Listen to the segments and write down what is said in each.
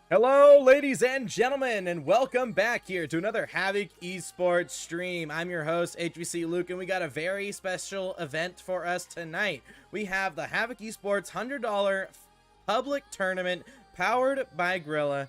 Hello, ladies and gentlemen, and welcome back here to another Havoc Esports stream. I'm your host, HVC Luke, and we got a very special event for us tonight. We have the Havoc Esports $100 public tournament powered by Grilla.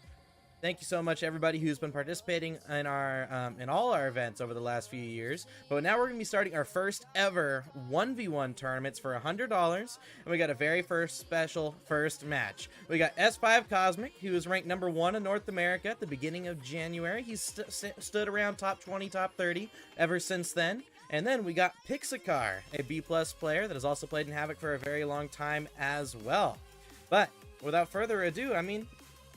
Thank you so much, everybody who's been participating in our in all our events over the last few years. But now we're going to be starting our first ever 1v1 tournaments for $100, and we got a very special first match. We got S5 Cosmic, who is ranked #1 in North America at the beginning of January. He's stood around top 20, top 30 ever since then. And then we got Pixacar, a B+ player that has also played in Havoc for a very long time as well. But without further ado,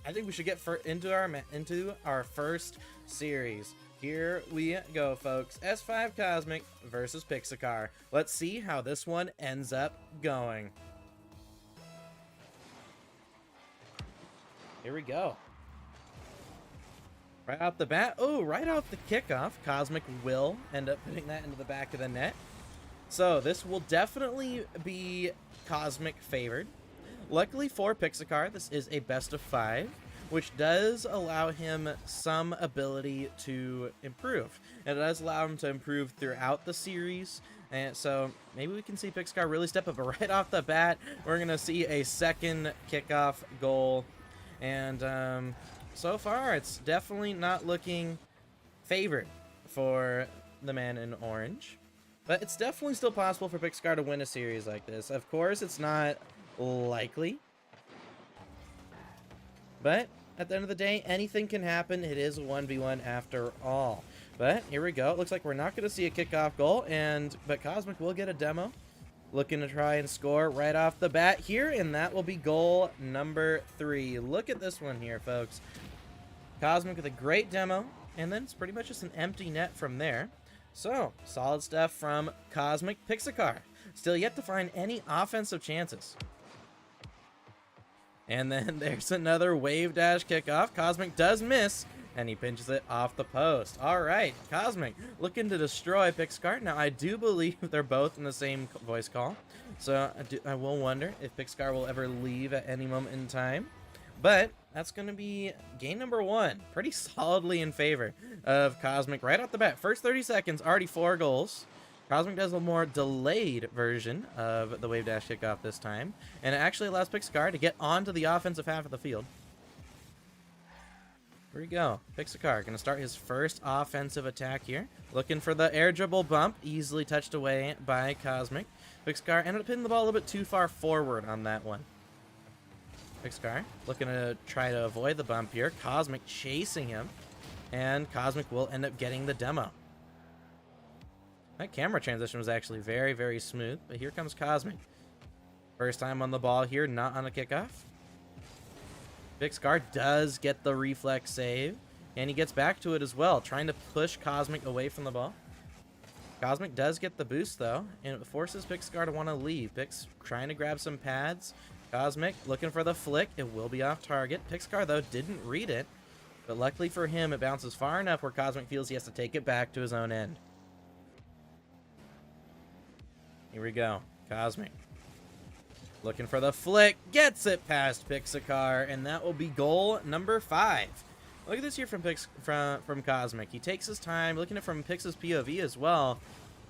I think we should get into our first series. Here we go, folks. S5 Cosmic versus Pixacar. Let's see how this one ends up going. Here we go. Right out the bat. Oh, right off the kickoff, Cosmic will end up putting that into the back of the net. So this will definitely be Cosmic favored. Luckily for Pixacar, this is a best of 5, which does allow him some ability to improve. And it does allow him to improve throughout the series. And so maybe we can see Pixacar really step up. But right off the bat, we're going to see a second kickoff goal. And so far, it's definitely not looking favored for the man in orange. But it's definitely still possible for Pixacar to win a series like this. Of course, it's not likely, but at the end of the day, anything can happen. It is a 1v1 after all. But here we go. It looks like we're not going to see a kickoff goal, but Cosmic will get a demo, looking to try and score right off the bat here, and that will be goal number 3. Look at this one here, folks. Cosmic with a great demo, and then it's pretty much just an empty net from there. So solid stuff from Cosmic. Pixacar still yet to find any offensive chances. And then there's another wave dash kickoff. Cosmic does miss, and he pinches it off the post. All right, Cosmic looking to destroy Pixacar. Now, I do believe they're both in the same voice call, so I will wonder if Pixacar will ever leave at any moment in time. But that's going to be game number 1. Pretty solidly in favor of Cosmic right off the bat. First 30 seconds, already 4 goals. Cosmic does a more delayed version of the wave dash kickoff this time, and it actually allows Pixacar to get onto the offensive half of the field. Here we go. Pixacar going to start his first offensive attack here. Looking for the air dribble bump, easily touched away by Cosmic. Pixacar ended up hitting the ball a little bit too far forward on that one. Pixacar looking to try to avoid the bump here. Cosmic chasing him, and Cosmic will end up getting the demo. That camera transition was actually very smooth, but here comes Cosmic. First time on the ball here, not on a kickoff. Pixacar does get the reflex save, and he gets back to it as well, trying to push Cosmic away from the ball. Cosmic does get the boost, though, and it forces Pixacar to want to leave. Pix trying to grab some pads. Cosmic looking for the flick. It will be off target. Pixacar, though, didn't read it, but luckily for him, it bounces far enough where Cosmic feels he has to take it back to his own end. Here we go. Cosmic looking for the flick. Gets it past Pixacar, and that will be goal number 5. Look at this here from Cosmic. He takes his time, looking at it from Pix's POV as well.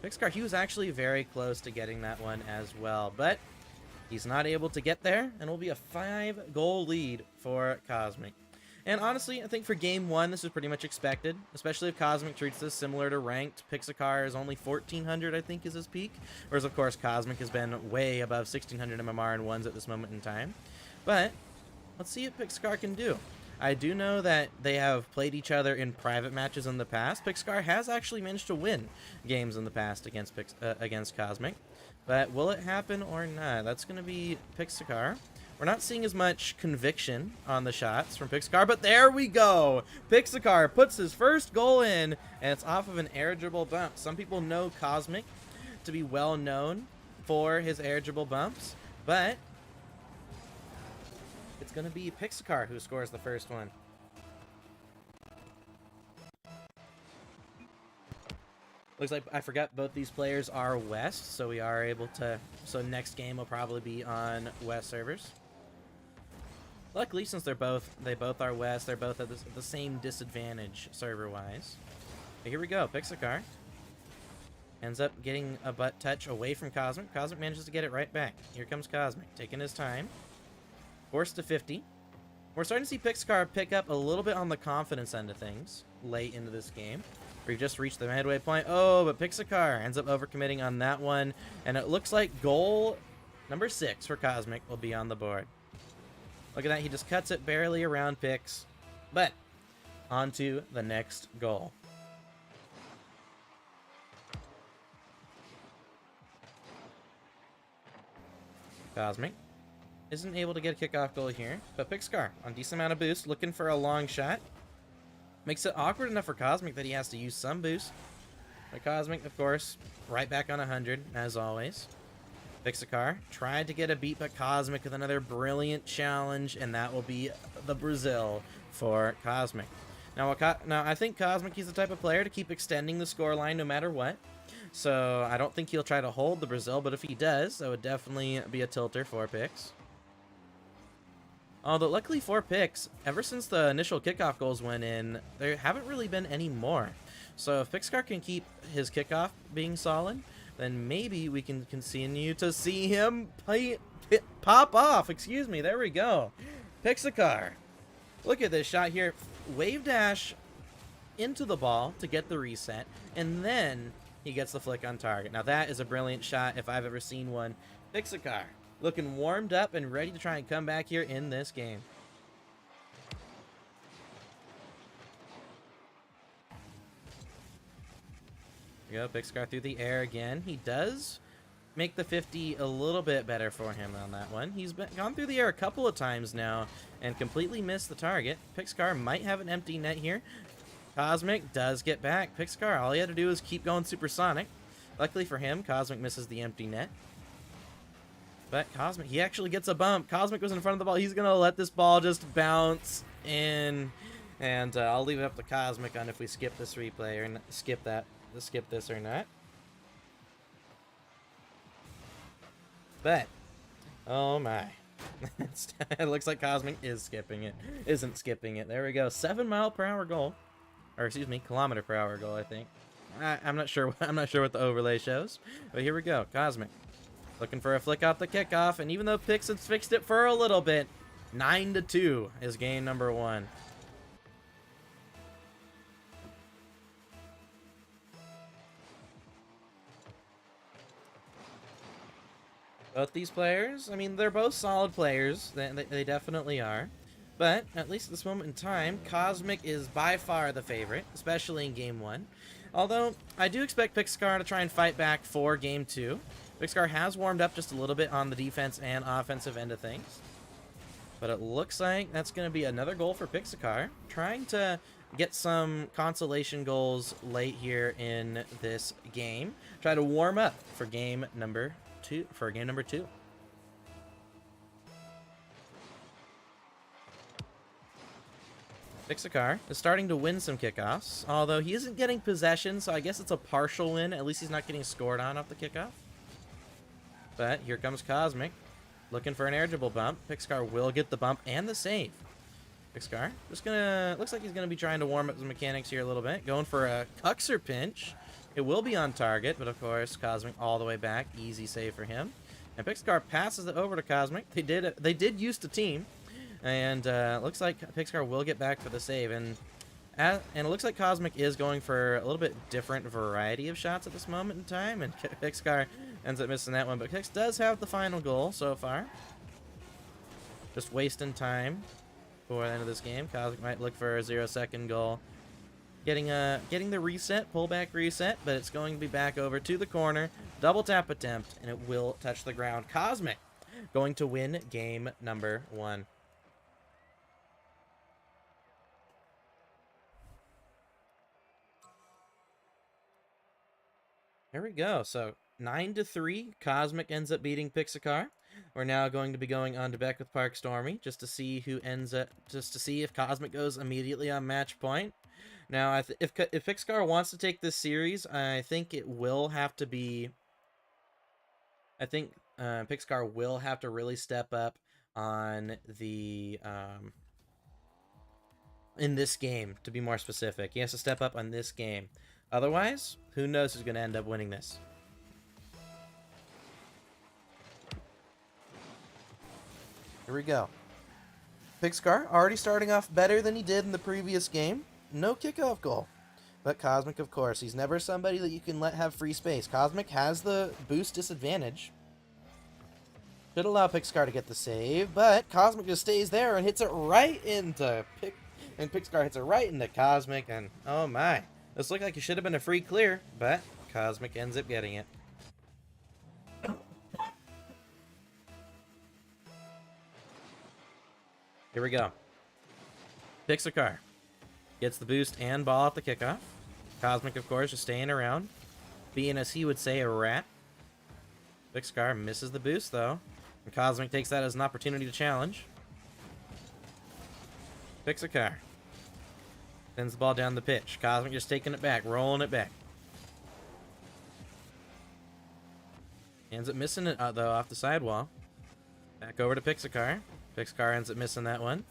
Pixacar, he was actually very close to getting that one as well, but he's not able to get there, and it will be a 5-goal lead for Cosmic. And honestly, I think for game 1, this is pretty much expected, especially if Cosmic treats this similar to ranked. Pixacar is only 1,400, I think, is his peak, whereas, of course, Cosmic has been way above 1,600 MMR in ones at this moment in time. But let's see what Pixacar can do. I do know that they have played each other in private matches in the past. Pixacar has actually managed to win games in the past against Cosmic, but will it happen or not? That's going to be Pixacar. We're not seeing as much conviction on the shots from Pixacar, but there we go. Pixacar puts his first goal in, and it's off of an air dribble bump. Some people know Cosmic to be well known for his air dribble bumps, but it's going to be Pixacar who scores the first one. Looks like I forgot both these players are West, so we are able to... So next game will probably be on West servers. Luckily, since they both are west, they're both at the same disadvantage server-wise. But here we go. Pixacar ends up getting a butt touch away from Cosmic. Cosmic manages to get it right back. Here comes Cosmic, taking his time. Forced to 50. We're starting to see Pixacar pick up a little bit on the confidence end of things late into this game. We've just reached the midway point. Oh, but Pixacar ends up overcommitting on that one. And it looks like goal number 6 for Cosmic will be on the board. Look at that. He just cuts it barely around Pix. But on to the next goal. Cosmic isn't able to get a kickoff goal here, but Pixacar on decent amount of boost, looking for a long shot. Makes it awkward enough for Cosmic that he has to use some boost. But Cosmic, of course, right back on 100, as always. Pixacar tried to get a beat, but Cosmic with another brilliant challenge, and that will be the Brazil for Cosmic. Now, I think Cosmic, he's the type of player to keep extending the scoreline no matter what. So I don't think he'll try to hold the Brazil, but if he does, that would definitely be a tilter for Pix. Although, luckily for Pix, ever since the initial kickoff goals went in, there haven't really been any more. So if Pixacar can keep his kickoff being solid, then maybe we can continue to see him pop off. Excuse me, there we go. Pixacar. Look at this shot here. Wave dash into the ball to get the reset, and then he gets the flick on target. Now that is a brilliant shot if I've ever seen one. Pixacar looking warmed up and ready to try and come back here in this game. Here we go, Pixacar through the air again. He does make the 50 a little bit better for him on that one. He's gone through the air a couple of times now and completely missed the target. Pixacar might have an empty net here. Cosmic does get back. Pixacar, all he had to do is keep going supersonic. Luckily for him, Cosmic misses the empty net. But Cosmic, he actually gets a bump. Cosmic was in front of the ball. He's going to let this ball just bounce in. And I'll leave it up to Cosmic on if we skip this replay or skip this or not. But, oh my. It looks like Cosmic is skipping it. Isn't skipping it. There we go. 7-mile-per-hour goal. Or excuse me, kilometer-per-hour goal, I think. I'm not sure. I'm not sure what the overlay shows. But here we go. Cosmic. Looking for a flick off the kickoff, and even though Pix has fixed it for a little bit, 9-2 is game number 1. Both these players, I mean, they're both solid players. They definitely are. But, at least at this moment in time, Cosmic is by far the favorite, especially in Game 1. Although, I do expect Pixacar to try and fight back for Game 2. Pixacar has warmed up just a little bit on the defense and offensive end of things. But it looks like that's going to be another goal for Pixacar, trying to get some consolation goals late here in this game. Try to warm up for game number 2. Pixacar is starting to win some kickoffs, although he isn't getting possession, so I guess it's a partial win. At least he's not getting scored on off the kickoff. But here comes Cosmic, looking for an eligible bump. Pixacar will get the bump and the save. Pixacar just looks like he's gonna be trying to warm up the mechanics here a little bit, going for a Cuxer pinch. It will be on target, but of course Cosmic all the way back, easy save for him. And Pixacar passes it over to Cosmic. They did use to team, and looks like Pixacar will get back for the save. And it looks like Cosmic is going for a little bit different variety of shots at this moment in time, and Pixacar ends up missing that one. But Pix does have the final goal so far. Just wasting time for the end of this game. Cosmic might look for a 0-second goal. Getting the reset, pullback reset, but it's going to be back over to the corner. Double tap attempt, and it will touch the ground. Cosmic going to win game number 1. There we go. So 9-3, Cosmic ends up beating Pixacar. We're now going to be going on to Beck with Park Stormy just to see if Cosmic goes immediately on match point. Now, if Pixacar wants to take this series, I think it will have to be. I think Pixacar will have to really step up on the in this game, to be more specific. He has to step up on this game. Otherwise, who knows who's going to end up winning this. Here we go. Pixcar already starting off better than he did in the previous game. No kickoff goal. But Cosmic, of course, he's never somebody that you can let have free space. Cosmic has the boost disadvantage. Should allow Pixcar to get the save, but Cosmic just stays there and hits it right into and Pixcar hits it right into Cosmic, and oh my. This looked like it should have been a free clear, but Cosmic ends up getting it. Here we go. Pixcar gets the boost and ball at the kickoff. Cosmic, of course, just staying around, being, as he would say, a rat. Pixcar misses the boost, though, and Cosmic takes that as an opportunity to challenge. Pixcar sends the ball down the pitch. Cosmic just taking it back, rolling it back. Ends up missing it, though, off the sidewall. Back over to Pixcar. Pixcar ends up missing that one.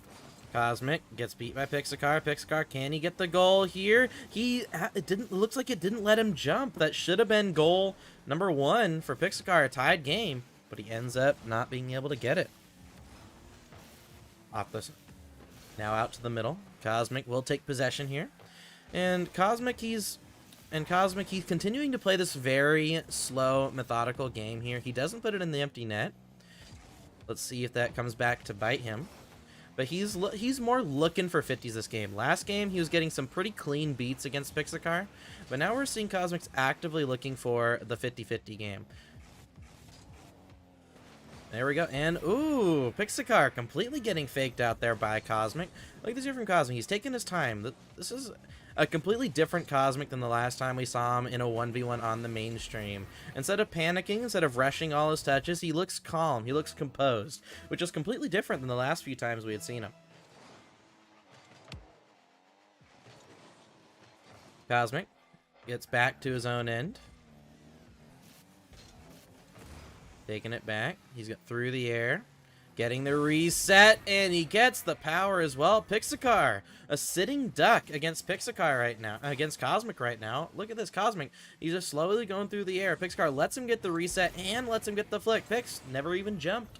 Cosmic gets beat by Pixcar. Pixcar, can he get the goal here? It looks like it didn't let him jump. That should have been goal number 1 for Pixcar, a tied game, but he ends up not being able to get it. Now out to the middle. Cosmic will take possession here. And Cosmic, he's continuing to play this very slow, methodical game here. He doesn't put it in the empty net. Let's see if that comes back to bite him. But he's more looking for 50s this game. Last game, he was getting some pretty clean beats against Pixcar. But now we're seeing Cosmic's actively looking for the 50-50 game. There we go. And, ooh, Pixcar completely getting faked out there by Cosmic. Look at this here from Cosmic. He's taking his time. This is a completely different Cosmic than the last time we saw him in a 1v1 on the mainstream. Instead of panicking, instead of rushing all his touches, he looks calm. He looks composed, which is completely different than the last few times we had seen him. Cosmic gets back to his own end. Taking it back. He's got through the air. Getting the reset, and he gets the power as well. Pixcar, a sitting duck against Pixcar right now, against Cosmic right now. Look at this, Cosmic. He's just slowly going through the air. Pixcar lets him get the reset and lets him get the flick. Pix never even jumped.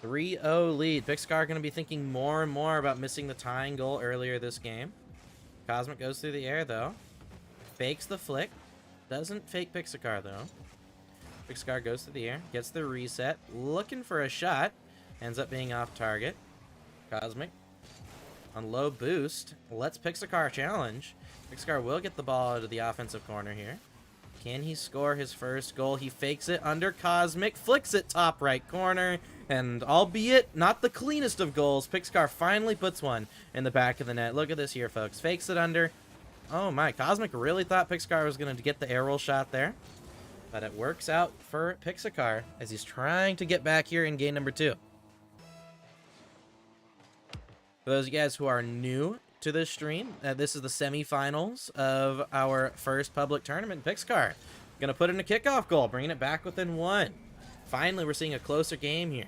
A 3-0 lead. Pixcar going to be thinking more and more about missing the tying goal earlier this game. Cosmic goes through the air, though. Fakes the flick. Doesn't fake Pixcar, though. Pixcar goes through the air, gets the reset, looking for a shot, ends up being off target. Cosmic, on low boost, lets Pixcar challenge. Pixcar will get the ball out of the offensive corner here. Can he score his first goal? He fakes it under Cosmic, flicks it top right corner, and albeit not the cleanest of goals, Pixcar finally puts one in the back of the net. Look at this here, folks. Fakes it under. Oh my, Cosmic really thought Pixcar was going to get the air roll shot there. But it works out for Pixcar as he's trying to get back here in game number 2. For those of you guys who are new to this stream, this is the semifinals of our first public tournament. Pixcar going to put in a kickoff goal, bringing it back within 1. Finally, we're seeing a closer game here.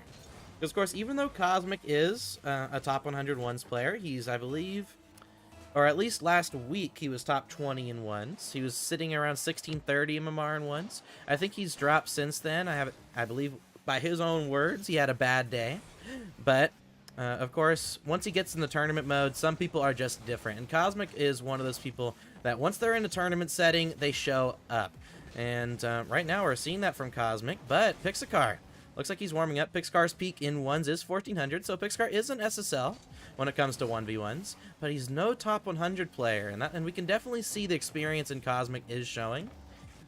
Because, of course, even though Cosmic is a top 100 ones player, he's, I believe, or at least last week, he was top 20 in ones. He was sitting around 1630 MMR in ones. I think he's dropped since then. I believe, by his own words, he had a bad day. But, of course, once he gets in the tournament mode, some people are just different. And Cosmic is one of those people that once they're in a tournament setting, they show up. And right now, we're seeing that from Cosmic. But Pixcar, looks like he's warming up. Pixcar's peak in ones is 1400, so Pixcar is an SSL when it comes to 1v1s, but he's no top 100 player, and we can definitely see the experience in Cosmic is showing.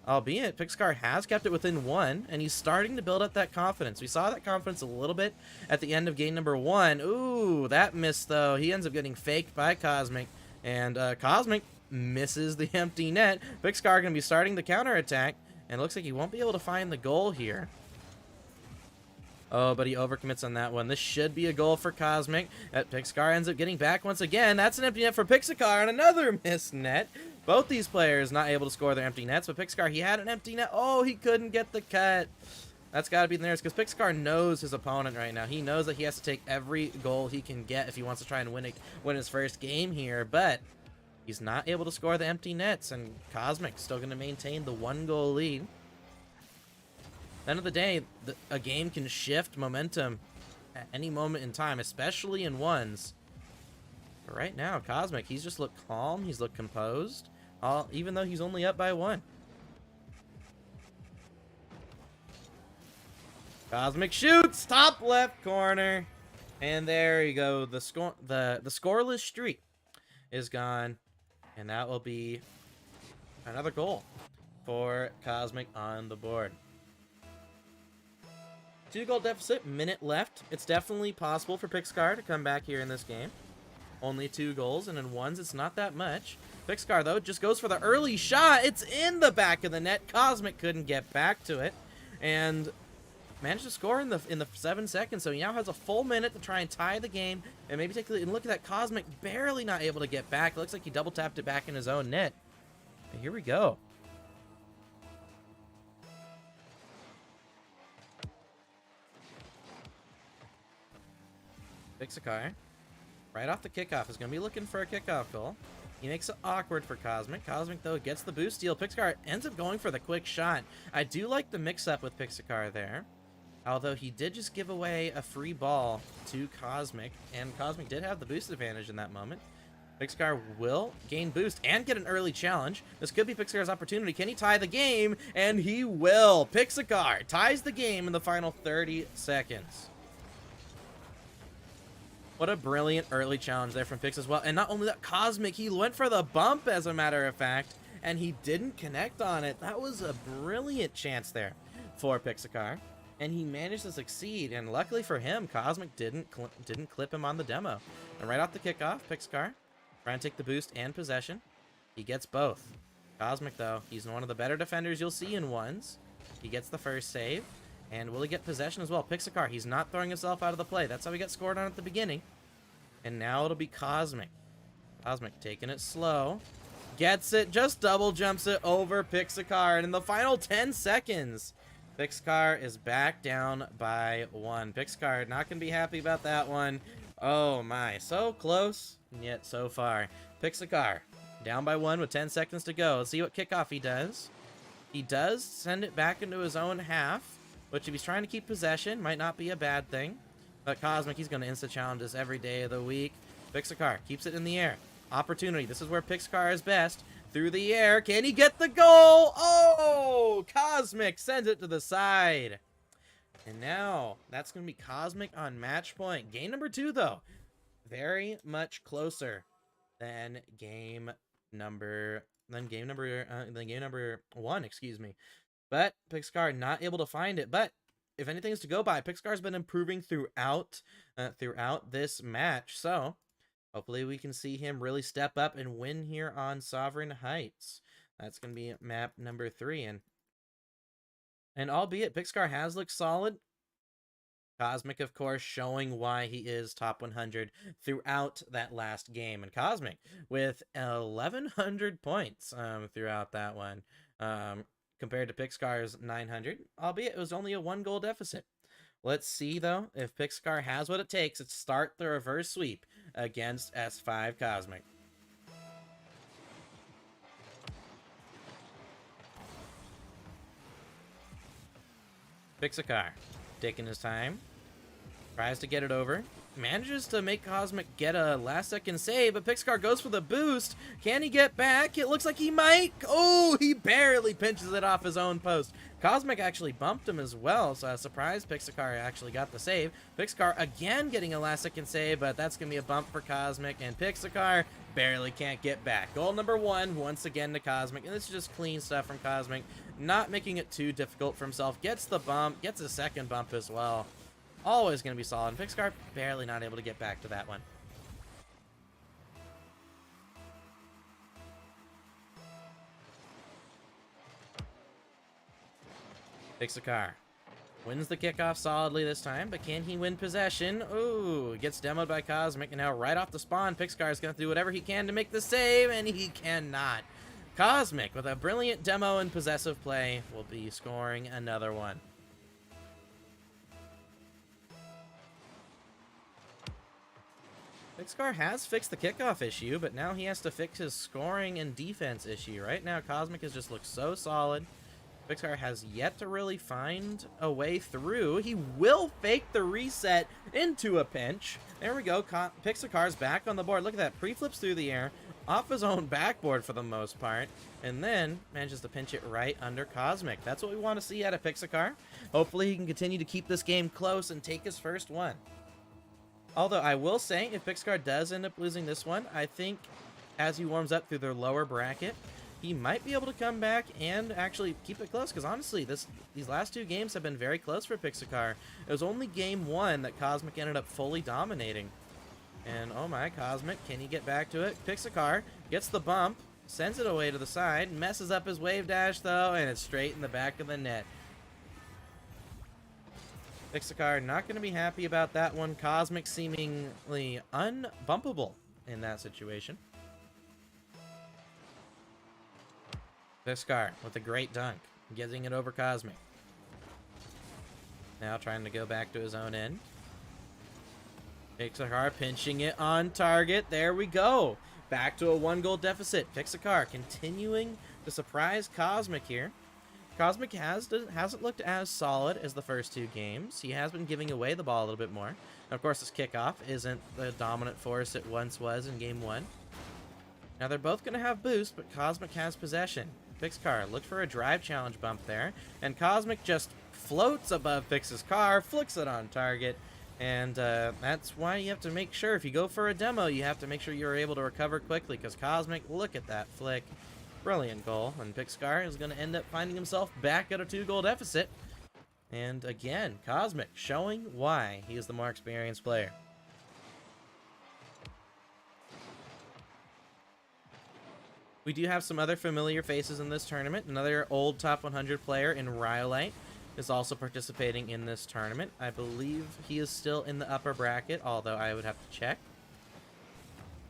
Albeit, Pixcar has kept it within 1, and he's starting to build up that confidence. We saw that confidence a little bit at the end of game number 1. Ooh, that missed, though. He ends up getting faked by Cosmic, and Cosmic misses the empty net. Pixcar going to be starting the counterattack, and it looks like he won't be able to find the goal here. Oh, but he overcommits on that one. This should be a goal for Cosmic. Pixcar ends up getting back once again. That's an empty net for Pixcar and another missed net. Both these players not able to score their empty nets, but Pixcar, he had an empty net. Oh, he couldn't get the cut. That's got to be the nearest, because Pixcar knows his opponent right now. He knows that he has to take every goal he can get if he wants to try and win his first game here, but he's not able to score the empty nets, and Cosmic still going to maintain the 1-goal lead. End of the day, a game can shift momentum at any moment in time, especially in ones. But right now, Cosmic, he's just looked calm, he's looked composed, even though he's only up by 1. Cosmic shoots, top left corner, and there you go. The scoreless streak is gone, and that will be another goal for Cosmic on the board. 2-goal deficit, minute left. It's definitely possible for Pixcar to come back here in this game. Only 2 goals, and in ones, it's not that much. Pixcar, though, just goes for the early shot. It's in the back of the net. Cosmic couldn't get back to it, and managed to score in the 7 seconds, so he now has a full minute to try and tie the game, and maybe take and look at that. Cosmic barely not able to get back. It looks like he double tapped it back in his own net. And here we go. Pixcar, right off the kickoff, is going to be looking for a kickoff goal. He makes it awkward for Cosmic. Cosmic, though, gets the boost steal. Pixcar ends up going for the quick shot. I do like the mix-up with Pixcar there, although he did just give away a free ball to Cosmic, and Cosmic did have the boost advantage in that moment. Pixcar will gain boost and get an early challenge. This could be Pixcar's opportunity. Can he tie the game? And he will. Pixcar ties the game in the final 30 seconds. What a brilliant early challenge there from Pix as well. And not only that, Cosmic, he went for the bump, as a matter of fact, and he didn't connect on it. That was a brilliant chance there for Pixcar, and he managed to succeed. And luckily for him, Cosmic didn't clip him on the demo. And right off the kickoff, Pixcar trying to take the boost and possession. He gets both. Cosmic, though, he's one of the better defenders you'll see in ones. He gets the first save. And will he get possession as well? Pixcar, he's not throwing himself out of the play. That's how he got scored on at the beginning. And now it'll be Cosmic. Cosmic taking it slow. Gets it, just double jumps it over Pixcar. And in the final 10 seconds, Pixcar is back down by 1. Pixcar not going to be happy about that one. Oh my, so close, and yet so far. Pixcar down by 1 with 10 seconds to go. Let's see what kickoff he does. He does send it back into his own half, which if he's trying to keep possession, might not be a bad thing. But Cosmic, he's going to insta-challenge us every day of the week. Pixcar keeps it in the air. Opportunity. This is where Pixcar is best. Through the air. Can he get the goal? Oh! Cosmic sends it to the side. And now, that's going to be Cosmic on match point. Game number 2, though. Very much closer than game number 1, excuse me. But Pixcar not able to find it. But if anything is to go by, Pixcar's been improving throughout this match. So hopefully we can see him really step up and win here on Sovereign Heights. That's going to be map number 3. And albeit Pixcar has looked solid, Cosmic, of course, showing why he is top 100 throughout that last game. And Cosmic with 1,100 points throughout that one. Compared to Pixcar's 900, albeit it was only a 1-goal deficit. Let's see, though, if Pixcar has what it takes to start the reverse sweep against S5 Cosmic. Pixcar taking his time, tries to get it over. Manages to make Cosmic get a last-second save, but Pixcar goes for the boost. Can he get back? It looks like he might. Oh, he barely pinches it off his own post. Cosmic actually bumped him as well, so I was surprised Pixcar actually got the save. Pixcar again getting a last-second save, but that's going to be a bump for Cosmic, and Pixcar barely can't get back. Goal number 1, once again to Cosmic, and this is just clean stuff from Cosmic, not making it too difficult for himself. Gets the bump, gets a second bump as well. Always going to be solid. Pixcar barely not able to get back to that one. Pixcar wins the kickoff solidly this time, but can he win possession? Ooh, gets demoed by Cosmic, and now right off the spawn, Pixcar is going to do whatever he can to make the save, and he cannot. Cosmic, with a brilliant demo and possessive play, will be scoring another one. Pixcar has fixed the kickoff issue, but now he has to fix his scoring and defense issue. Right now, Cosmic has just looked so solid. Pixcar has yet to really find a way through. He will fake the reset into a pinch. There we go. Pixar's back on the board. Look at that. Pre-flips through the air, off his own backboard for the most part, and then manages to pinch it right under Cosmic. That's what we want to see out of Pixar. Hopefully he can continue to keep this game close and take his first one. Although I will say, if Pixar does end up losing this one, I think as he warms up through their lower bracket, he might be able to come back and actually keep it close. Because honestly, these last two games have been very close for Pixar. It was only game one that Cosmic ended up fully dominating. And oh my, Cosmic, can he get back to it? Pixar gets the bump, sends it away to the side, messes up his wave dash though, and it's straight in the back of the net. Pixar not going to be happy about that one. Cosmic seemingly unbumpable in that situation. Pixar with a great dunk, getting it over Cosmic. Now trying to go back to his own end. Pixar pinching it on target. There we go. Back to a 1-goal deficit. Pixar continuing to surprise Cosmic here. Cosmic hasn't looked as solid as the first two games. He has been giving away the ball a little bit more. And of course, his kickoff isn't the dominant force it once was in game one. Now they're both going to have boost, but Cosmic has possession. Pixar looked for a drive challenge bump there, and Cosmic just floats above Pix's car, flicks it on target, and that's why you have to make sure, if you go for a demo, you have to make sure you're able to recover quickly, because Cosmic, look at that flick. Brilliant goal, and Pixar is going to end up finding himself back at a 2-goal deficit. And again, Cosmic showing why he is the more experienced player. We do have some other familiar faces in this tournament. Another old top 100 player in Rhyolite is also participating in this tournament. I believe he is still in the upper bracket, although I would have to check.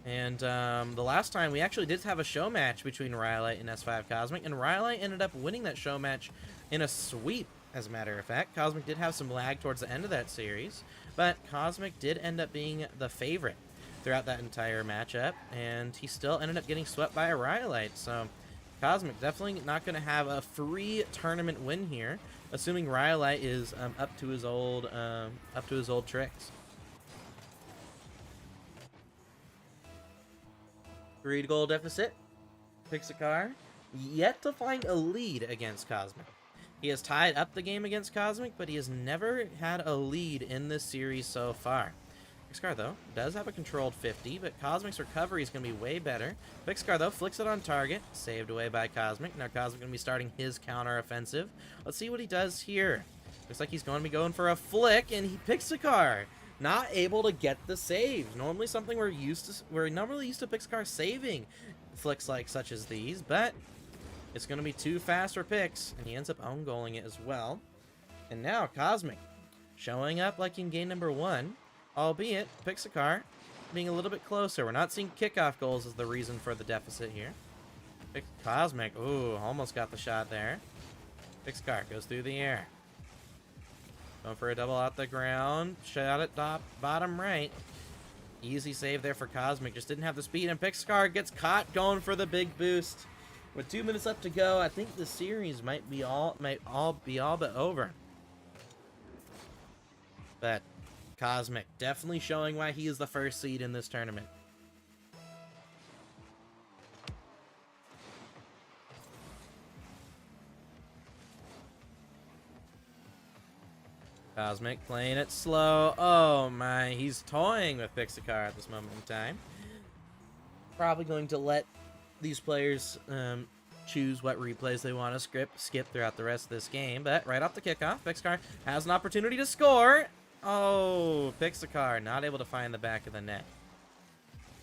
And the last time, we actually did have a show match between Rhyolite and S5 Cosmic, and Rhyolite ended up winning that show match in a sweep, as a matter of fact. Cosmic did have some lag towards the end of that series, but Cosmic did end up being the favorite throughout that entire matchup, and he still ended up getting swept by a Rhyolite. So Cosmic definitely not going to have a free tournament win here, assuming Rhyolite is up to his old tricks. 3-goal deficit. Pixar yet to find a lead against Cosmic. He has tied up the game against Cosmic, but he has never had a lead in this series so far. Pixar, though, does have a controlled 50, but Cosmic's recovery is going to be way better. Pixar, though, flicks it on target, saved away by Cosmic. Now Cosmic going to be starting his counter-offensive. Let's see what he does here. Looks like he's going to be going for a flick, and Pixar not able to get the save. Normally something we're normally used to Pixar saving flicks like such as these, but it's going to be too fast for Pix, and he ends up own-goaling it as well. And now Cosmic showing up like in game number 1, albeit Pixar being a little bit closer. We're not seeing kickoff goals as the reason for the deficit here. Cosmic, ooh, almost got the shot there. Pixar goes through the air. Going for a double out the ground. Shot at bottom right. Easy save there for Cosmic. Just didn't have the speed, and Pixar gets caught going for the big boost. With 2 minutes left to go, I think the series might all but over. But Cosmic definitely showing why he is the first seed in this tournament. Cosmic playing it slow. Oh my, he's toying with Pixar at this moment in time. Probably going to let these players choose what replays they want to skip throughout the rest of this game. But right off the kickoff, Pixar has an opportunity to score. Oh, Pixar not able to find the back of the net.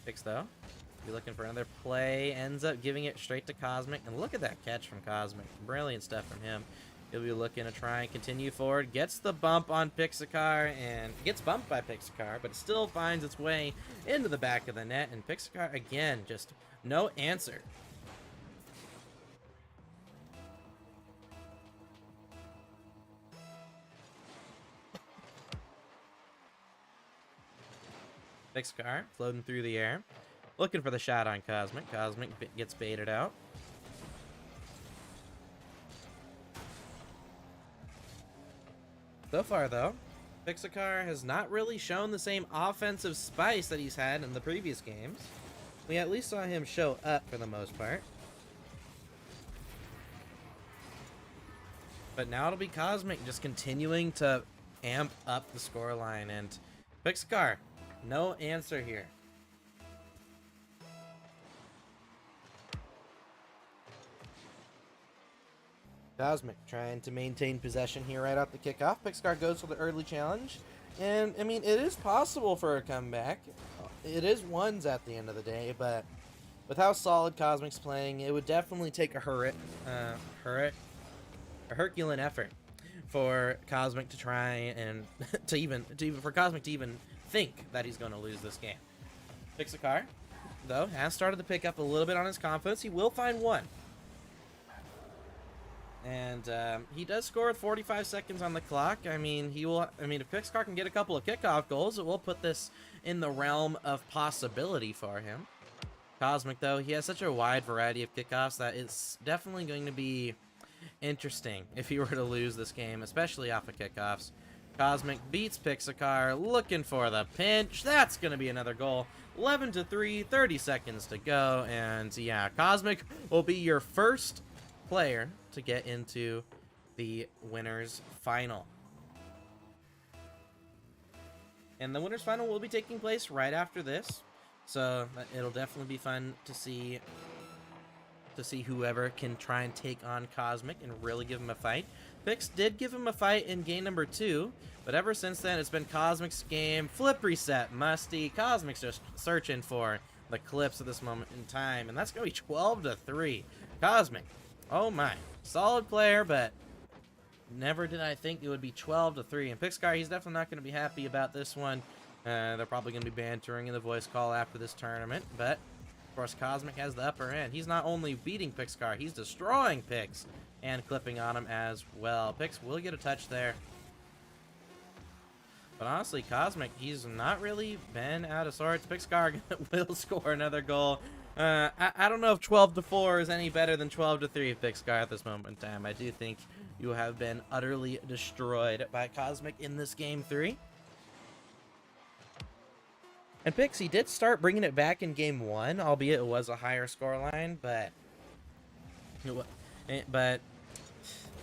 Pix, though, be looking for another play. Ends up giving it straight to Cosmic. And look at that catch from Cosmic. Brilliant stuff from him. He'll be looking to try and continue forward. Gets the bump on Pixar and gets bumped by Pixar, but it still finds its way into the back of the net. And Pixar, again, just no answer. Pixcar floating through the air, looking for the shot on Cosmic. Cosmic gets baited out. So far, though, Pixcar has not really shown the same offensive spice that he's had in the previous games. We at least saw him show up for the most part. But now it'll be Cosmic just continuing to amp up the scoreline, and Pixcar, no answer here. Cosmic trying to maintain possession here right off the kickoff. Pixcar goes for the early challenge. And, I mean, it is possible for a comeback. It is ones at the end of the day, but with how solid Cosmic's playing, it would definitely take a Herculean effort for Cosmic to try and for Cosmic to even think that he's going to lose this game. Pixcar, though, has started to pick up a little bit on his confidence. He will find one. And he does score with 45 seconds on the clock. I mean, if Pixcar can get a couple of kickoff goals, it will put this in the realm of possibility for him. Cosmic, though, he has such a wide variety of kickoffs that it's definitely going to be interesting if he were to lose this game, especially off of kickoffs. Cosmic beats Pixcar, looking for the pinch. That's going to be another goal. 11-3, 30 seconds to go. And yeah, Cosmic will be your first player to get into the winners final. And the winners final will be taking place right after this, so it'll definitely be fun to see whoever can try and take on Cosmic and really give him a fight. Pix did give him a fight in game number 2, but ever since then it's been Cosmic's game. Flip reset, Musty. Cosmic's just searching for the clips at this moment in time, and that's gonna be 12-3. Cosmic, oh my, solid player, but never did I think it would be 12-3. And Pixcar, he's definitely not going to be happy about this one. They're probably going to be bantering in the voice call after this tournament, but of course Cosmic has the upper end. He's not only beating Pixcar, he's destroying Pix and clipping on him as well. Pix will get a touch there. But honestly, Cosmic, he's not really been out of sorts. Pixcar will score another goal. I don't know if 12-4 is any better than 12-3 Pixcar at this moment in time. I do think you have been utterly destroyed by Cosmic in this game 3. And Pix, he did start bringing it back in game 1, albeit it was a higher scoreline, but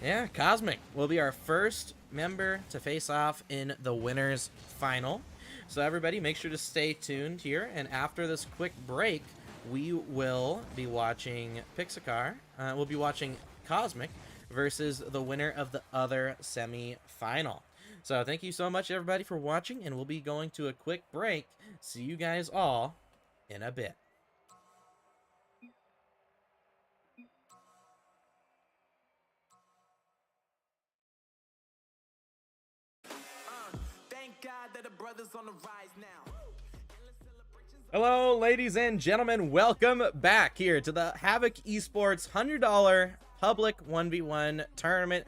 yeah, Cosmic will be our first member to face off in the winners final. So everybody, make sure to stay tuned here, and after this quick break, we will be watching Pixcar. We'll be watching Cosmic versus the winner of the other semi-final. So thank you so much, everybody, for watching, and we'll be going to a quick break. See you guys all in a bit. Thank God that the brothers on the rise now. Hello, ladies and gentlemen. Welcome back here to the Havoc Esports $100 public 1v1 tournament.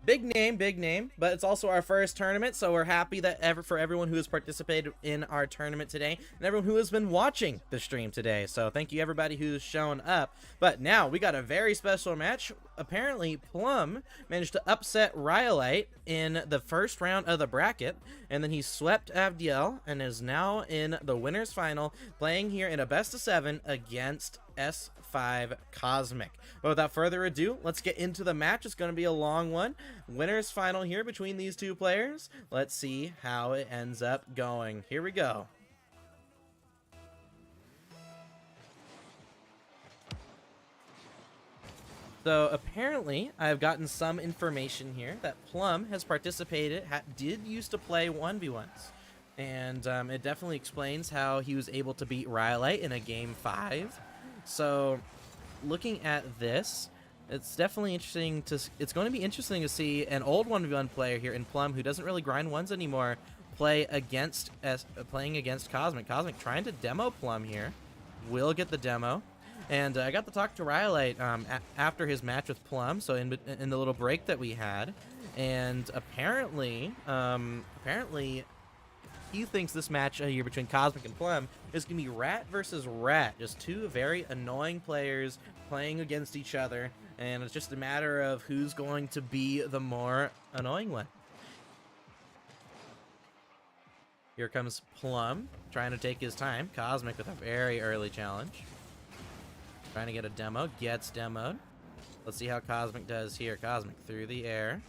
Big name, but it's also our first tournament, so we're happy that for everyone who has participated in our tournament today and everyone who has been watching the stream today. So thank you everybody who's shown up. But now we got a very special match. Apparently Plum managed to upset Rhyolite in the first round of the bracket, and then he swept Abdiel and is now in the winners final, playing here in a best of 7 against S5 Cosmic. But without further ado, let's get into the match. It's going to be a long one. Winners final here between these two players. Let's see how it ends up going. Here we go. So apparently I've gotten some information here that Plum has participated, did used to play 1v1s. And it definitely explains how he was able to beat Rhyolite in a game 5. So looking at this, it's definitely interesting it's going to be interesting to see an old 1v1 player here in Plum who doesn't really grind ones anymore playing against Cosmic. Cosmic trying to demo Plum here. Will get the demo. And I got to talk to Rhyolite after his match with Plum, so in the little break that we had. And apparently he thinks this match here between Cosmic and Plum is going to be Rat versus Rat. Just two very annoying players playing against each other, and it's just a matter of who's going to be the more annoying one. Here comes Plum, trying to take his time. Cosmic with a very early challenge. Trying to get a demo, gets demoed. Let's see how Cosmic does here. Cosmic through the air.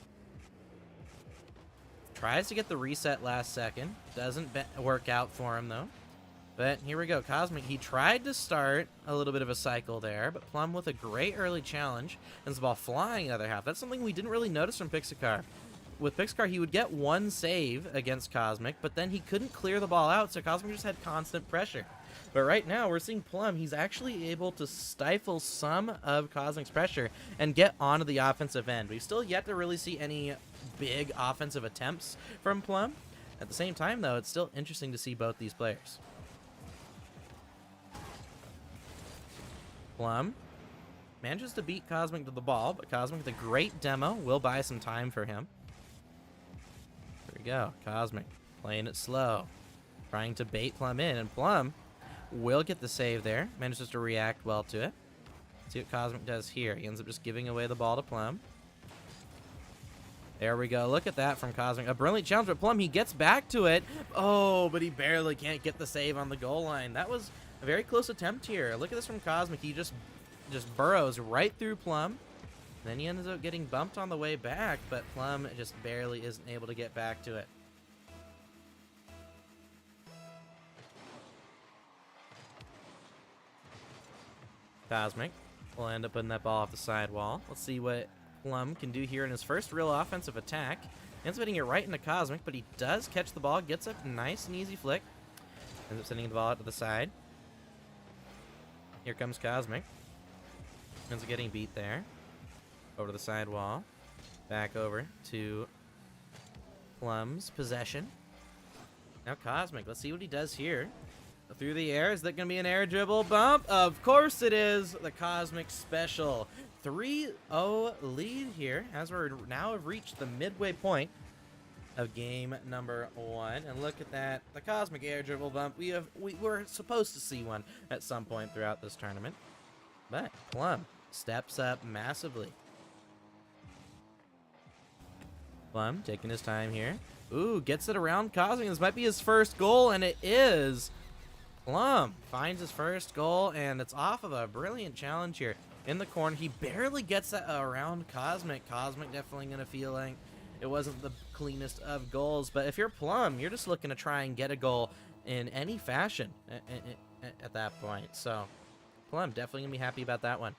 Tries to get the reset last second. Doesn't work out for him, though. But here we go. Cosmic, he tried to start a little bit of a cycle there, but Plum with a great early challenge. And the ball flying the other half. That's something we didn't really notice from Pixacar. With Pixacar, he would get one save against Cosmic, but then he couldn't clear the ball out, so Cosmic just had constant pressure. But right now, we're seeing Plum. He's actually able to stifle some of Cosmic's pressure and get onto the offensive end. We've still yet to really see any big offensive attempts from Plum. At the same time, though, it's still interesting to see both these players. Plum manages to beat Cosmic to the ball, but Cosmic with a great demo will buy some time for him. Here we go. Cosmic playing it slow, trying to bait Plum in, and Plum will get the save there. Manages to react well to it. See what Cosmic does here. He ends up just giving away the ball to Plum. There we go. Look at that from Cosmic. A brilliant challenge, but Plum, he gets back to it. Oh, but he barely can't get the save on the goal line. That was a very close attempt here. Look at this from Cosmic. He just burrows right through Plum. Then he ends up getting bumped on the way back, but Plum just barely isn't able to get back to it. Cosmic will end up putting that ball off the sidewall. Let's see what Plum can do here in his first real offensive attack. Ends up hitting it right into Cosmic, but he does catch the ball, gets a nice and easy flick. Ends up sending the ball out to the side. Here comes Cosmic. Ends up getting beat there. Over to the sidewall. Back over to Plum's possession. Now Cosmic, let's see what he does here. Through the air, is that going to be an air dribble bump? Of course it is. The Cosmic special. 3-0 lead here as we're now have reached the midway point of game number 1. And look at that, the Cosmic air dribble bump. We were supposed to see one at some point throughout this tournament, but Plum steps up massively. Plum taking his time here. Ooh, gets it around Cosmic. This might be his first goal, and it is. Plum finds his first goal, and it's off of a brilliant challenge here in the corner. He barely gets that around Cosmic. Cosmic definitely going to feel like it wasn't the cleanest of goals, but if you're Plum, you're just looking to try and get a goal in any fashion at that point. So Plum definitely going to be happy about that one.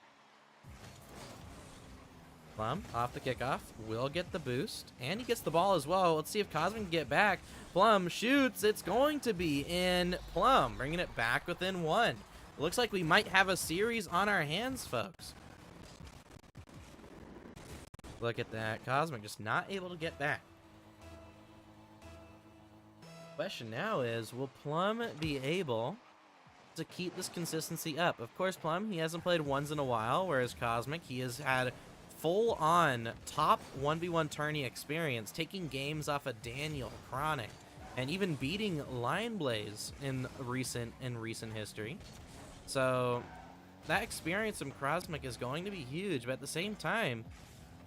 Plum, off the kickoff, will get the boost, and he gets the ball as well. Let's see if Cosmic can get back. Plum shoots. It's going to be in. Plum bringing it back within 1. Looks like we might have a series on our hands, folks. Look at that. Cosmic just not able to get back. Question now is, will Plum be able to keep this consistency up? Of course, Plum, he hasn't played ones in a while, whereas Cosmic, he has had full-on top 1v1 tourney experience, taking games off of Daniel, Chronic, and even beating Lion Blaze in recent history. So that experience from Cosmic is going to be huge, but at the same time,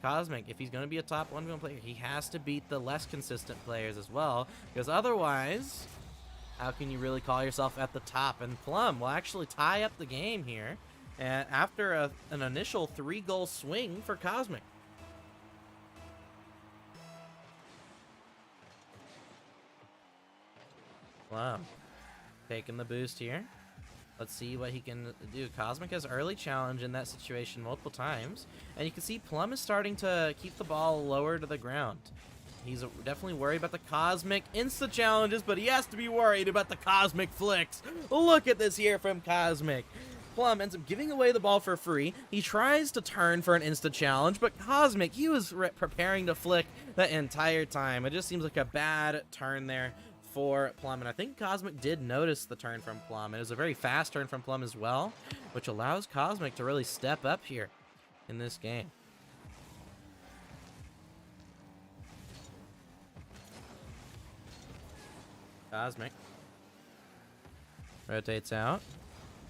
Cosmic, if he's going to be a top 1v1 player, he has to beat the less consistent players as well, because otherwise, how can you really call yourself at the top? And Plum will actually tie up the game here, and after an initial 3-goal swing for Cosmic. Plum taking the boost here. Let's see what he can do. Cosmic has early challenge in that situation multiple times, and you can see Plum is starting to keep the ball lower to the ground. He's definitely worried about the Cosmic insta challenges, but he has to be worried about the Cosmic flicks. Look at this here from Cosmic. Plum ends up giving away the ball for free. He tries to turn for an insta challenge, but Cosmic, he was preparing to flick the entire time. It just seems like a bad turn there for Plum, and I think Cosmic did notice the turn from Plum. It was a very fast turn from Plum as well, which allows Cosmic to really step up here in this game. Cosmic rotates out.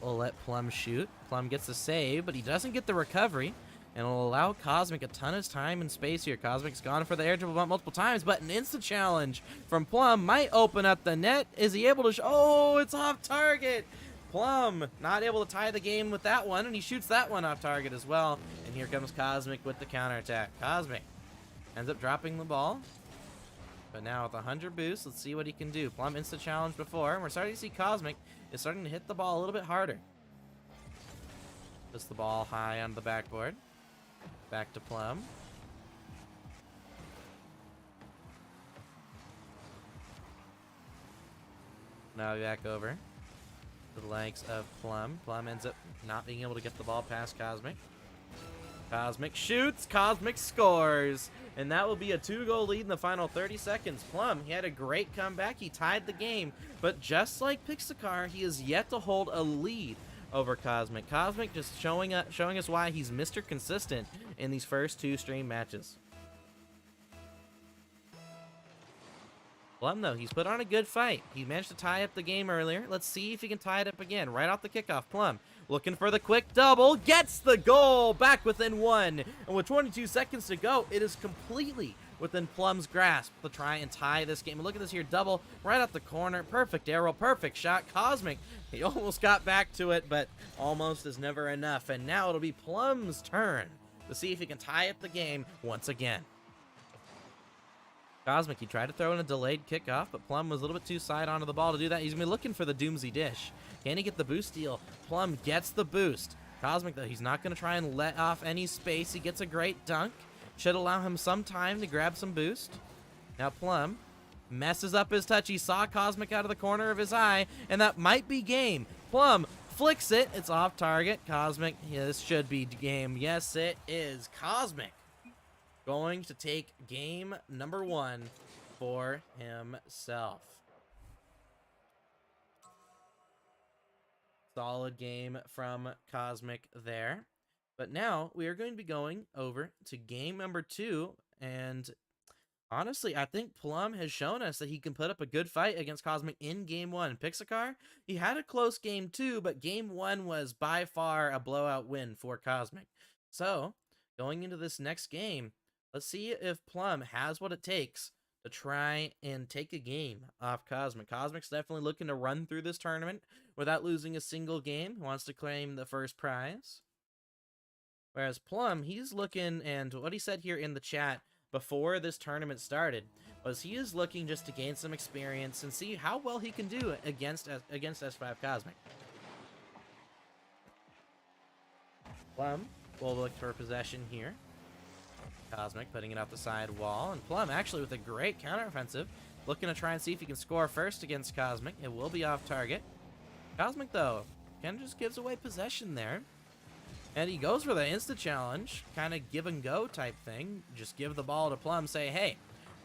We'll let Plum shoot. Plum gets the save, but he doesn't get the recovery. And will allow Cosmic a ton of time and space here. Cosmic's gone for the air dribble bump multiple times, but an instant challenge from Plum might open up the net. Is he able to oh, it's off target. Plum not able to tie the game with that one, and he shoots that one off target as well. And here comes Cosmic with the counterattack. Cosmic ends up dropping the ball. But now with 100 boost, let's see what he can do. Plum instant challenge before, and we're starting to see Cosmic is starting to hit the ball a little bit harder. Puts the ball high on the backboard. Back to Plum. Now back over to the legs of Plum. Plum ends up not being able to get the ball past Cosmic. Cosmic shoots. Cosmic scores. And that will be a 2-goal lead in the final 30 seconds. Plum, he had a great comeback. He tied the game. But just like Pixacar, he is yet to hold a lead over Cosmic. Cosmic just showing us why he's Mr. Consistent in these first 2 stream matches. Plum, though, he's put on a good fight. He managed to tie up the game earlier. Let's see if he can tie it up again. Right off the kickoff, Plum looking for the quick double. Gets the goal. Back within 1. And with 22 seconds to go, it is completely within Plum's grasp to try and tie this game. And look at this here. Double right off the corner. Perfect arrow. Perfect shot. Cosmic, he almost got back to it, but almost is never enough. And now it'll be Plum's turn to see if he can tie up the game once again. Cosmic, he tried to throw in a delayed kickoff, but Plum was a little bit too side onto the ball to do that. He's going to be looking for the Doomsy dish. Can he get the boost steal? Plum gets the boost. Cosmic, though, he's not going to try and let off any space. He gets a great dunk. Should allow him some time to grab some boost. Now Plum messes up his touch. He saw Cosmic out of the corner of his eye, and that might be game. Plum flicks it. It's off target. Cosmic, yeah, this should be game. Yes, it is. Cosmic going to take game number 1 for himself. Solid game from Cosmic there. But now we are going to be going over to game number 2. And honestly, I think Plum has shown us that he can put up a good fight against Cosmic in game 1. Pixacar, he had a close game 2, but game 1 was by far a blowout win for Cosmic. So going into this next game, let's see if Plum has what it takes to try and take a game off Cosmic. Cosmic's definitely looking to run through this tournament without losing a single game. He wants to claim the first prize. Whereas Plum, he's looking, and what he said here in the chat before this tournament started was he is looking just to gain some experience and see how well he can do against S5 Cosmic. Plum will look for possession here. Cosmic putting it off the side wall, and Plum actually with a great counteroffensive, looking to try and see if he can score first against Cosmic. It will be off target. Cosmic, though, kind of just gives away possession there. And he goes for the insta challenge, kind of give and go type thing. Just give the ball to Plum, say, hey,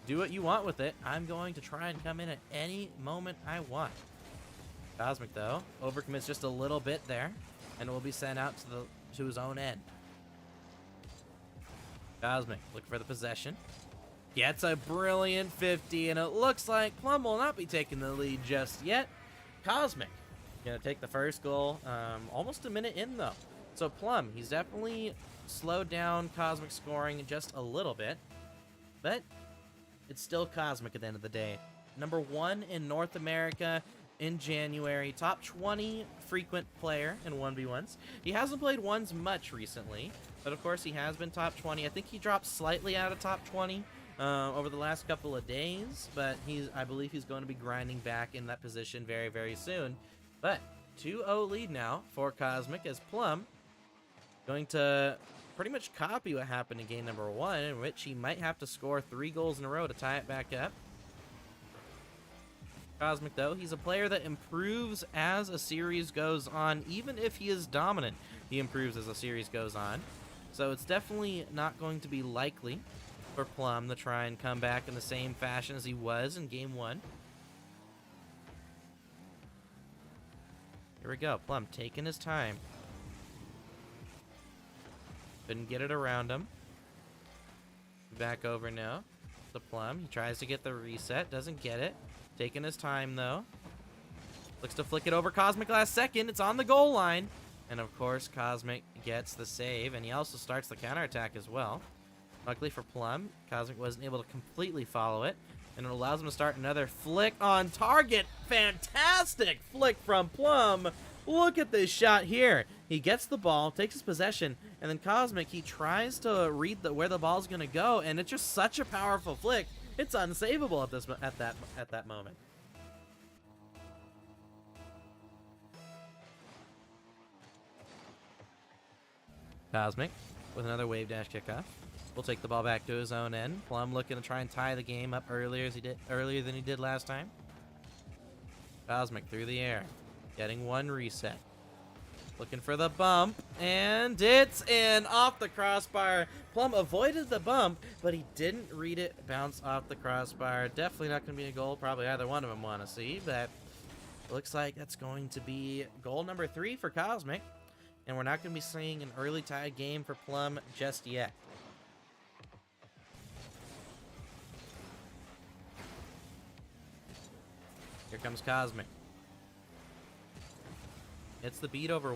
do what you want with it. I'm going to try and come in at any moment I want. Cosmic, though, overcommits just a little bit there, and will be sent out to his own end. Cosmic, looking for the possession. Gets a brilliant 50, and it looks like Plum will not be taking the lead just yet. Cosmic gonna take the first goal, almost a minute in, though. So Plum, he's definitely slowed down Cosmic scoring just a little bit, but it's still Cosmic at the end of the day. Number 1 in North America in January, top 20 frequent player in 1v1s. He hasn't played ones much recently, but of course he has been top 20. I think he dropped slightly out of top 20 over the last couple of days, but I believe he's going to be grinding back in that position very, very soon. But 2-0 lead now for Cosmic, as Plum going to pretty much copy what happened in game number 1, in which he might have to score 3 goals in a row to tie it back up. Cosmic, though, he's a player that improves as a series goes on. Even if he is dominant, he improves as a series goes on. So it's definitely not going to be likely for Plum to try and come back in the same fashion as he was in game 1. Here we go. Plum taking his time. Couldn't get it around him. Back over now. The Plum. He tries to get the reset. Doesn't get it. Taking his time, though. Looks to flick it over Cosmic last second. It's on the goal line. And, of course, Cosmic gets the save. And he also starts the counterattack as well. Luckily for Plum, Cosmic wasn't able to completely follow it. And it allows him to start another flick on target. Fantastic flick from Plum. Look at this shot here. He gets the ball, takes his possession, and then Cosmic, he tries to read where the ball's going to go, and it's just such a powerful flick. It's unsavable at that moment. Cosmic with another wave dash kickoff. Will take the ball back to his own end. Plum looking to try and tie the game up earlier than he did last time. Cosmic through the air, getting one reset. Looking for the bump, and it's in off the crossbar. Plum avoided the bump, but he didn't read it bounce off the crossbar. Definitely not going to be a goal. Probably either one of them want to see, but looks like that's going to be goal number 3 for Cosmic. And we're not going to be seeing an early tied game for Plum just yet. Here comes Cosmic. Gets the beat over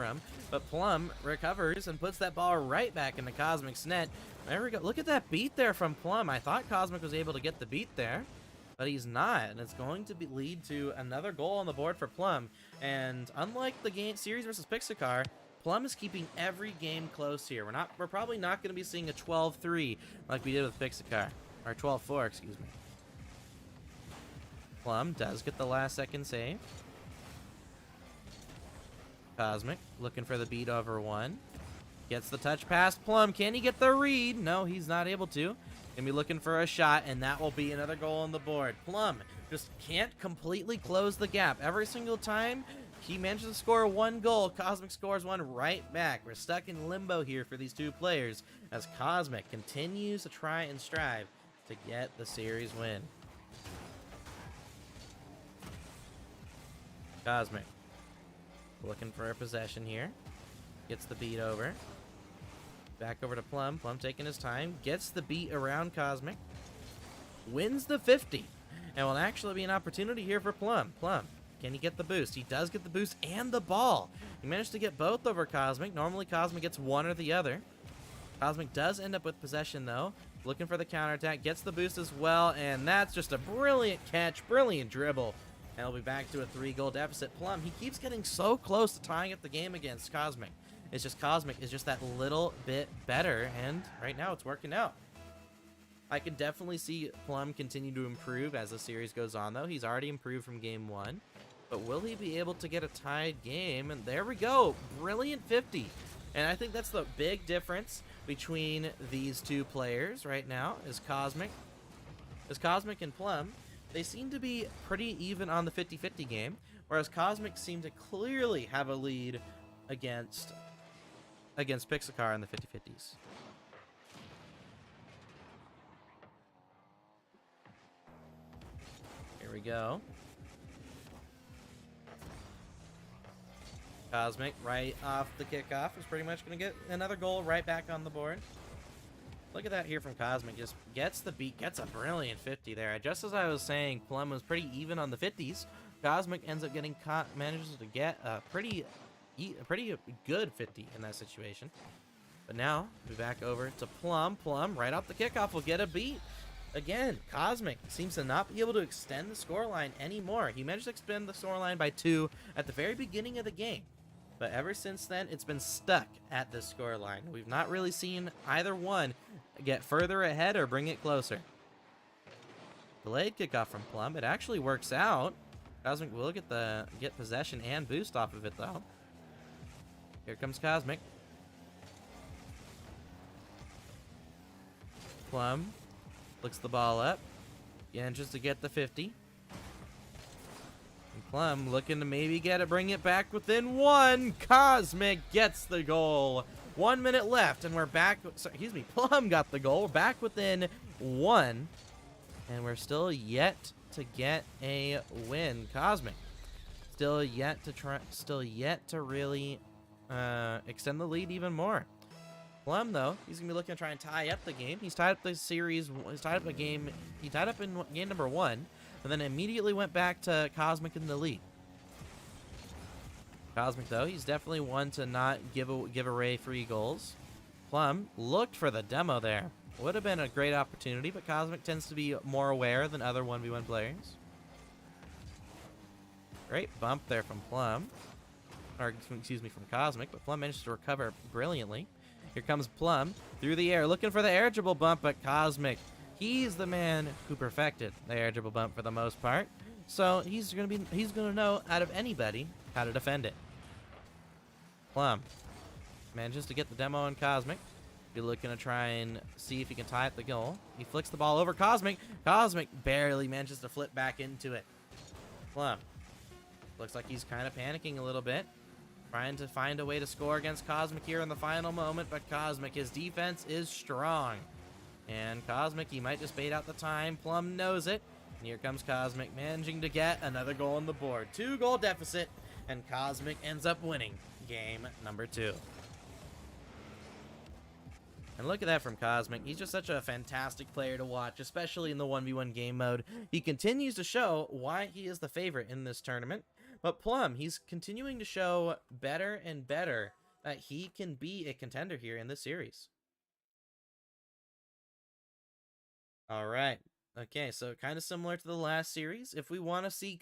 him, but Plum recovers and puts that ball right back into Cosmic's net. There we go. Look at that beat there from Plum. I thought Cosmic was able to get the beat there, but he's not, and it's going to lead to another goal on the board for Plum. And unlike the game series versus Pixacar, Plum is keeping every game close here. We're probably not going to be seeing a 12-3 like we did with Pixacar, or 12-4, excuse me. Plum does get the last second save. Cosmic looking for the beat over one. Gets the touch past Plum. Can he get the read? No, he's not able to. Gonna be looking for a shot, and that will be another goal on the board. Plum just can't completely close the gap. Every single time he manages to score one goal, Cosmic scores one right back. We're stuck in limbo here for these two players as Cosmic continues to try and strive to get the series win. Cosmic looking for a possession here. Gets the beat over. Back over to Plum. Plum taking his time. Gets the beat around Cosmic. Wins the 50. And will actually be an opportunity here for Plum. Plum, can he get the boost? He does get the boost and the ball. He managed to get both over Cosmic. Normally Cosmic gets one or the other. Cosmic does end up with possession though. Looking for the counterattack. Gets the boost as well. And that's just a brilliant catch. Brilliant dribble. And he'll be back to a 3-goal deficit. Plum, he keeps getting so close to tying up the game against Cosmic. It's just Cosmic is just that little bit better, and right now it's working out. I can definitely see Plum continue to improve as the series goes on, though. He's already improved from game 1. But will he be able to get a tied game? And there we go. Brilliant 50. And I think that's the big difference between these two players right now is Cosmic and Plum. They seem to be pretty even on the 50-50 game, whereas Cosmic seemed to clearly have a lead against Pixacar in the 50-50s. Here we go. Cosmic right off the kickoff is pretty much going to get another goal right back on the board. Look at that here from Cosmic. Just gets the beat, gets a brilliant 50 there. Just as I was saying, Plum was pretty even on the 50s. Cosmic ends up manages to get a pretty good 50 in that situation. But now, we're back over to Plum. Plum, right off the kickoff, will get a beat. Again, Cosmic seems to not be able to extend the scoreline anymore. He managed to extend the scoreline by 2 at the very beginning of the game. But ever since then, it's been stuck at this scoreline. We've not really seen either one get further ahead or bring it closer. Delayed kickoff from Plum. It actually works out. Cosmic will get possession and boost off of it, though. Here comes Cosmic. Plum looks the ball up. Manages to get the 50. Plum looking to maybe bring it back within 1. Cosmic gets the goal. 1 minute left, and we're back. Excuse me, Plum got the goal. We're back within 1, and we're still yet to get a win. Cosmic still yet to really extend the lead even more. Plum, though, he's gonna be looking to try and tie up the game. He's tied up the series. He's tied up a game. He tied up in game number 1, and then immediately went back to Cosmic in the lead. Cosmic, though, he's definitely one to not give away free goals. Plum looked for the demo there. Would have been a great opportunity, but Cosmic tends to be more aware than other 1v1 players. Great bump there from Plum. Or, excuse me, from Cosmic, but Plum managed to recover brilliantly. Here comes Plum through the air, looking for the air dribble bump, but Cosmic, he's the man who perfected the air dribble bump for the most part. So he's gonna know out of anybody how to defend it. Plum manages to get the demo on Cosmic. Be looking to try and see if he can tie up the goal. He flicks the ball over Cosmic. Cosmic barely manages to flip back into it. Plum looks like he's kind of panicking a little bit, trying to find a way to score against Cosmic here in the final moment, but Cosmic, his defense is strong. And Cosmic, he might just bait out the time. Plum knows it. And here comes Cosmic, managing to get another goal on the board. 2-goal deficit, and Cosmic ends up winning game number 2. And look at that from Cosmic. He's just such a fantastic player to watch, especially in the 1v1 game mode. He continues to show why he is the favorite in this tournament. But Plum, he's continuing to show better and better that he can be a contender here in this series. All right. Okay, so kind of similar to the last series. If we want to see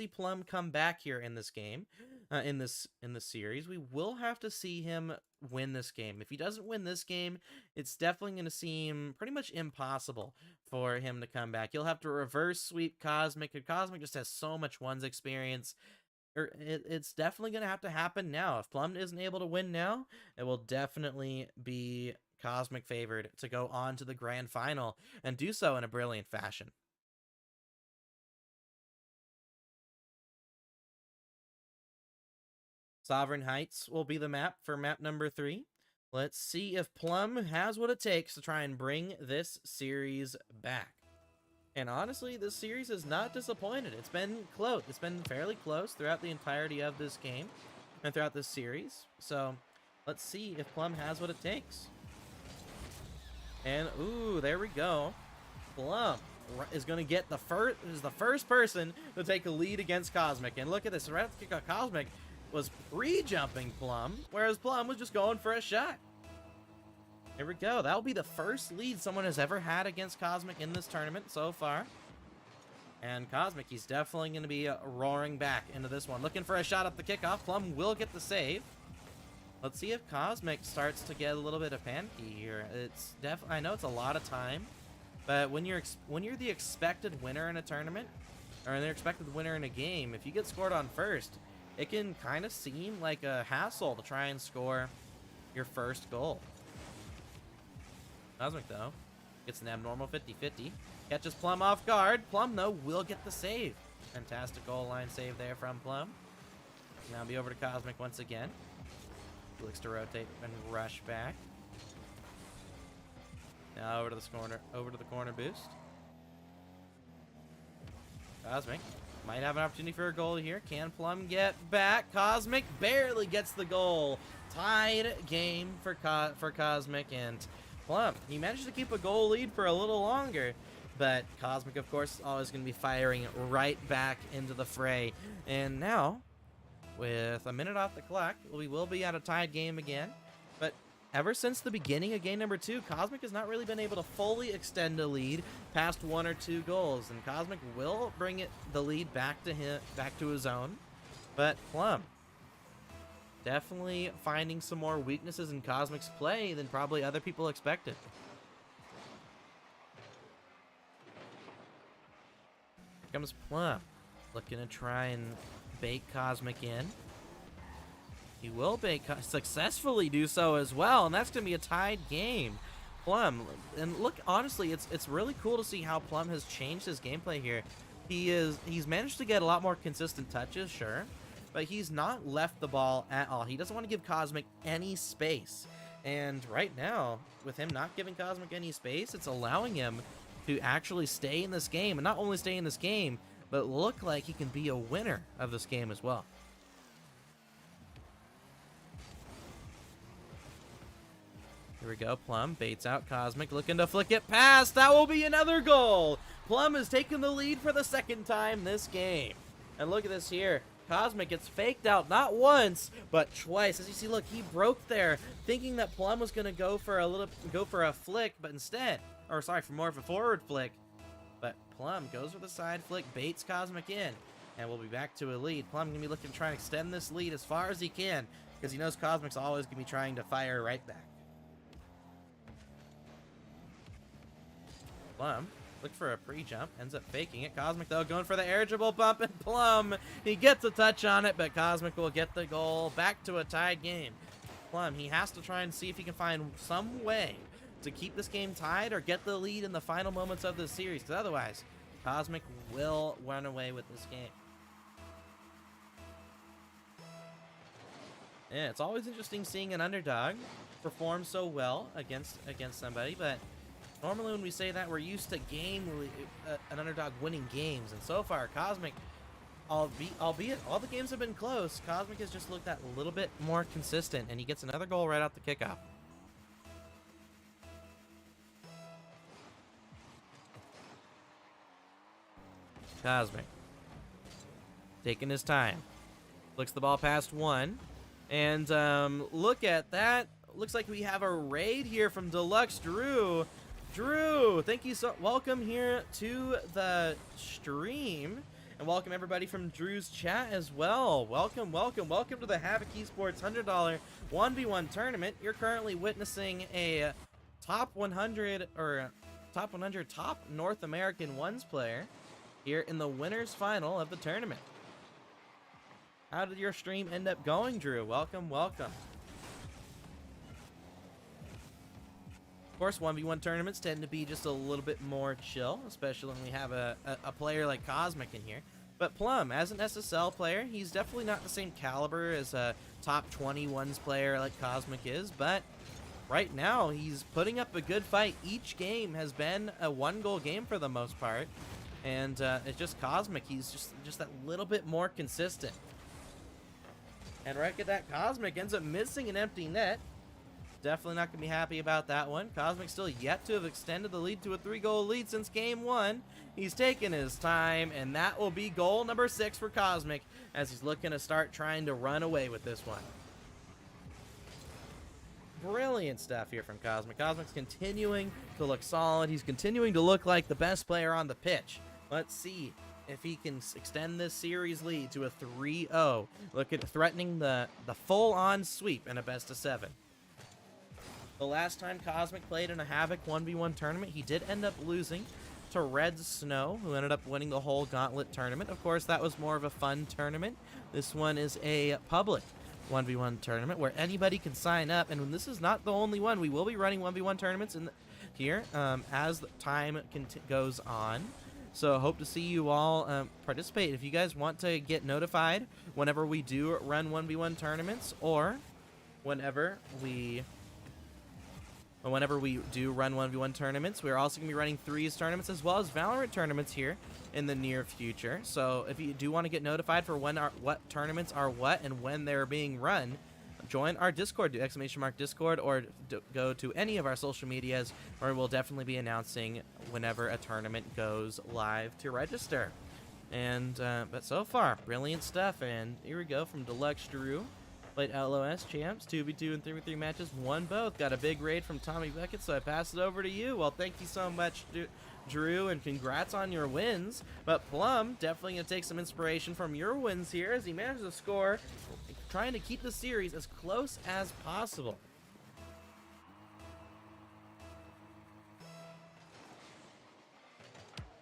Plum come back here in this game, in this series, we will have to see him win this game. If he doesn't win this game, it's definitely going to seem pretty much impossible for him to come back. He'll have to reverse sweep Cosmic, and Cosmic just has so much ones experience. It's definitely going to have to happen now. If Plum isn't able to win now, it will definitely be Cosmic favored to go on to the grand final and do so in a brilliant fashion. Sovereign Heights will be the map for map number 3. Let's see if Plum has what it takes to try and bring this series back. And honestly, this series has not disappointed. It's been close. It's been fairly close throughout the entirety of this game and throughout this series. So let's see if Plum has what it takes. And, ooh, there we go. Plum is going to get the first person to take a lead against Cosmic. And look at this. Right at the kickoff, Cosmic was pre-jumping Plum, whereas Plum was just going for a shot. Here we go. That will be the first lead someone has ever had against Cosmic in this tournament so far. And Cosmic, he's definitely going to be roaring back into this one. Looking for a shot at the kickoff. Plum will get the save. Let's see if Cosmic starts to get a little bit of panicky here. I know it's a lot of time, but when you're the expected winner in a tournament, or the expected winner in a game, if you get scored on first, it can kind of seem like a hassle to try and score your first goal. Cosmic, though, gets an abnormal 50-50. Catches Plum off guard. Plum, though, will get the save. Fantastic goal line save there from Plum. Now be over to Cosmic once again. Looks to rotate and rush back. Now over to the corner boost. Cosmic might have an opportunity for a goal here. Can Plum get back? Cosmic barely gets the goal. Tied game for Cosmic, and Plum, he managed to keep a goal lead for a little longer, but Cosmic, of course, is always going to be firing right back into the fray. And now, with a minute off the clock, we will be at a tied game again. But ever since the beginning of game number 2, Cosmic has not really been able to fully extend a lead past 1 or 2 goals, and Cosmic will bring the lead back to his own. But Plum definitely finding some more weaknesses in Cosmic's play than probably other people expected. Here comes Plum, looking to try and bait Cosmic in. He will successfully do so as well, and that's going to be a tied game. Plum, and look, honestly, it's really cool to see how Plum has changed his gameplay here. He's managed to get a lot more consistent touches, sure, but he's not left the ball at all. He doesn't want to give Cosmic any space. And right now, with him not giving Cosmic any space, it's allowing him to actually stay in this game. And not only stay in this game, but look like he can be a winner of this game as well. Here we go. Plum baits out Cosmic, looking to flick it past. That will be another goal. Plum has taken the lead for the second time this game. And look at this here. Cosmic gets faked out not once, but twice. As you see, look, he broke there, thinking that Plum was going to go for a flick, but instead, or sorry, for more of a forward flick. But Plum goes for the side flick, baits Cosmic in, and we'll be back to a lead. Plum going to be looking to try and extend this lead as far as he can, because he knows Cosmic's always going to be trying to fire right back. Plum, look for a pre-jump, ends up faking it. Cosmic, though, going for the air dribble bump, and Plum, he gets a touch on it, but Cosmic will get the goal. Back to a tied game. Plum, he has to try and see if he can find some way to keep this game tied or get the lead in the final moments of the series, because otherwise, Cosmic will run away with this game. Yeah, it's always interesting seeing an underdog perform so well against somebody, but normally when we say that, we're used to an underdog winning games, and so far, Cosmic, albeit all the games have been close, Cosmic has just looked that little bit more consistent, and he gets another goal right out the kickoff. Cosmic taking his time, flicks the ball past one, and look at that. Looks like we have a raid here from Deluxe Drew. Drew, thank you so welcome here to the stream, and welcome everybody from Drew's chat as well. Welcome to the Havoc Esports $100 1v1 tournament. You're currently witnessing a top 100 top North American ones player here in the winners final of the tournament. How did your stream end up going, Drew? Welcome. Of course, 1v1 tournaments tend to be just a little bit more chill, especially when we have a player like Cosmic in here. But Plum, as an SSL player, he's definitely not the same caliber as a top 20 ones player like Cosmic is, but right now, he's putting up a good fight. Each game has been a one-goal game for the most part, and it's just Cosmic. He's just that little bit more consistent. And right at that, Cosmic ends up missing an empty net. Definitely not going to be happy about that one. Cosmic still yet to have extended the lead to a 3-goal lead since game 1. He's taking his time, and that will be goal number 6 for Cosmic as he's looking to start trying to run away with this one. Brilliant stuff here from Cosmic. Cosmic's continuing to look solid. He's continuing to look like the best player on the pitch. Let's see if he can extend this series lead to a 3-0. Look at threatening the full-on sweep in a best-of-7. The last time Cosmic played in a Havoc 1v1 tournament, he did end up losing to Red Snow, who ended up winning the whole Gauntlet tournament. Of course, that was more of a fun tournament. This one is a public 1v1 tournament where anybody can sign up, and this is not the only one. We will be running 1v1 tournaments here as time goes on. So hope to see you all participate. If you guys want to get notified whenever we do run 1v1 tournaments, or whenever we do run 1v1 tournaments, we're also going to be running 3s tournaments as well as Valorant tournaments here in the near future. So if you do want to get notified for what tournaments are what and when they're being run, join our Discord, do !Discord, or go to any of our social medias, where we'll definitely be announcing whenever a tournament goes live to register. And but so far, brilliant stuff. And here we go from Deluxe Drew. Played LOS champs, 2v2 and 3v3 matches, won both. Got a big raid from Tommy Beckett, so I pass it over to you. Well, thank you so much, Drew, and congrats on your wins. But Plum, definitely going to take some inspiration from your wins here as he manages to score, trying to keep the series as close as possible.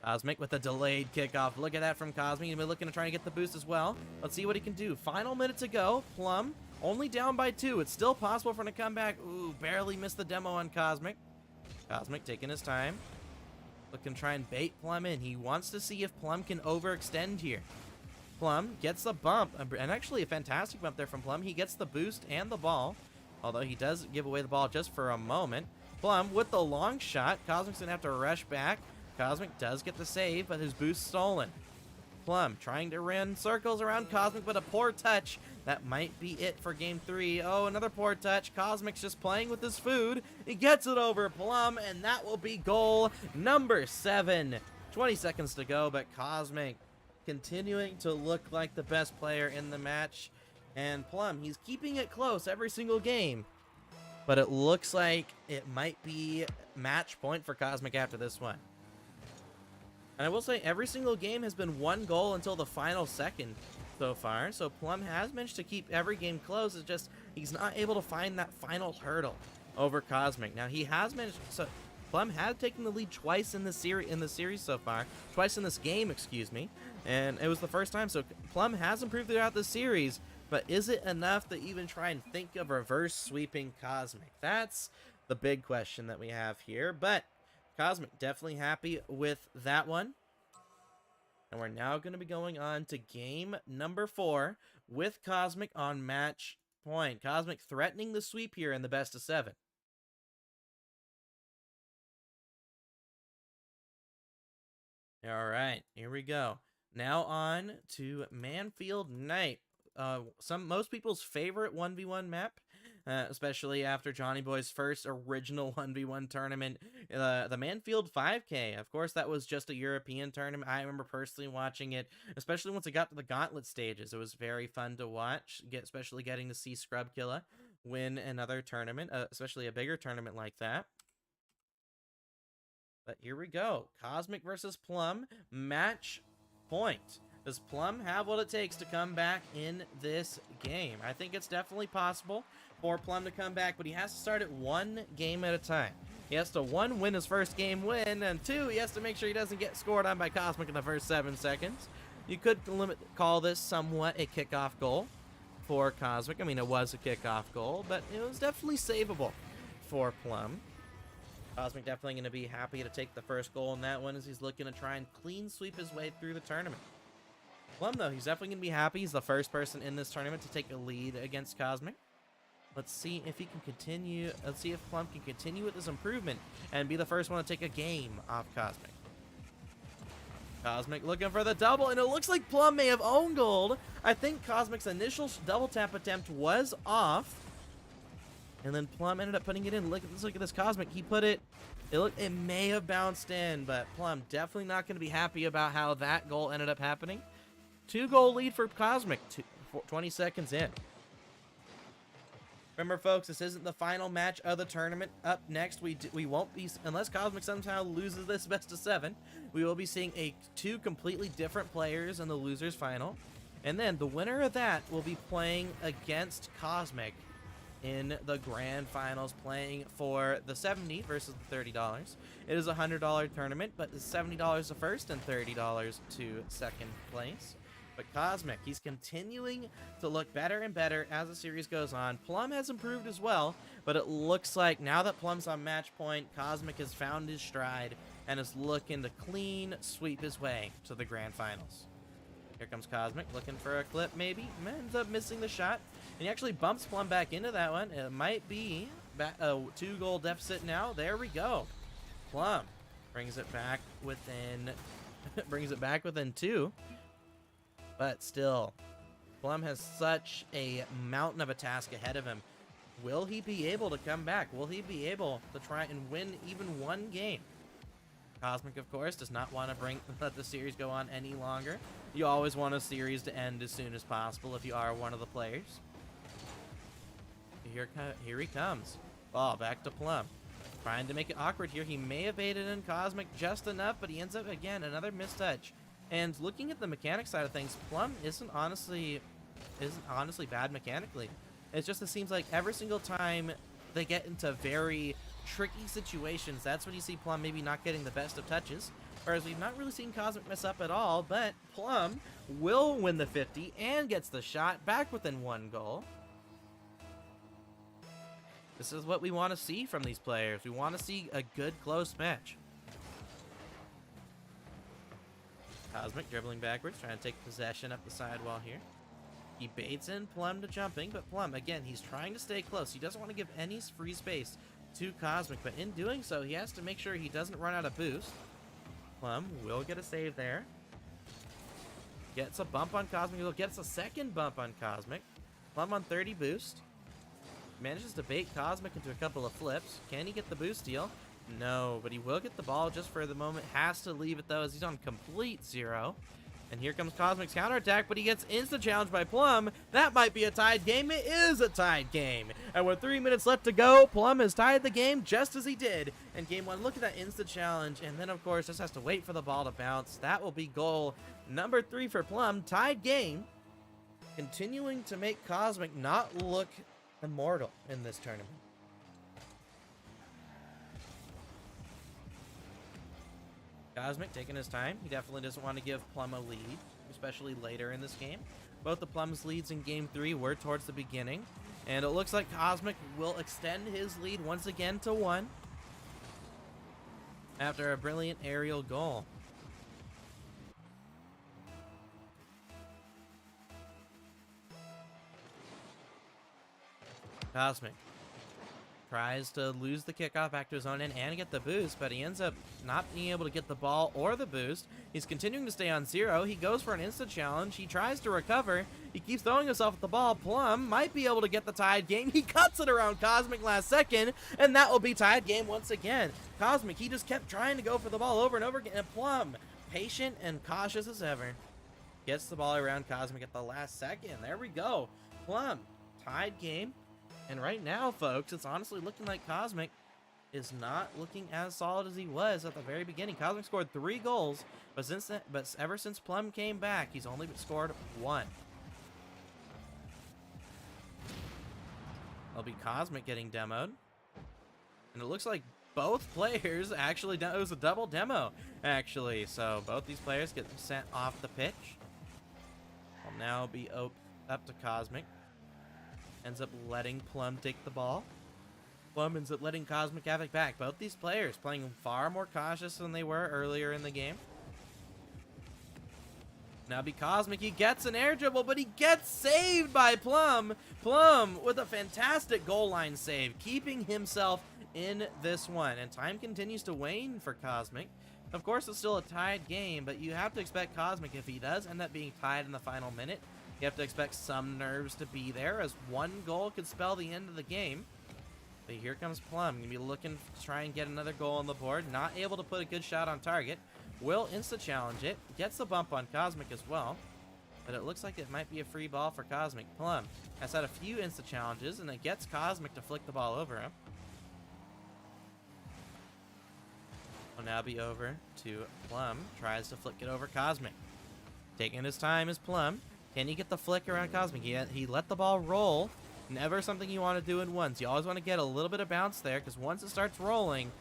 Cosmic with a delayed kickoff. Look at that from Cosmic. He's been looking to try and get the boost as well. Let's see what he can do. Final minute to go. Plum only down by 2. It's still possible for him to come back. Ooh, barely missed the demo on Cosmic. Cosmic taking his time. Looking to try and bait Plum in. He wants to see if Plum can overextend here. Plum gets the bump, and actually a fantastic bump there from Plum. He gets the boost and the ball, although he does give away the ball just for a moment. Plum with the long shot. Cosmic's going to have to rush back. Cosmic does get the save, but his boost stolen. Plum trying to run circles around Cosmic, but a poor touch. That might be it for game 3. Oh, another poor touch. Cosmic's just playing with his food. He gets it over Plum, and that will be goal number 7. 20 seconds to go, but Cosmic continuing to look like the best player in the match. And Plum, he's keeping it close every single game. But it looks like it might be match point for Cosmic after this one. And I will say every single game has been 1 goal until the final second so far. So Plum has managed to keep every game close. It's just he's not able to find that final hurdle over Cosmic. Now he has managed. So Plum has taken the lead twice in the series so far. Twice in this game, excuse me. And it was the first time. So Plum has improved throughout the series. But is it enough to even try and think of reverse sweeping Cosmic? That's the big question that we have here. But Cosmic definitely happy with that one. And we're now going to be going on to game number 4 with Cosmic on match point. Cosmic threatening the sweep here in the best of 7. All right, here we go. Now on to Manfield Night. Most people's favorite 1v1 map, especially after Johnny Boy's first original 1v1 tournament, the Manfield 5K. Of course, that was just a European tournament. I remember personally watching it, especially once it got to the gauntlet stages. It was very fun to watch, especially getting to see Scrubkilla win another tournament, especially a bigger tournament like that. But here we go. Cosmic versus Plum, match point. Does Plum have what it takes to come back in this game? I think it's definitely possible for Plum to come back, but he has to start it 1 game at a time. He has to 1, win his first game win, and 2, he has to make sure he doesn't get scored on by Cosmic in the first 7 seconds. You could call this somewhat a kickoff goal for Cosmic. I mean, it was a kickoff goal, but it was definitely savable for Plum. Cosmic definitely going to be happy to take the first goal in that one as he's looking to try and clean sweep his way through the tournament. Plum, though, he's definitely going to be happy. He's the first person in this tournament to take a lead against Cosmic. Let's see if he can continue. Let's see if Plum can continue with this improvement and be the first one to take a game off Cosmic. Cosmic looking for the double, and it looks like Plum may have owned gold. I think Cosmic's initial double tap attempt was off, and then Plum ended up putting it in. Look at this Cosmic. He put it. It may have bounced in, but Plum definitely not going to be happy about how that goal ended up happening. 2-goal lead for Cosmic, 20 seconds in. Remember, folks, this isn't the final match of the tournament. Up next, we won't be, unless Cosmic somehow loses this best of 7, we will be seeing 2 completely different players in the losers final. And then the winner of that will be playing against Cosmic in the grand finals, playing for the $70 versus the $30. It is a $100 tournament, but it's $70 to first and $30 to second place. But Cosmic, he's continuing to look better and better as the series goes on. Plum has improved as well, but it looks like now that Plum's on match point, Cosmic has found his stride and is looking to clean sweep his way to the grand finals. Here comes Cosmic, looking for a clip maybe. Ends up missing the shot, and he actually bumps Plum back into that one. It might be a 2-goal deficit now. There we go. Plum brings it back within, within 2. But still, Plum has such a mountain of a task ahead of him. Will he be able to come back? Will he be able to try and win even 1 game? Cosmic, of course, does not want to let the series go on any longer. You always want a series to end as soon as possible if you are one of the players. Here he comes. Ball back to Plum. Trying to make it awkward here. He may have baited in Cosmic just enough, but he ends up, again, another mistouch. And looking at the mechanic side of things, Plum isn't honestly bad mechanically. It's just it seems like every single time they get into very tricky situations, that's when you see Plum maybe not getting the best of touches. Whereas we've not really seen Cosmic mess up at all, but Plum will win the 50 and gets the shot back within 1 goal. This is what we want to see from these players. We want to see a good close match. Cosmic dribbling backwards, trying to take possession up the sidewall here. He baits in Plum to jumping, but Plum, again, he's trying to stay close. He doesn't want to give any free space to Cosmic, but in doing so, he has to make sure he doesn't run out of boost. Plum will get a save there. Gets a bump on Cosmic. He gets a second bump on Cosmic. Plum on 30 boost. Manages to bait Cosmic into a couple of flips. Can he get the boost steal? No, but he will get the ball just for the moment. Has to leave it, though, as he's on complete 0. And here comes Cosmic's counterattack, but he gets insta-challenged by Plum. That might be a tied game. It is a tied game. And with 3 minutes left to go, Plum has tied the game just as he did in Game 1. Look at that insta-challenge. And then, of course, just has to wait for the ball to bounce. That will be goal number 3 for Plum. Tied game. Continuing to make Cosmic not look immortal in this tournament. Cosmic taking his time. He definitely doesn't want to give Plum a lead, especially later in this game. Both the Plum's leads in Game 3 were towards the beginning, and it looks like Cosmic will extend his lead once again to 1 after a brilliant aerial goal. Cosmic tries to lose the kickoff back to his own end and get the boost, but he ends up not being able to get the ball or the boost. He's continuing to stay on 0. He goes for an instant challenge. He tries to recover. He keeps throwing himself at the ball. Plum might be able to get the tied game. He cuts it around Cosmic last second, and that will be tied game once again. Cosmic, he just kept trying to go for the ball over and over again, and Plum, patient and cautious as ever, gets the ball around Cosmic at the last second. There we go. Plum, tied game. And right now, folks, it's honestly looking like Cosmic is not looking as solid as he was at the very beginning. Cosmic scored 3 goals, but ever since Plum came back, he's only scored 1. It'll be Cosmic getting demoed. And it looks like both players actually, it was a double demo, actually. So both these players get sent off the pitch. Will now be up to Cosmic. Ends up letting Plum take the ball. Plum ends up letting Cosmic Havoc back. Both these players playing far more cautious than they were earlier in the game. Now be Cosmic. He gets an air dribble, but he gets saved by Plum. Plum with a fantastic goal line save, keeping himself in this one. And time continues to wane for Cosmic. Of course, it's still a tied game, but you have to expect Cosmic, if he does end up being tied in the final minute, you have to expect some nerves to be there, as 1 goal could spell the end of the game. But here comes Plum. Gonna be looking to try and get another goal on the board. Not able to put a good shot on target. Will insta-challenge it. Gets the bump on Cosmic as well. But it looks like it might be a free ball for Cosmic. Plum has had a few insta-challenges, and it gets Cosmic to flick the ball over him. Will now be over to Plum. Tries to flick it over Cosmic. Taking his time is Plum. Can he get the flick around Cosmic? He let the ball roll. Never something you want to do in once. You always want to get a little bit of bounce there, because once it starts rolling,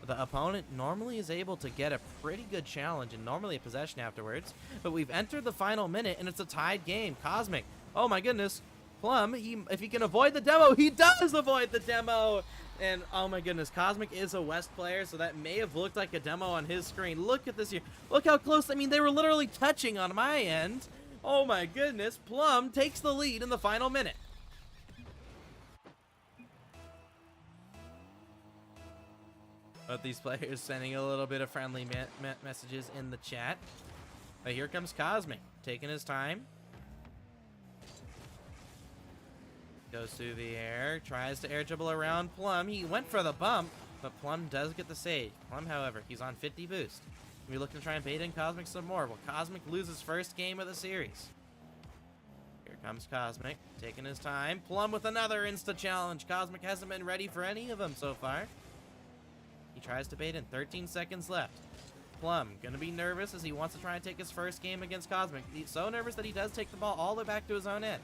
the opponent normally is able to get a pretty good challenge and normally a possession afterwards. But we've entered the final minute, and it's a tied game. Cosmic, oh my goodness. Plum, if he can avoid the demo, he does avoid the demo. And oh my goodness, Cosmic is a West player, so that may have looked like a demo on his screen. Look at this here. Look how close. I mean, they were literally touching on my end. Oh my goodness, Plum takes the lead in the final minute. But these players sending a little bit of friendly messages in the chat. But here comes Cosmic, taking his time. Goes through the air, tries to air dribble around Plum. He went for the bump, but Plum does get the save. Plum, however, he's on 50 boost. We're looking to try and bait in Cosmic some more. Will Cosmic lose his first game of the series? Here comes Cosmic, taking his time. Plum with another insta-challenge. Cosmic hasn't been ready for any of them so far. He tries to bait in. 13 seconds left. Plum gonna be nervous as he wants to try and take his first game against Cosmic. He's so nervous that he does take the ball all the way back to his own end.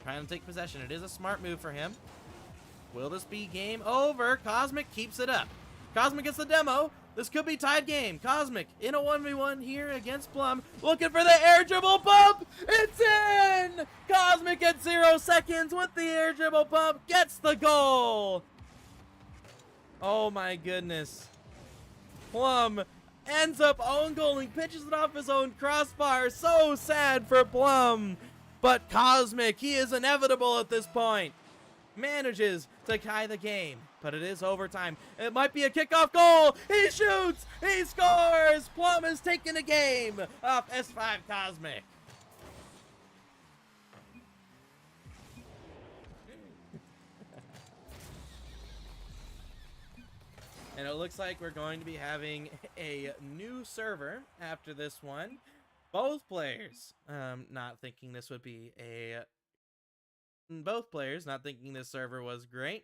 Trying to take possession. It is a smart move for him. Will this be game over? Cosmic keeps it up. Cosmic gets the demo. This could be tied game. Cosmic in a 1v1 here against Plum. Looking for the air dribble bump. It's in! Cosmic at 0 seconds with the air dribble bump. Gets the goal. Oh my goodness. Plum ends up own goaling. Pitches it off his own crossbar. So sad for Plum. But Cosmic, he is inevitable at this point. Manages to tie the game, but it is overtime. It might be a kickoff goal. He shoots. He scores. Plum has taken a game off S5 Cosmic. And it looks like we're going to be having a new server after this one. Both players not thinking this would be a... Both players not thinking this server was great.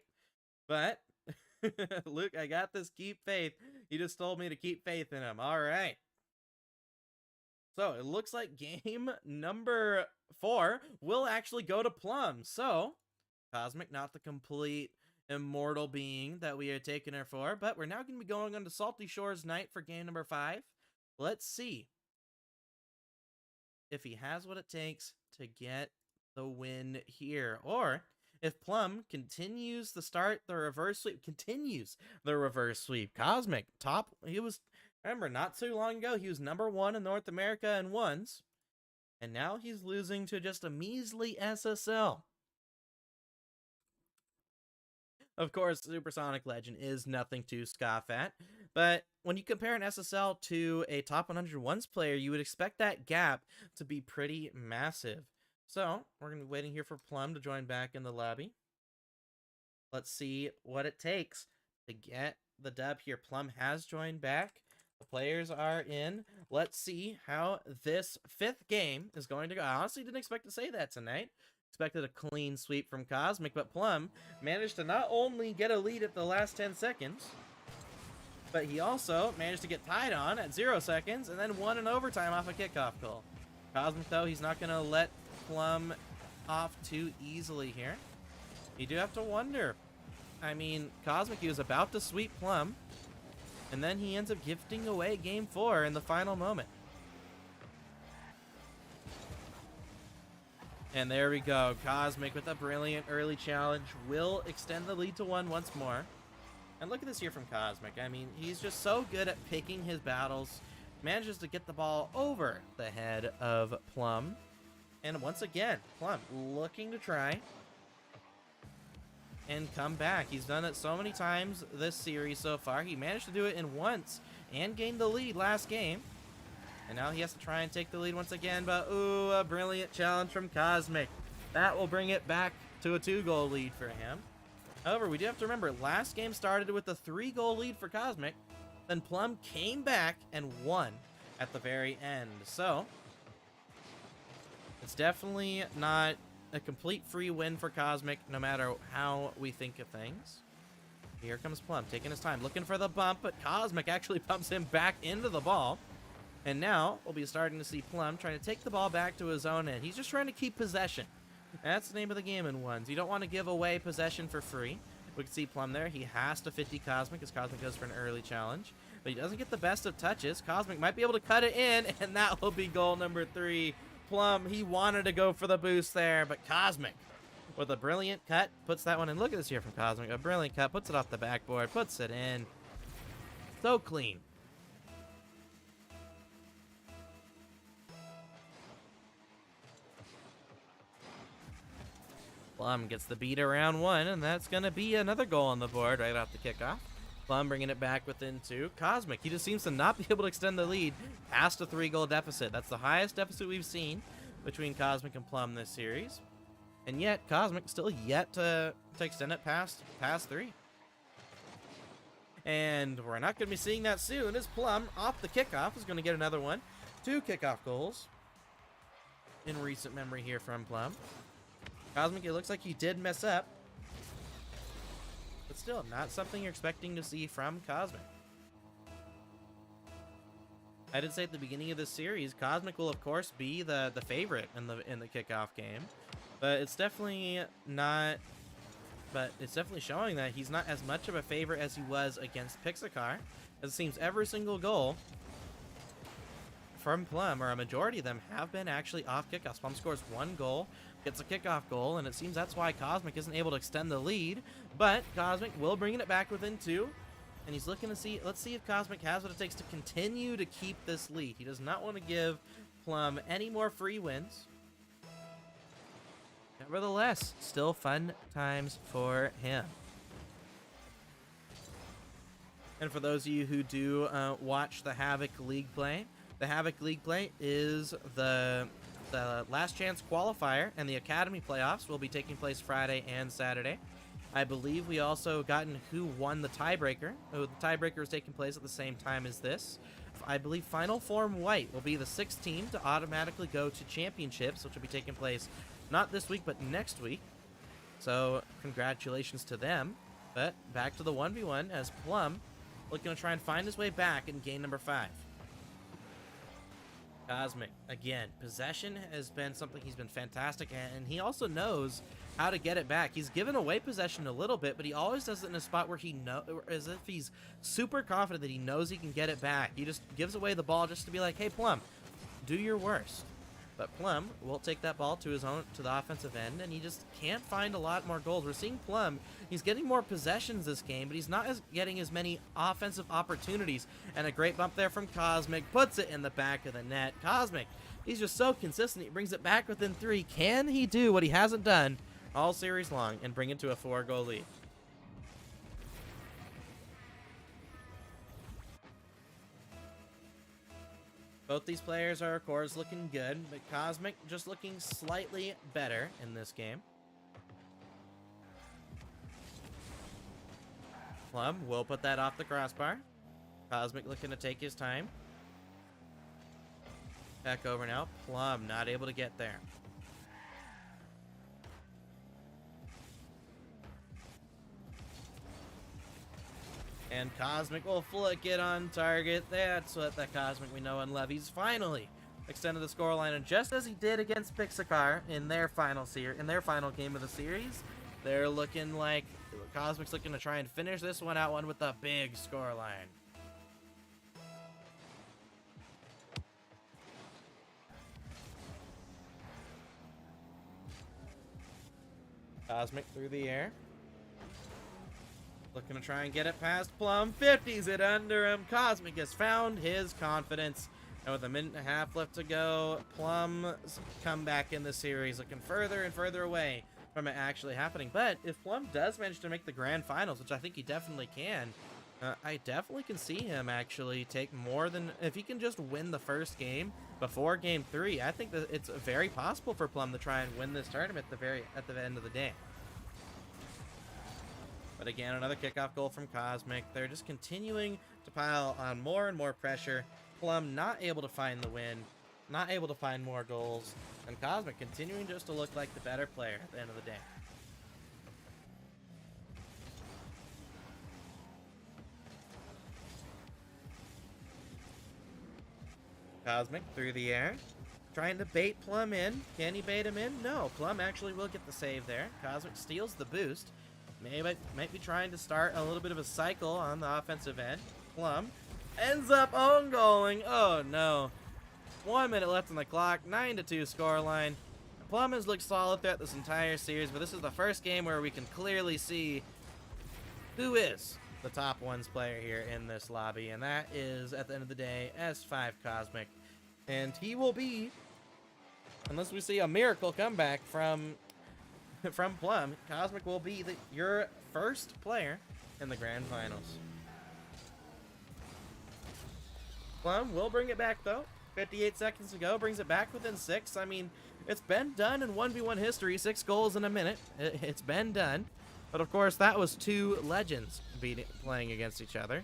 But, Luke, I got this. Keep faith. He just told me to keep faith in him. All right. So, it looks like game number 4 will actually go to Plum. So, Cosmic, not the complete immortal being that we are taking her for, but we're now going to be going on to Salty Shores Night for game number 5. Let's see if he has what it takes to get the win here, or if Plum continues the reverse sweep. Cosmic, remember, not too long ago, he was #1 in North America in ones, and now he's losing to just a measly SSL. Of course, Supersonic Legend is nothing to scoff at, but when you compare an SSL to a top 100 ones player, you would expect that gap to be pretty massive. So, we're going to be waiting here for Plum to join back in the lobby. Let's see what it takes to get the dub here. Plum has joined back. The players are in. Let's see how this 5th game is going to go. I honestly didn't expect to say that tonight. Expected a clean sweep from Cosmic, but Plum managed to not only get a lead at the last 10 seconds, but he also managed to get tied on at 0 seconds and then won in overtime off a kickoff goal. Cosmic, though, he's not going to let Plum off too easily here. You do have to wonder. I mean, Cosmic, he was about to sweep Plum, and then he ends up gifting away game 4 in the final moment. And there we go. Cosmic with a brilliant early challenge will extend the lead to 1 once more. And look at this here from Cosmic. I mean, he's just so good at picking his battles. Manages to get the ball over the head of Plum. And once again, Plum looking to try and come back. He's done it so many times this series so far. He managed to do it in once and gained the lead last game. And now he has to try and take the lead once again, but ooh, a brilliant challenge from Cosmic. That will bring it back to a 2-goal lead for him. However, we do have to remember, last game started with a 3-goal lead for Cosmic, then Plum came back and won at the very end. So, it's definitely not a complete free win for Cosmic, no matter how we think of things. Here comes Plum, taking his time, looking for the bump, but Cosmic actually pumps him back into the ball. And now, we'll be starting to see Plum trying to take the ball back to his own end. He's just trying to keep possession. That's the name of the game in ones. You don't want to give away possession for free. We can see Plum there. He has to 50 Cosmic as Cosmic goes for an early challenge. But he doesn't get the best of touches. Cosmic might be able to cut it in, and that will be goal number 3. Plum, he wanted to go for the boost there, but Cosmic, with a brilliant cut, puts that one in. Look at this here from Cosmic. A brilliant cut, puts it off the backboard, puts it in. So clean. Plum gets the beat around 1, and that's going to be another goal on the board right off the kickoff. Plum bringing it back within 2. Cosmic, he just seems to not be able to extend the lead past a 3-goal deficit. That's the highest deficit we've seen between Cosmic and Plum this series. And yet, Cosmic still yet to extend it past 3. And we're not going to be seeing that soon, as Plum, off the kickoff, is going to get another one. 2 kickoff goals in recent memory here from Plum. Cosmic, it looks like he did mess up. But still, not something you're expecting to see from Cosmic. I did say at the beginning of this series, Cosmic will of course be the favorite in the kickoff game. But it's definitely not... But it's definitely showing that he's not as much of a favorite as he was against Pixikar. As it seems every single goal from Plum, or a majority of them, have been actually off kickoffs. Plum scores 1 goal, gets a kickoff goal, and it seems that's why Cosmic isn't able to extend the lead. But Cosmic will bring it back within 2, and he's looking to see, let's see if Cosmic has what it takes to continue to keep this lead. He does not want to give Plum any more free wins. Nevertheless, still fun times for him. And for those of you who do watch the Havoc League play, the Havoc League play is the last chance qualifier, and the Academy playoffs will be taking place Friday and Saturday. I believe we also gotten who won the tiebreaker. Oh, the tiebreaker is taking place at the same time as this. I believe Final Form White will be the 6th team to automatically go to championships, which will be taking place not this week, but next week. So, congratulations to them. But back to the 1v1 as Plum looking to try and find his way back in game number 5. Cosmic, again, possession has been something he's been fantastic at, and he also knows how to get it back. He's given away possession a little bit, but he always does it in a spot where he knows, as if he's super confident that he knows he can get it back. He just gives away the ball just to be like, hey, Plum, do your worst. But Plum will take that ball to his own, to the offensive end, and he just can't find a lot more goals. We're seeing Plum, he's getting more possessions this game, but he's not getting as many offensive opportunities. And a great bump there from Cosmic, puts it in the back of the net. Cosmic, he's just so consistent. He brings it back within 3. Can he do what he hasn't done all series long and bring it to a 4-goal lead? Both these players are, of course, looking good, but Cosmic just looking slightly better in this game. Plum will put that off the crossbar. Cosmic looking to take his time. Back over now. Plum not able to get there. And Cosmic will flick it on target. That's what the Cosmic we know and love. He's finally extended the scoreline, and just as he did against Pixacar in their final game of the series, they're looking like Cosmic's looking to try and finish this one out with a big scoreline. Cosmic through the air. Looking to try and get it past Plum. 50s it under him. Cosmic has found his confidence. And with a minute and a half left to go, Plum's comeback in the series looking further and further away from it actually happening. But if Plum does manage to make the grand finals, which I think he definitely can, I definitely can see him actually take more than... If he can just win the first game before game 3, I think that it's very possible for Plum to try and win this tournament at the end of the day. But again, another kickoff goal from Cosmic. They're just continuing to pile on more and more pressure. Plum not able to find the win, not able to find more goals, and Cosmic continuing just to look like the better player at the end of the day. Cosmic through the air, trying to bait Plum in. Can he bait him in? No, Plum actually will get the save there. Cosmic steals the boost. Might be trying to start a little bit of a cycle on the offensive end. Plum ends up own goaling. Oh no. 1 minute left on the clock. 9-2 scoreline. Plum has looked solid throughout this entire series, but this is the first game where we can clearly see who is the top ones player here in this lobby, and that is, at the end of the day, S5 Cosmic. And he will be, unless we see a miracle comeback from Plum, Cosmic will be your first player in the grand finals. Plum will bring it back though. 58 seconds to go, brings it back within 6. I mean, it's been done in 1v1 history. 6 goals in a minute. It's been done. But of course, that was 2 legends playing against each other.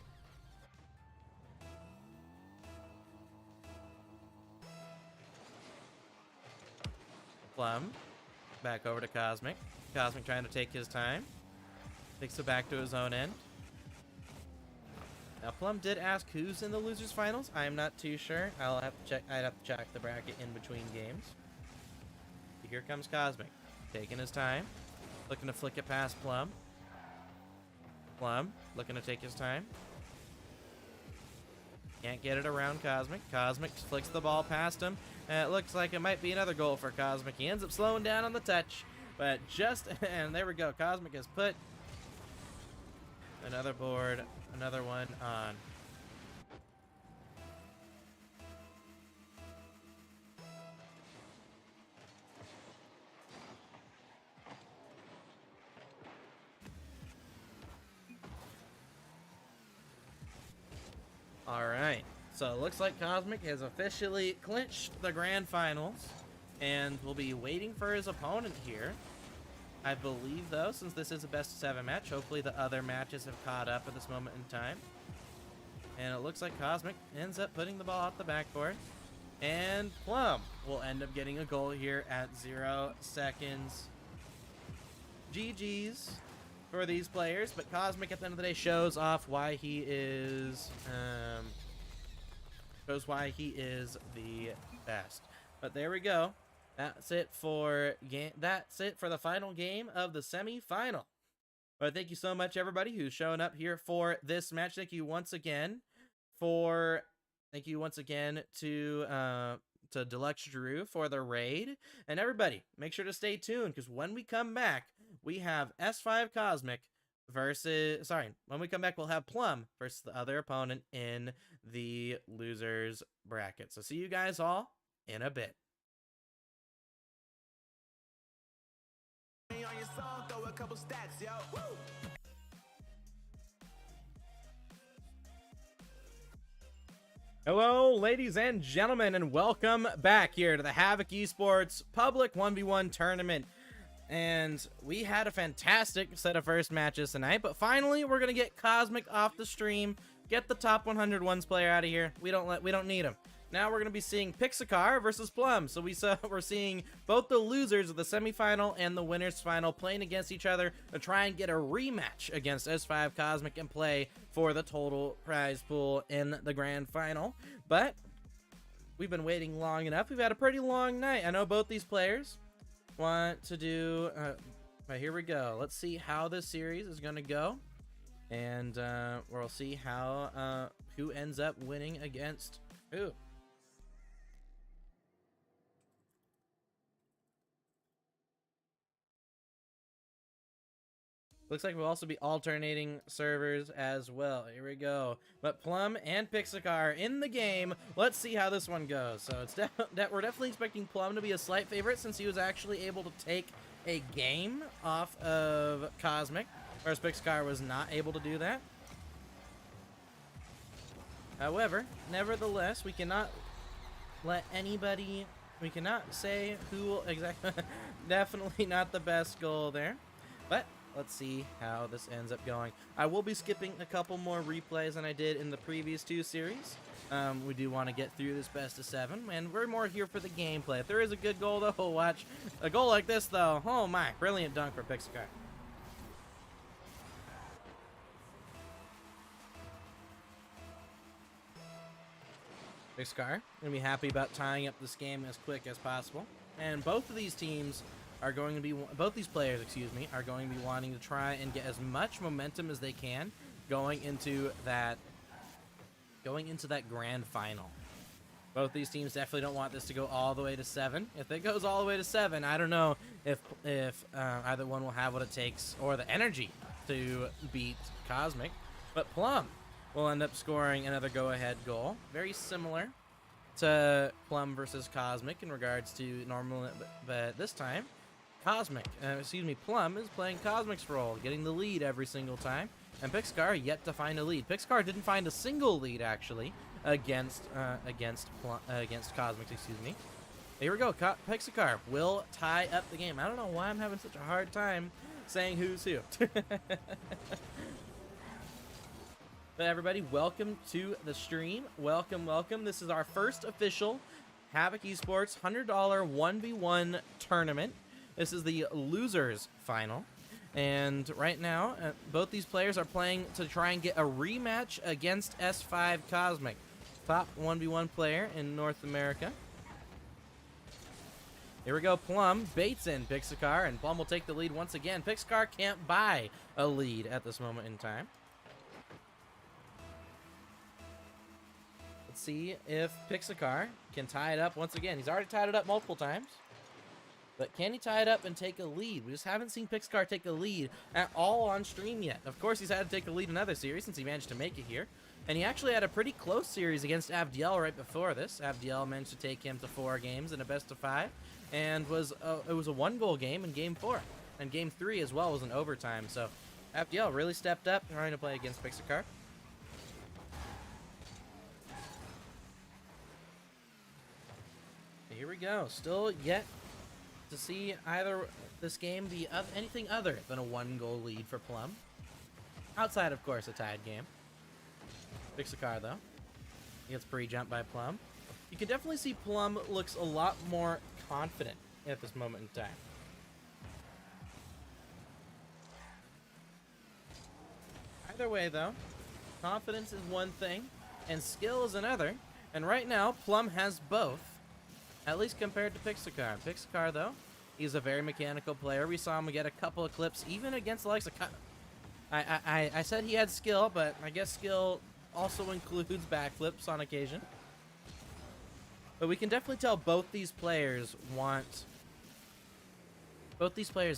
Plum back over to Cosmic. Cosmic trying to take his time. Takes it back to his own end. Now Plum did ask who's in the losers finals. I am not too sure. I'd have to check the bracket in between games. Here comes Cosmic, taking his time, looking to flick it past Plum. Plum looking to take his time. Can't get it around Cosmic. Cosmic flicks the ball past him. And it looks like it might be another goal for Cosmic. He ends up slowing down on the touch. But and there we go. Cosmic has put another board, another one on. All right. So it looks like Cosmic has officially clinched the grand finals, and will be waiting for his opponent here. I believe, though, since this is a best-of-7 match, hopefully the other matches have caught up at this moment in time. And it looks like Cosmic ends up putting the ball out the backboard. And Plum will end up getting a goal here at 0 seconds. GG's for these players, but Cosmic at the end of the day shows off why he is the best. But there we go. That's it for the final game of the semi-final. But thank you so much, everybody who's showing up here for this match. Thank you once again to Deluxe Drew for the raid. And everybody, make sure to stay tuned, because when we come back, we have S5 Cosmic when we come back, we'll have Plum versus the other opponent in the losers bracket. So see you guys all in a bit. On your song, throw a couple stacks, yo. Woo! Hello, ladies and gentlemen, and welcome back here to the Havoc Esports Public 1v1 Tournament. And we had a fantastic set of first matches tonight, but finally we're gonna get Cosmic off the stream, get the top 100 ones player out of here. We don't need him. Now we're gonna be seeing Pixacar versus Plum. So we're seeing both the losers of the semifinal and the winners final playing against each other to try and get a rematch against S5 Cosmic and play for the total prize pool in the grand final. But we've been waiting long enough. We've had a pretty long night. I know both these players want to do but here we go. Let's see how this series is gonna go, and we'll see how who ends up winning against who. Looks like we'll also be alternating servers as well. Here we go. But Plum and Pixacar in the game. Let's see how this one goes. So it's we're definitely expecting Plum to be a slight favorite, since he was actually able to take a game off of Cosmic, whereas Pixacar was not able to do that. However, nevertheless, we cannot say who will exactly. Definitely not the best goal there. But let's see how this ends up going. I will be skipping a couple more replays than I did in the previous two series. We do want to get through this best of 7, and we're more here for the gameplay. If there is a good goal, though, we'll watch a goal like this, though. Oh my, brilliant dunk for Pixacar. Pixacar gonna be happy about tying up this game as quick as possible, and both these players, are going to be wanting to try and get as much momentum as they can going into that grand final. Both these teams definitely don't want this to go all the way to 7. If it goes all the way to 7, I don't know if either one will have what it takes or the energy to beat Cosmic. But Plum will end up scoring another go-ahead goal, very similar to Plum versus Cosmic in regards to normal, but this time Plum is playing Cosmic's role, getting the lead every single time, and Pixacar yet to find a lead. Pixacar didn't find a single lead actually against Cosmic. Here we go. Pixacar will tie up the game. I don't know why I'm having such a hard time saying who's who. But everybody, welcome to the stream. Welcome. This is our first official Havoc Esports $100 1v1 tournament. This is the losers final, and right now both these players are playing to try and get a rematch against S5 Cosmic, top 1v1 player in North America. Here we go. Plum baits in Pixacar, and Plum will take the lead once again. Pixacar can't buy a lead at this moment in time. Let's see if Pixacar can tie it up once again. He's already tied it up multiple times. But can he tie it up and take a lead? We just haven't seen Pixacar take a lead at all on stream yet. Of course, he's had to take a lead in another series since he managed to make it here. And he actually had a pretty close series against Abdiel right before this. Abdiel managed to take him to 4 games in a best of 5. And it was a 1-goal game in Game 4. And Game 3 as well was an overtime. So Abdiel really stepped up trying to play against Pixacar. Here we go. Still yet to see either this game be anything other than a 1-goal lead for Plum. Outside, of course, a tied game. Pixacar, though. He gets pre-jumped by Plum. You can definitely see Plum looks a lot more confident at this moment in time. Either way, though, confidence is one thing, and skill is another. And right now, Plum has both, at least compared to Pixacar. Pixacar, though, he's a very mechanical player. We saw him get a couple of clips, even against the likes of... I said he had skill, but I guess skill also includes backflips on occasion. But we can definitely tell both these players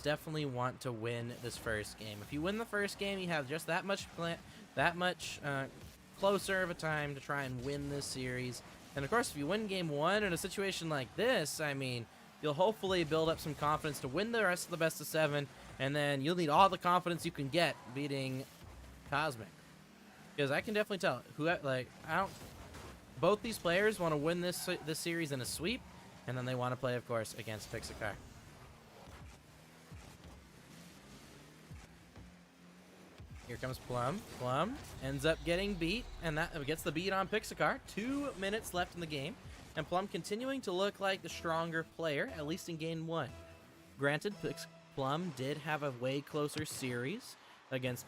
definitely want to win this first game. If you win the first game, you have just that much closer of a time to try and win this series. And of course, if you win game 1 in a situation like this, I mean, you'll hopefully build up some confidence to win the rest of the best of 7, and then you'll need all the confidence you can get beating Cosmic. Because I can definitely tell both these players want to win this series in a sweep, and then they want to play, of course, against Pixacar. Here comes Plum. Plum ends up getting beat, and that gets the beat on Pixacar. 2 minutes left in the game, and Plum continuing to look like the stronger player, at least in game 1. Granted, Plum did have a way closer series against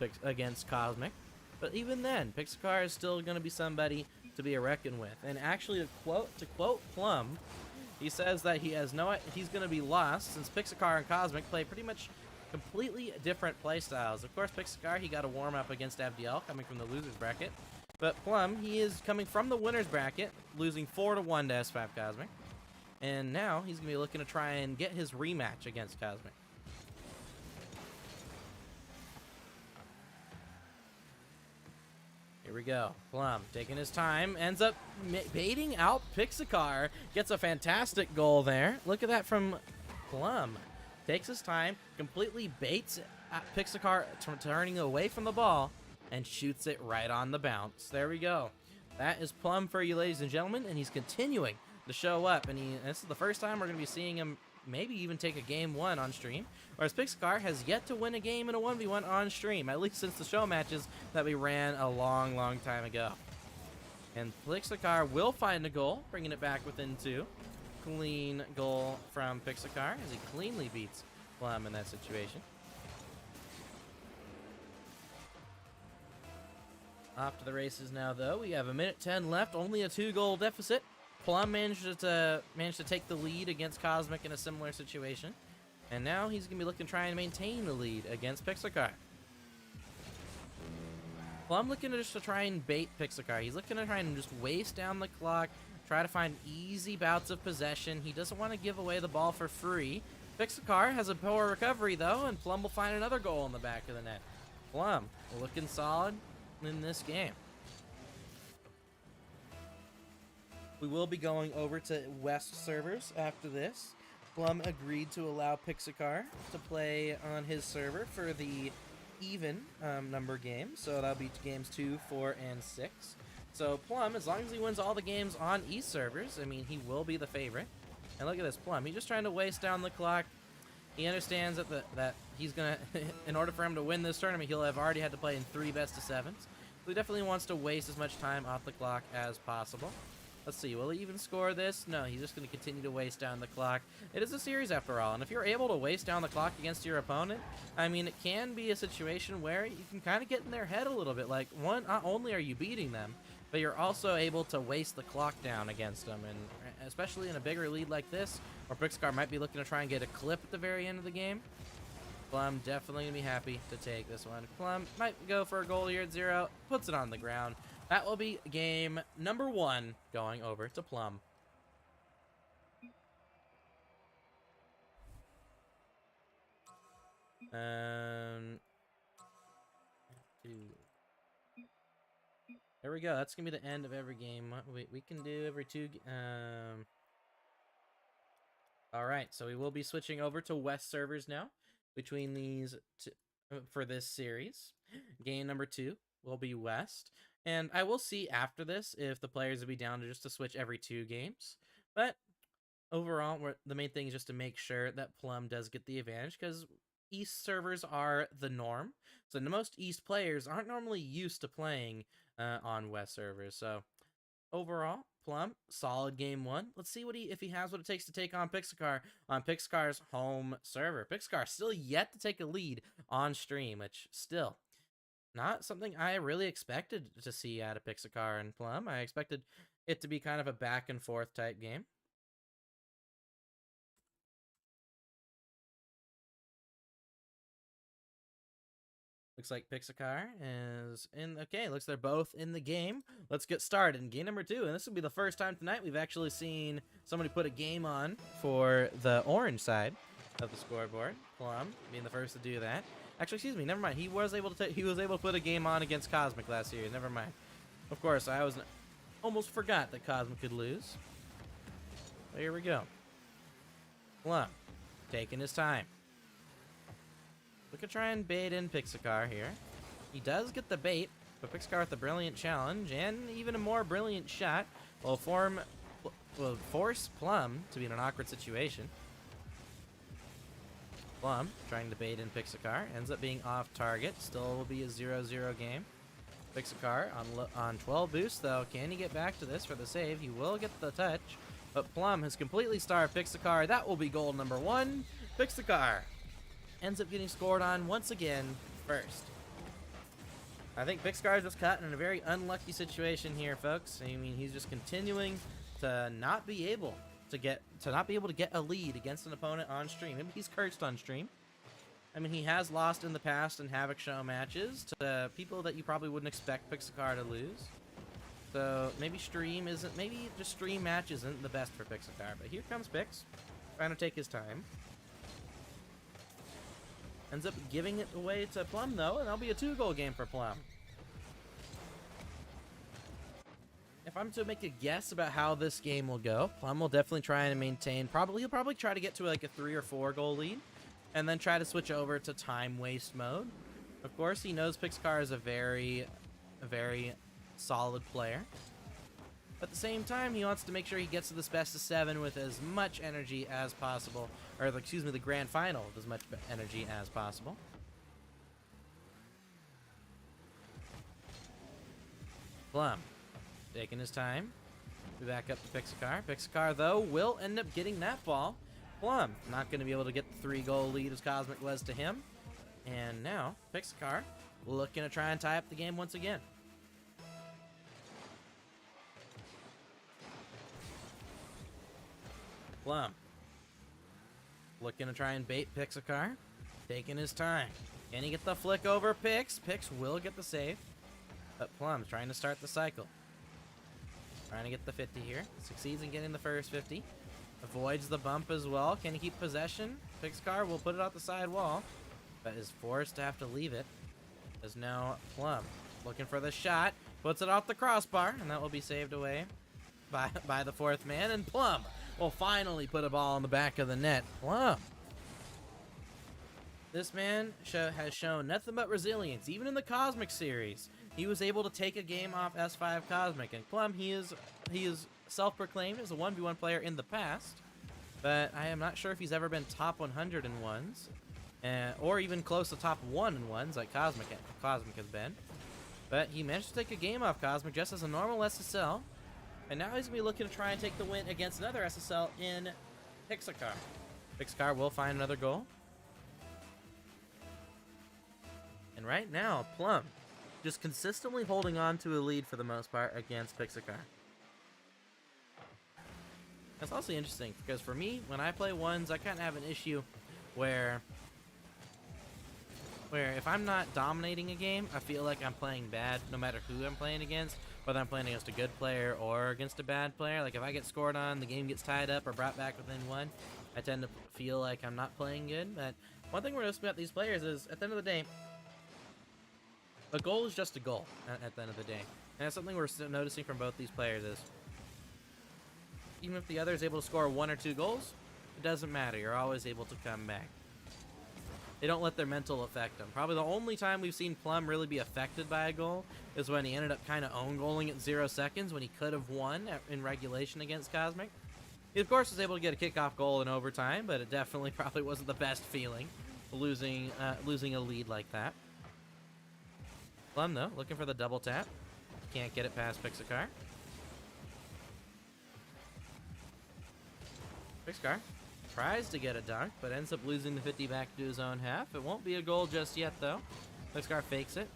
Cosmic, but even then, Pixacar is still going to be somebody to be reckoned with. And actually, to quote Plum, he says that he's going to be lost since Pixacar and Cosmic play pretty much completely different playstyles. Of course, Pixacar, he got a warm-up against Abdiel, coming from the loser's bracket. But Plum, he is coming from the winner's bracket, losing 4-1 to S5 Cosmic. And now, he's going to be looking to try and get his rematch against Cosmic. Here we go. Plum taking his time, ends up baiting out Pixacar, gets a fantastic goal there. Look at that from Plum. Takes his time, completely baits Pixacar turning away from the ball, and shoots it right on the bounce. There we go. That is Plum for you, ladies and gentlemen, and he's continuing to show up. And this is the first time we're going to be seeing him maybe even take a game 1 on stream, whereas Pixacar has yet to win a game in a 1v1 on stream, at least since the show matches that we ran a long, long time ago. And Pixacar will find a goal, bringing it back within 2. Clean goal from Pixacar as he cleanly beats Plum in that situation. Off to the races now, though. We have 1:10 left, only a 2-goal deficit. Plum managed to take the lead against Cosmic in a similar situation, and now he's gonna be looking to try and maintain the lead against Pixacar. Plum looking to just try and bait Pixacar. He's looking to try and just waste down the clock, try to find easy bouts of possession. He doesn't want to give away the ball for free. Pixacar has a poor recovery, though, and Plum will find another goal in the back of the net. Plum looking solid in this game. We will be going over to West servers after this. Plum agreed to allow Pixacar to play on his server for the even number games, so that'll be games 2, 4, and 6. So Plum, as long as he wins all the games on East servers, I mean, he will be the favorite. And look at this Plum. He's just trying to waste down the clock. He understands that he's going to, in order for him to win this tournament, he'll have already had to play in 3 best of 7s. So he definitely wants to waste as much time off the clock as possible. Let's see, will he even score this? No, he's just going to continue to waste down the clock. It is a series after all, and if you're able to waste down the clock against your opponent, I mean, it can be a situation where you can kind of get in their head a little bit. Like, not only are you beating them, but you're also able to waste the clock down against them, and especially in a bigger lead like this, where Pixacar might be looking to try and get a clip at the very end of the game. Plum definitely going to be happy to take this one. Plum might go for a goal here at 0, puts it on the ground. That will be game number 1 going over to Plum. There we go. That's going to be the end of every game. We can do every 2... Alright, so we will be switching over to West servers now between these for this series. Game number 2 will be West. And I will see after this if the players will be down to just to switch every 2 games. But overall, the main thing is just to make sure that Plum does get the advantage, because East servers are the norm. So most East players aren't normally used to playing on West servers. So overall, Plum, solid game one. Let's see if he has what it takes to take on Pixacar on Pixacar's home server. Pixacar still yet to take a lead on stream, which still not something I really expected to see out of Pixacar and Plum. I expected it to be kind of a back and forth type game. Looks like Pixacar is in. Okay, looks they're both in the game. Let's get started in game number 2. And this will be the first time tonight we've actually seen somebody put a game on for the orange side of the scoreboard. Plum being the first to do that. Actually, excuse me, never mind. He was able to put a game on against Cosmic last series. Never mind. Of course, I almost forgot that Cosmic could lose. But here we go. Plum taking his time. We could try and bait in Pixacar here. He does get the bait, but Pixacar with a brilliant challenge and even a more brilliant shot will force Plum to be in an awkward situation. Plum trying to bait in Pixacar ends up being off target. Still will be a 0-0 game. Pixacar on 12 boost though. Can he get back to this for the save? He will get the touch, but Plum has completely starved Pixacar. That will be goal number 1. Pixacar ends up getting scored on once again first. I think Pixacar is just caught in a very unlucky situation here, folks. I mean, he's just continuing to not be able to get a lead against an opponent on stream. Maybe he's cursed on stream. I mean, he has lost in the past in Havoc Show matches to people that you probably wouldn't expect Pixacar to lose. So maybe just stream match isn't the best for Pixacar. But here comes Pix, trying to take his time. Ends up giving it away to Plum, though, and that'll be a 2-goal game for Plum. If I'm to make a guess about how this game will go, Plum will definitely try and maintain. He'll probably try to get to like a 3 or 4 goal lead, and then try to switch over to time waste mode. Of course, he knows Pixacar is a very solid player. At the same time, he wants to make sure he gets to this best of 7 with as much energy as possible. Or, excuse me, the grand final with as much energy as possible. Plum taking his time. We back up to Pixacar. Pixacar, though, will end up getting that ball. Plum not going to be able to get the 3-goal lead as Cosmic was to him. And now, Pixacar looking to try and tie up the game once again. Plum looking to try and bait Pixacar, taking his time. Can he get the flick over Pix? Pix will get the save, but Plum's trying to start the cycle. Trying to get the 50 here. Succeeds in getting the first 50. Avoids the bump as well. Can he keep possession? Pixacar will put it off the side wall, but is forced to have to leave it. As now Plum looking for the shot, puts it off the crossbar, and that will be saved away by the 4th man, and Plum will finally put a ball in the back of the net. Plum. This man has shown nothing but resilience. Even in the Cosmic series, he was able to take a game off S5 Cosmic. And Plum, he is self-proclaimed as a 1v1 player in the past, but I am not sure if he's ever been top 100 in ones, or even close to top 1 in ones like Cosmic has been. But he managed to take a game off Cosmic just as a normal SSL. And now he's going to be looking to try and take the win against another SSL in Pixacar. Pixacar will find another goal. And right now, Plum just consistently holding on to a lead for the most part against Pixacar. That's also interesting, because for me, when I play ones, I kind of have an issue where if I'm not dominating a game, I feel like I'm playing bad no matter who I'm playing against. Whether I'm playing against a good player or against a bad player. Like if I get scored on, the game gets tied up or brought back within 1, I tend to feel like I'm not playing good. But one thing we're noticing about these players is, at the end of the day, a goal is just a goal at the end of the day. And that's something we're noticing from both these players is, even if the other is able to score 1 or 2 goals, it doesn't matter. You're always able to come back. They don't let their mental affect them. Probably the only time we've seen Plum really be affected by a goal is when he ended up kind of own goaling at 0 seconds when he could have won in regulation against Cosmic. He, of course, was able to get a kickoff goal in overtime, but it definitely probably wasn't the best feeling losing a lead like that. Plum, though, looking for the double tap. Can't get it past Pixacar. Pixacar tries to get a dunk, but ends up losing the 50 back to his own half. It won't be a goal just yet, though. Pixacar fakes it,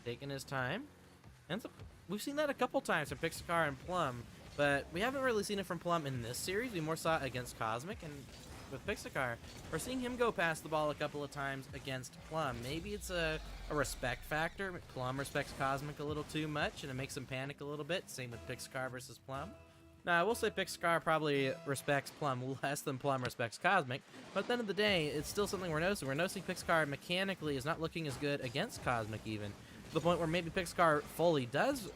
taking his time. Ends up, we've seen that a couple times from Pixacar and Plum, but we haven't really seen it from Plum in this series. We more saw it against Cosmic, and with Pixacar, we're seeing him go past the ball a couple of times against Plum. Maybe it's a respect factor. Plum respects Cosmic a little too much, and it makes him panic a little bit. Same with Pixacar versus Plum. Now, I will say Pixacar probably respects Plum less than Plum respects Cosmic, but at the end of the day, it's still something we're noticing. We're noticing Pixacar mechanically is not looking as good against Cosmic even, to the point where maybe Pixacar fully does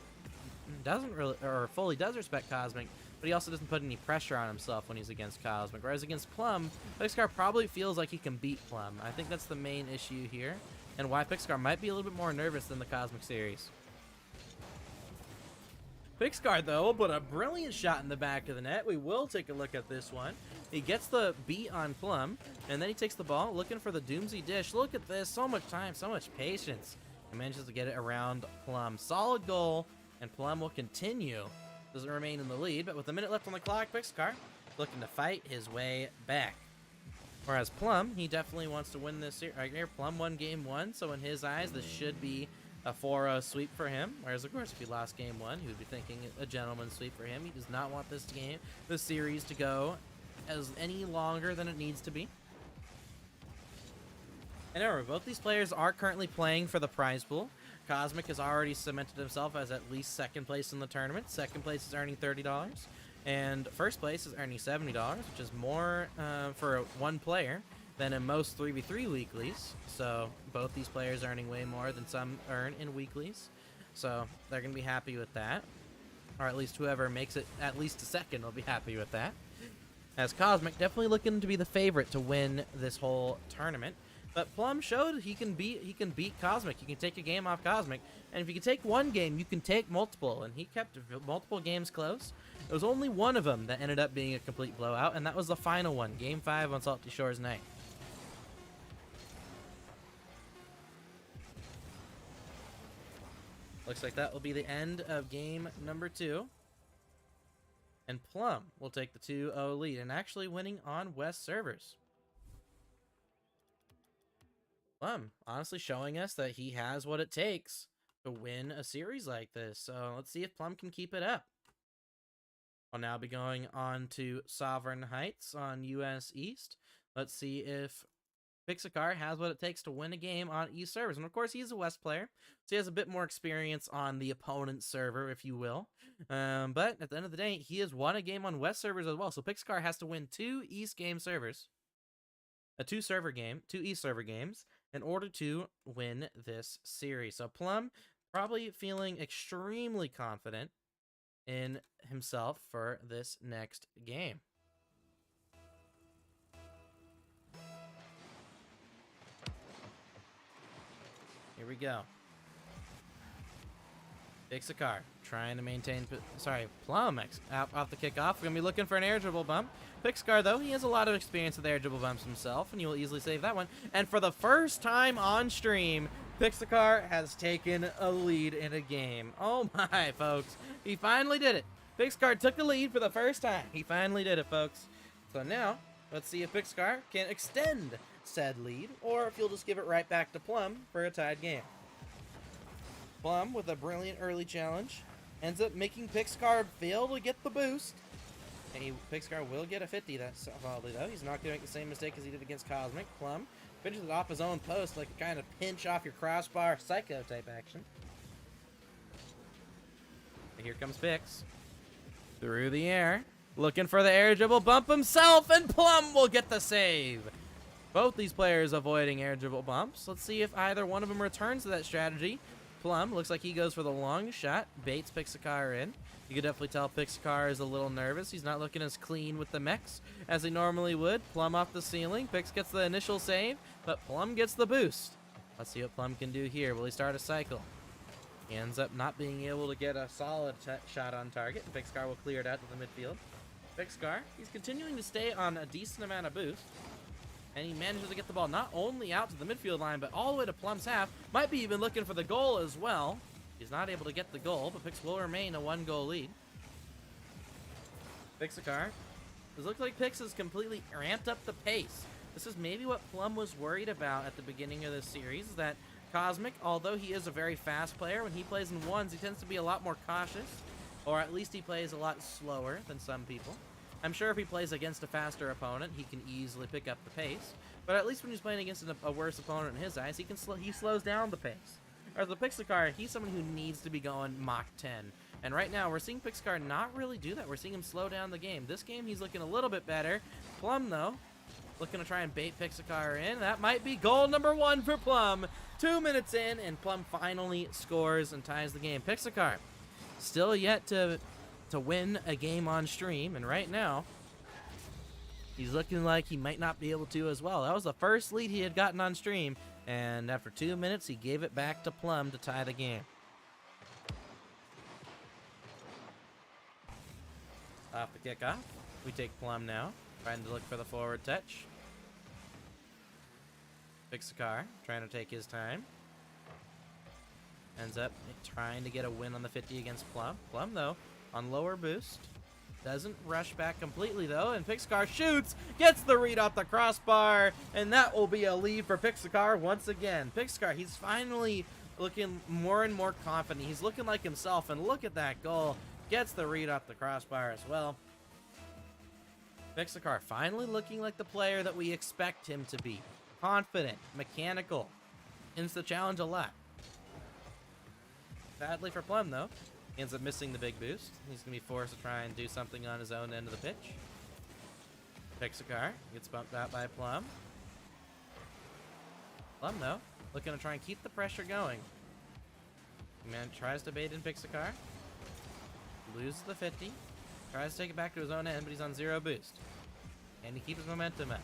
respect Cosmic, but he also doesn't put any pressure on himself when he's against Cosmic. Whereas against Plum, Pixacar probably feels like he can beat Plum. I think that's the main issue here, and why Pixacar might be a little bit more nervous than the Cosmic series. Pixacar, though, will put a brilliant shot in the back of the net. We will take a look at this one. He gets the beat on Plum, and then he takes the ball, looking for the Doomsy dish. Look at this. So much time, so much patience. He manages to get it around Plum. Solid goal, and Plum will continue. Doesn't remain in the lead, but with a minute left on the clock, Pixacar looking to fight his way back. Whereas Plum, he definitely wants to win this series. Right here, Plum won game 1, so in his eyes, this should be a 4-0 sweep for him. Whereas, of course, if he lost game 1, he would be thinking a gentleman's sweep for him. He does not want this series to go as any longer than it needs to be. And remember, both these players are currently playing for the prize pool. Cosmic has already cemented himself as at least second place in the tournament. Second place is earning $30, and first place is earning $70, which is more for one player than in most 3v3 weeklies. So both these players are earning way more than some earn in weeklies. So they're going to be happy with that. Or at least whoever makes it at least a second will be happy with that. As Cosmic definitely looking to be the favorite to win this whole tournament. But Plum showed he can beat Cosmic. You can take a game off Cosmic, and if you can take one game, you can take multiple. And he kept multiple games close. There was only one of them that ended up being a complete blowout, and that was the final one, Game 5 on Salty Shores Night. Looks like that will be the end of game number 2. And Plum will take the 2-0 lead, and actually winning on West servers. Plum honestly showing us that he has what it takes to win a series like this. So let's see if Plum can keep it up. I'll now be going on to Sovereign Heights on US East. Let's see if Pixacar has what it takes to win a game on East servers. And of course, he's a West player, so he has a bit more experience on the opponent's server, if you will. But at the end of the day, he has won a game on West servers as well. So Pixacar has to win 2 East game servers, two East server games, in order to win this series. So Plum probably feeling extremely confident in himself for this next game. Here we go. Pixacar trying to maintain. Plum off the kickoff. We're going to be looking for an air dribble bump. Pixacar, though, he has a lot of experience with air dribble bumps himself, and he will easily save that one. And for the first time on stream, Pixacar has taken a lead in a game. Oh my, folks. He finally did it. Pixacar took the lead for the first time. He finally did it, folks. So now, let's see if Pixacar can extend said lead, or if you'll just give it right back to Plum for a tied game. Plum, with a brilliant early challenge, ends up making Pixacar fail to get the boost. And Pixacar will get a 50, that's probably, though. He's not going to make the same mistake as he did against Cosmic. Plum finishes it off his own post, like a kind of pinch off your crossbar psycho type action. And here comes Pix. Through the air. Looking for the air dribble bump himself, and Plum will get the save. Both these players avoiding air dribble bumps. Let's see if either one of them returns to that strategy. Plum looks like he goes for the long shot, baits Pixacar in. You can definitely tell Pixacar is a little nervous. He's not looking as clean with the mechs as he normally would. Plum off the ceiling. Pix gets the initial save, but Plum gets the boost. Let's see what Plum can do here. Will he start a cycle? He ends up not being able to get a solid shot on target. Pixacar will clear it out to the midfield. Pixcar, he's continuing to stay on a decent amount of boost. And he manages to get the ball not only out to the midfield line, but all the way to Plum's half. Might be even looking for the goal as well. He's not able to get the goal, but Pix will remain a 1-goal lead. Pixcar. It looks like Pix has completely ramped up the pace. This is maybe what Plum was worried about at the beginning of this series, that Cosmic, although he is a very fast player, when he plays in ones, he tends to be a lot more cautious, or at least he plays a lot slower than some people. I'm sure if he plays against a faster opponent, he can easily pick up the pace, but at least when he's playing against a worse opponent in his eyes, he slows down the pace. Or the Pixcar, he's someone who needs to be going Mach 10. And right now, we're seeing Pixcar not really do that. We're seeing him slow down the game. This game, he's looking a little bit better. Plum, though, looking to try and bait Pixcar in. That might be goal number 1 for Plum. 2 minutes in, and Plum finally scores and ties the game. Pixcar still yet to win a game on stream, and right now, he's looking like he might not be able to as well. That was the first lead he had gotten on stream, and after 2 minutes, he gave it back to Plum to tie the game. Off the kickoff, we take Plum now, trying to look for the forward touch. Pixcar trying to take his time. Ends up trying to get a win on the 50 against Plum. Plum, though, on lower boost. Doesn't rush back completely, though, and Pixcar shoots, gets the read off the crossbar, and that will be a lead for Pixcar once again. Pixcar, he's finally looking more and more confident. He's looking like himself, and look at that goal. Gets the read off the crossbar as well. Pixcar finally looking like the player that we expect him to be. Confident, mechanical, ends the challenge a lot. Sadly for Plum, though, he ends up missing the big boost. He's going to be forced to try and do something on his own end of the pitch. Pixcar gets bumped out by Plum. Plum, though, looking to try and keep the pressure going. Man tries to bait in Pixcar. Loses the 50. Tries to take it back to his own end, but he's on 0 boost. And he keeps his momentum up.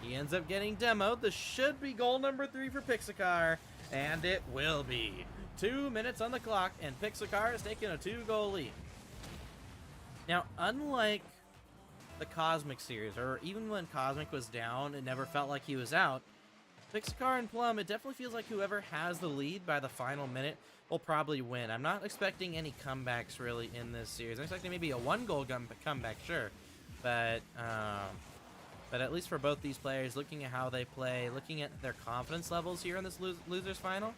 He ends up getting demoed. This should be goal number 3 for Pixcar, and it will be. 2 minutes on the clock, and Pixcar is taking a 2-goal lead. Now, unlike the Cosmic series, or even when Cosmic was down, it never felt like he was out. Pixcar and Plum, it definitely feels like whoever has the lead by the final minute will probably win. I'm not expecting any comebacks really in this series. I'm expecting maybe a 1-goal comeback, sure, but at least for both these players, looking at how they play, looking at their confidence levels here in this losers final,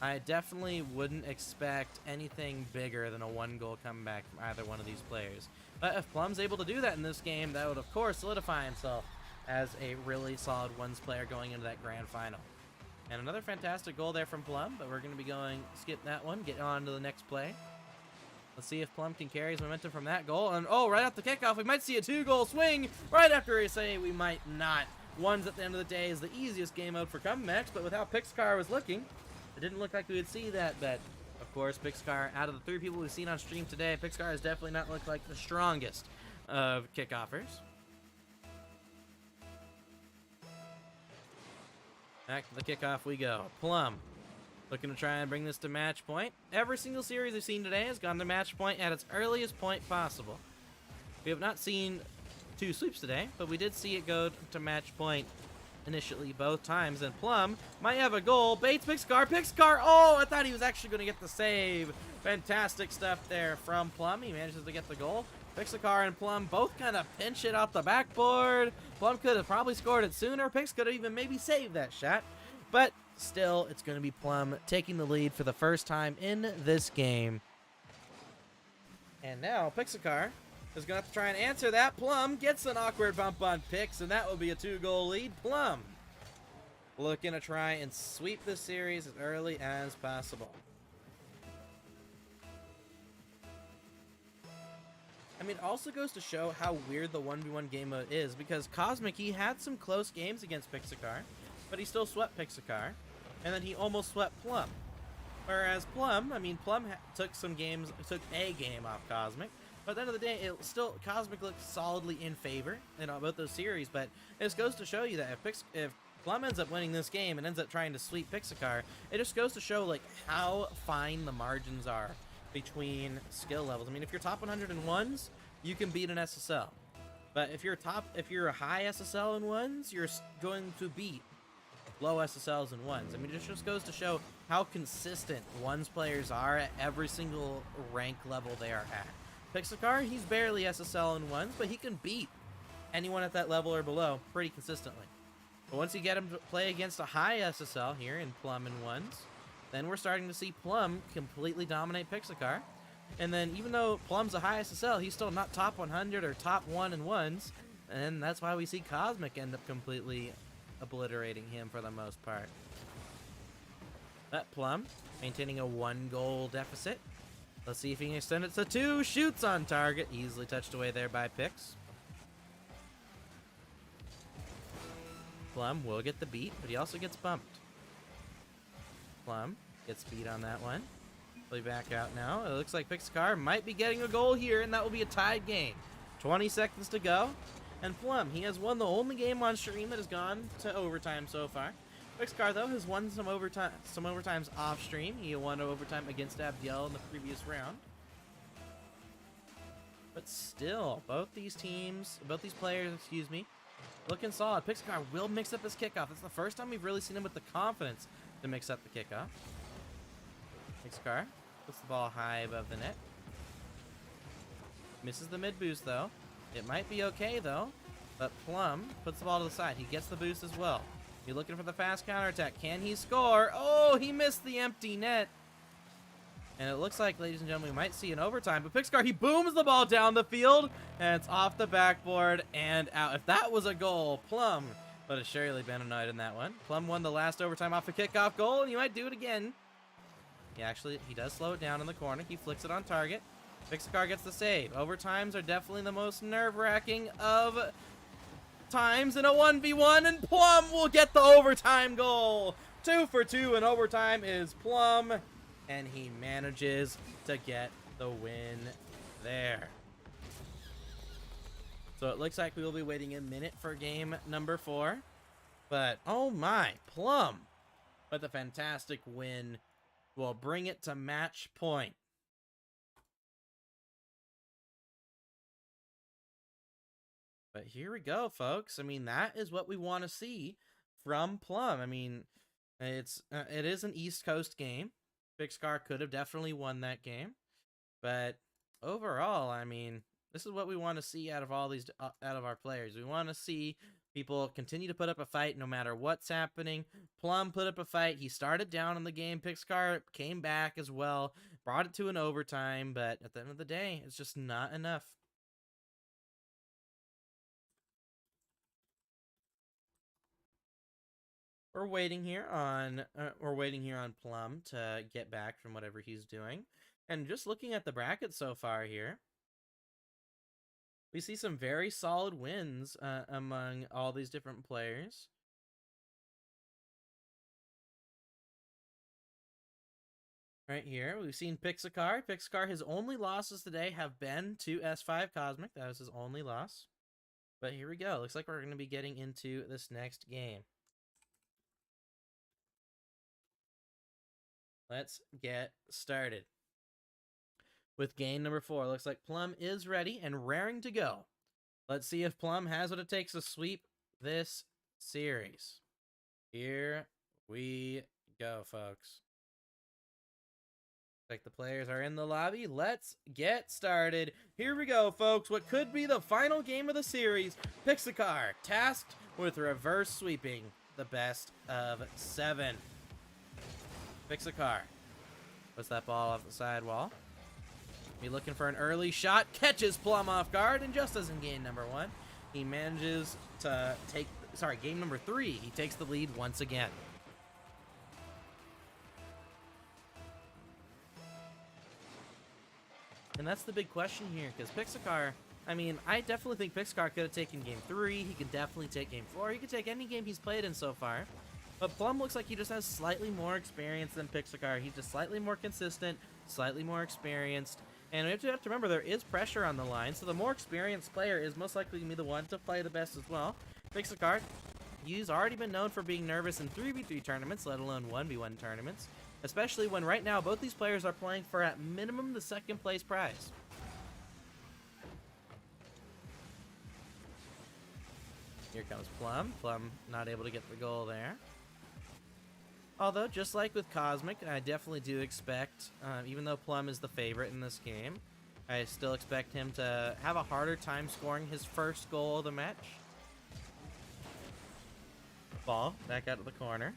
I definitely wouldn't expect anything bigger than a 1-goal comeback from either one of these players. But if Plum's able to do that in this game, that would of course solidify himself as a really solid ones player going into that grand final. And another fantastic goal there from Plum, but we're going to be skip that one, get on to the next play. Let's see if Plum can carry his momentum from that goal. And oh, right off the kickoff, we might see a 2-goal swing. Right after we say we might not. Ones at the end of the day is the easiest game mode for comebacks, but with how Pixcar was looking, it didn't look like we would see that. But of course, Pixcar, out of the 3 people we've seen on stream today, Pixcar has definitely not looked like the strongest of kickoffers. Back to the kickoff we go. Plum looking to try and bring this to match point. Every single series we've seen today has gone to match point at its earliest point possible. We have not seen 2 sweeps today, but we did see it go to match point initially both times. And Plum might have a goal. Bates Pixcar. Pixcar! Oh, I thought he was actually going to get the save. Fantastic stuff there from Plum. He manages to get the goal. Pixcar and Plum both kind of pinch it off the backboard. Plum could have probably scored it sooner. Pix could have even maybe saved that shot. But still, it's going to be Plum taking the lead for the first time in this game. And now Pixcar is going to have to try and answer that. Plum gets an awkward bump on Pix, and that will be a 2-goal lead. Plum looking to try and sweep this series as early as possible. I mean, it also goes to show how weird the 1v1 game mode is, because Cosmic, he had some close games against Pixcar, but he still swept Pixcar, and then he almost swept Plum. Whereas Plum, I mean, Plum took a game off Cosmic, but at the end of the day, Cosmic looked solidly in favor in both those series. But this goes to show you that if Plum ends up winning this game and ends up trying to sweep Pixcar, it just goes to show like how fine the margins are between skill levels. I mean, if you're top 101s, you can beat an SSL. But if you're a high SSL in ones, you're going to beat low SSLs in ones. I mean, it just goes to show how consistent ones players are at every single rank level they are at. Pixelcar, he's barely SSL in ones, but he can beat anyone at that level or below pretty consistently. But once you get him to play against a high SSL here in Plum in ones, then we're starting to see Plum completely dominate Pixelcar. And then even though Plum's a high SSL, he's still not top 100 or top 1 in ones. And that's why we see Cosmic end up completely obliterating him for the most part. But Plum maintaining a 1-goal deficit. Let's see if he can extend it to 2. Shoots on target. Easily touched away there by Pix. Plum will get the beat, but he also gets bumped. Plum gets beat on that one. Play back out now. It looks like Pixcar might be getting a goal here, and that will be a tied game. 20 seconds to go. And Plum, he has won the only game on stream that has gone to overtime so far. Pixcar, though, has won some overtimes off stream. He won overtime against Abdiel in the previous round. But still, both these players, looking solid. Pixcar will mix up his kickoff. It's the first time we've really seen him with the confidence to mix up the kickoff. Pixcar puts the ball high above the net. Misses the mid boost, though. It might be okay, though. But Plum puts the ball to the side. He gets the boost as well. He's looking for the fast counterattack. Can he score? Oh, he missed the empty net. And it looks like, ladies and gentlemen, we might see an overtime. But Pixcar, he booms the ball down the field. And it's off the backboard and out. If that was a goal, Plum would have surely been annoyed in that one. Plum won the last overtime off a kickoff goal, and he might do it again. He does slow it down in the corner. He flicks it on target. Pixcar gets the save. Overtimes are definitely the most nerve-wracking of times in a 1v1, and Plum will get the overtime goal. 2 for 2 in overtime is Plum, and he manages to get the win there. So it looks like we will be waiting a minute for game number 4. But, oh my, Plum with a fantastic win will bring it to match point. But here we go, folks. I mean, that is what we want to see from Plum. I mean, it is an East Coast game. Pixcar could have definitely won that game. But overall, I mean, this is what we want to see out of all these out of our players. We want to see people continue to put up a fight no matter what's happening. Plum put up a fight. He started down in the game. Pixcar came back as well, brought it to an overtime, but at the end of the day, it's just not enough. We're waiting here on Plum to get back from whatever he's doing. And just looking at the bracket so far here, we see some very solid wins among all these different players. Right here, we've seen Pixcar. Pixcar, his only losses today have been to S5 Cosmic. That was his only loss. But here we go. Looks like we're going to be getting into this next game. Let's get started with game number 4. Looks like Plum is ready and raring to go. Let's see if Plum has what it takes to sweep this series. Here we go, folks. Like the players are in the lobby. Let's get started. Here we go, folks. What could be the final game of the series. Pixar tasked with reverse sweeping the best of 7. Pixar puts that ball off the sidewall. Be looking for an early shot. Catches Plum off guard. And just as in game number 1, he manages to take... Sorry, game number 3. He takes the lead once again. And that's the big question here, because Pixar, I mean, I definitely think Pixar could have taken game 3. He could definitely take game 4. He could take any game he's played in so far. But Plum looks like he just has slightly more experience than Pixar. He's just slightly more consistent, slightly more experienced. And we have to remember there is pressure on the line, so the more experienced player is most likely going to be the one to play the best as well. Pixar, he's already been known for being nervous in 3v3 tournaments, let alone 1v1 tournaments. Especially when right now both these players are playing for at minimum the 2nd place prize. Here comes Plum. Plum not able to get the goal there. Although, just like with Cosmic, I definitely do expect, even though Plum is the favorite in this game, I still expect him to have a harder time scoring his first goal of the match. Ball back out of the corner.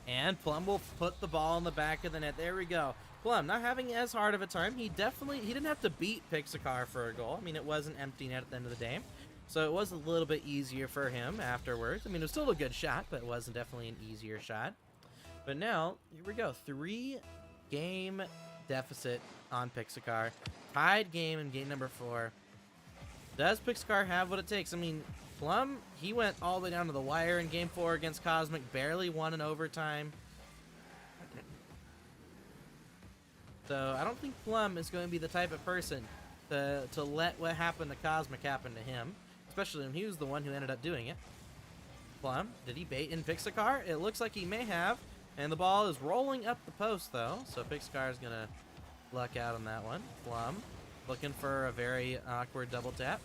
And Plum will put the ball in the back of the net. There we go. Plum not having as hard of a time. He didn't have to beat Pixacar for a goal. I mean, it was an empty net at the end of the day. So it was a little bit easier for him afterwards. I mean, it was still a good shot, but it was definitely an easier shot. But now, here we go. 3-game deficit on Pixacar. Tied game in game number 4. Does Pixacar have what it takes? I mean, Plum, he went all the way down to the wire in game 4 against Cosmic. Barely won in overtime. So I don't think Plum is going to be the type of person to let what happened to Cosmic happen to him. Especially when he was the one who ended up doing it. Plum, did he bait in Pixacar? It looks like he may have. And the ball is rolling up the post, though. So Pixacar is going to luck out on that one. Plum, looking for a very awkward double tap.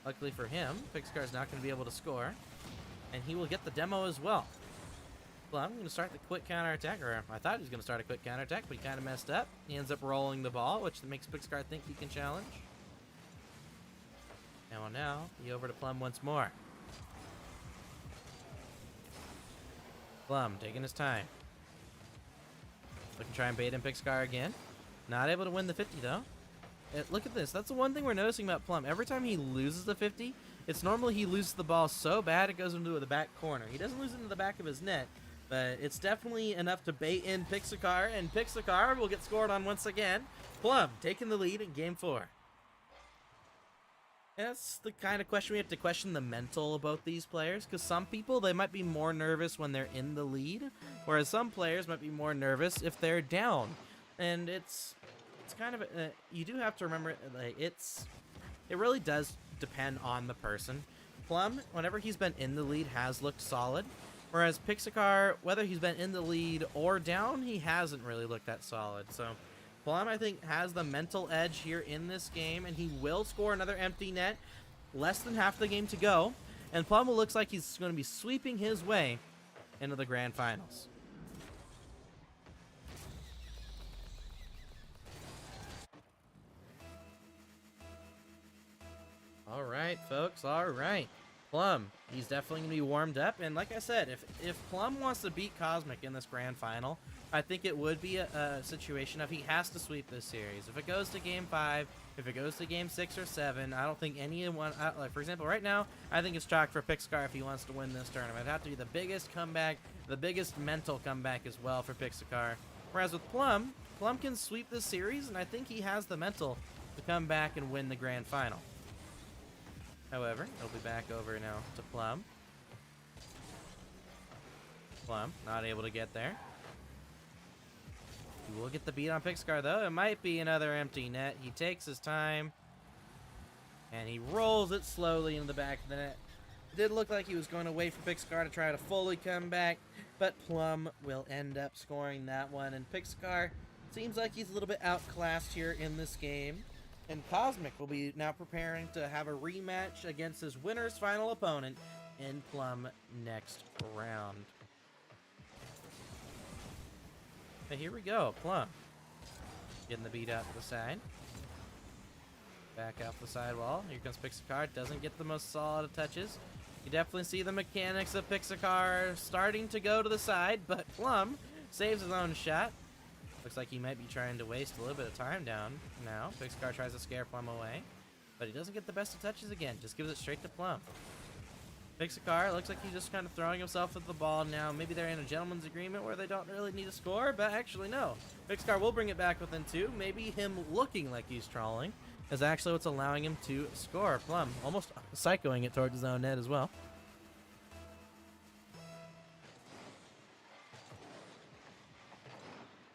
Luckily for him, Pixacar is not going to be able to score. And he will get the demo as well. Plum going to start the quick counterattack. Or I thought he was going to start a quick counterattack, but he kind of messed up. He ends up rolling the ball, which makes Pixacar think he can challenge. Now, he over to Plum once more. Plum taking his time. Looking to try and bait in Pixacar again. Not able to win the 50, though. Look at this. That's the one thing we're noticing about Plum. Every time he loses the 50, it's normally he loses the ball so bad it goes into the back corner. He doesn't lose it into the back of his net, but it's definitely enough to bait in Pixacar, and Pixacar will get scored on once again. Plum taking the lead in game 4. And that's the kind of question we have to question the mental about these players, because some people, they might be more nervous when they're in the lead, whereas some players might be more nervous if they're down. And it's kind of, you do have to remember, like, it really does depend on the person. Plum, whenever he's been in the lead, has looked solid, whereas Pixacar, whether he's been in the lead or down, he hasn't really looked that solid. So Plum, I think, has the mental edge here in this game, and he will score another empty net. Less than half the game to go, and Plum looks like he's going to be sweeping his way into the grand finals. All right, folks. All right. Plum, he's definitely going to be warmed up. And like I said, if Plum wants to beat Cosmic in this grand final, I think it would be a situation of he has to sweep this series. If it goes to game 5, if it goes to game 6 or 7, I don't think anyone, like for example, right now, I think it's chalk for Pixacar if he wants to win this tournament. It'd have to be the biggest comeback, the biggest mental comeback as well for Pixacar. Whereas with Plum, Plum can sweep this series, and I think he has the mental to come back and win the grand final. However, it'll be back over now to Plum. Plum, not able to get there. He will get the beat on Pixacar, though. It might be another empty net. He takes his time, and he rolls it slowly into the back of the net. It did look like he was going to wait for Pixacar to try to fully come back, but Plum will end up scoring that one. And Pixacar seems like he's a little bit outclassed here in this game. And Cosmic will be now preparing to have a rematch against his winner's final opponent in Plum next round. But here we go, Plum. Getting the beat out to the side. Back off the sidewall. Here comes Pixacar. Doesn't get the most solid of touches. You definitely see the mechanics of Pixacar starting to go to the side, but Plum saves his own shot. Looks like he might be trying to waste a little bit of time down now. Pixacar tries to scare Plum away, but he doesn't get the best of touches again. Just gives it straight to Plum. Pixacar looks like he's just kind of throwing himself at the ball now. Maybe they're in a gentleman's agreement where they don't really need to score, but actually no. Pixacar will bring it back within 2. Maybe him looking like he's trolling is actually what's allowing him to score. Plum almost psychoing it towards his own net as well.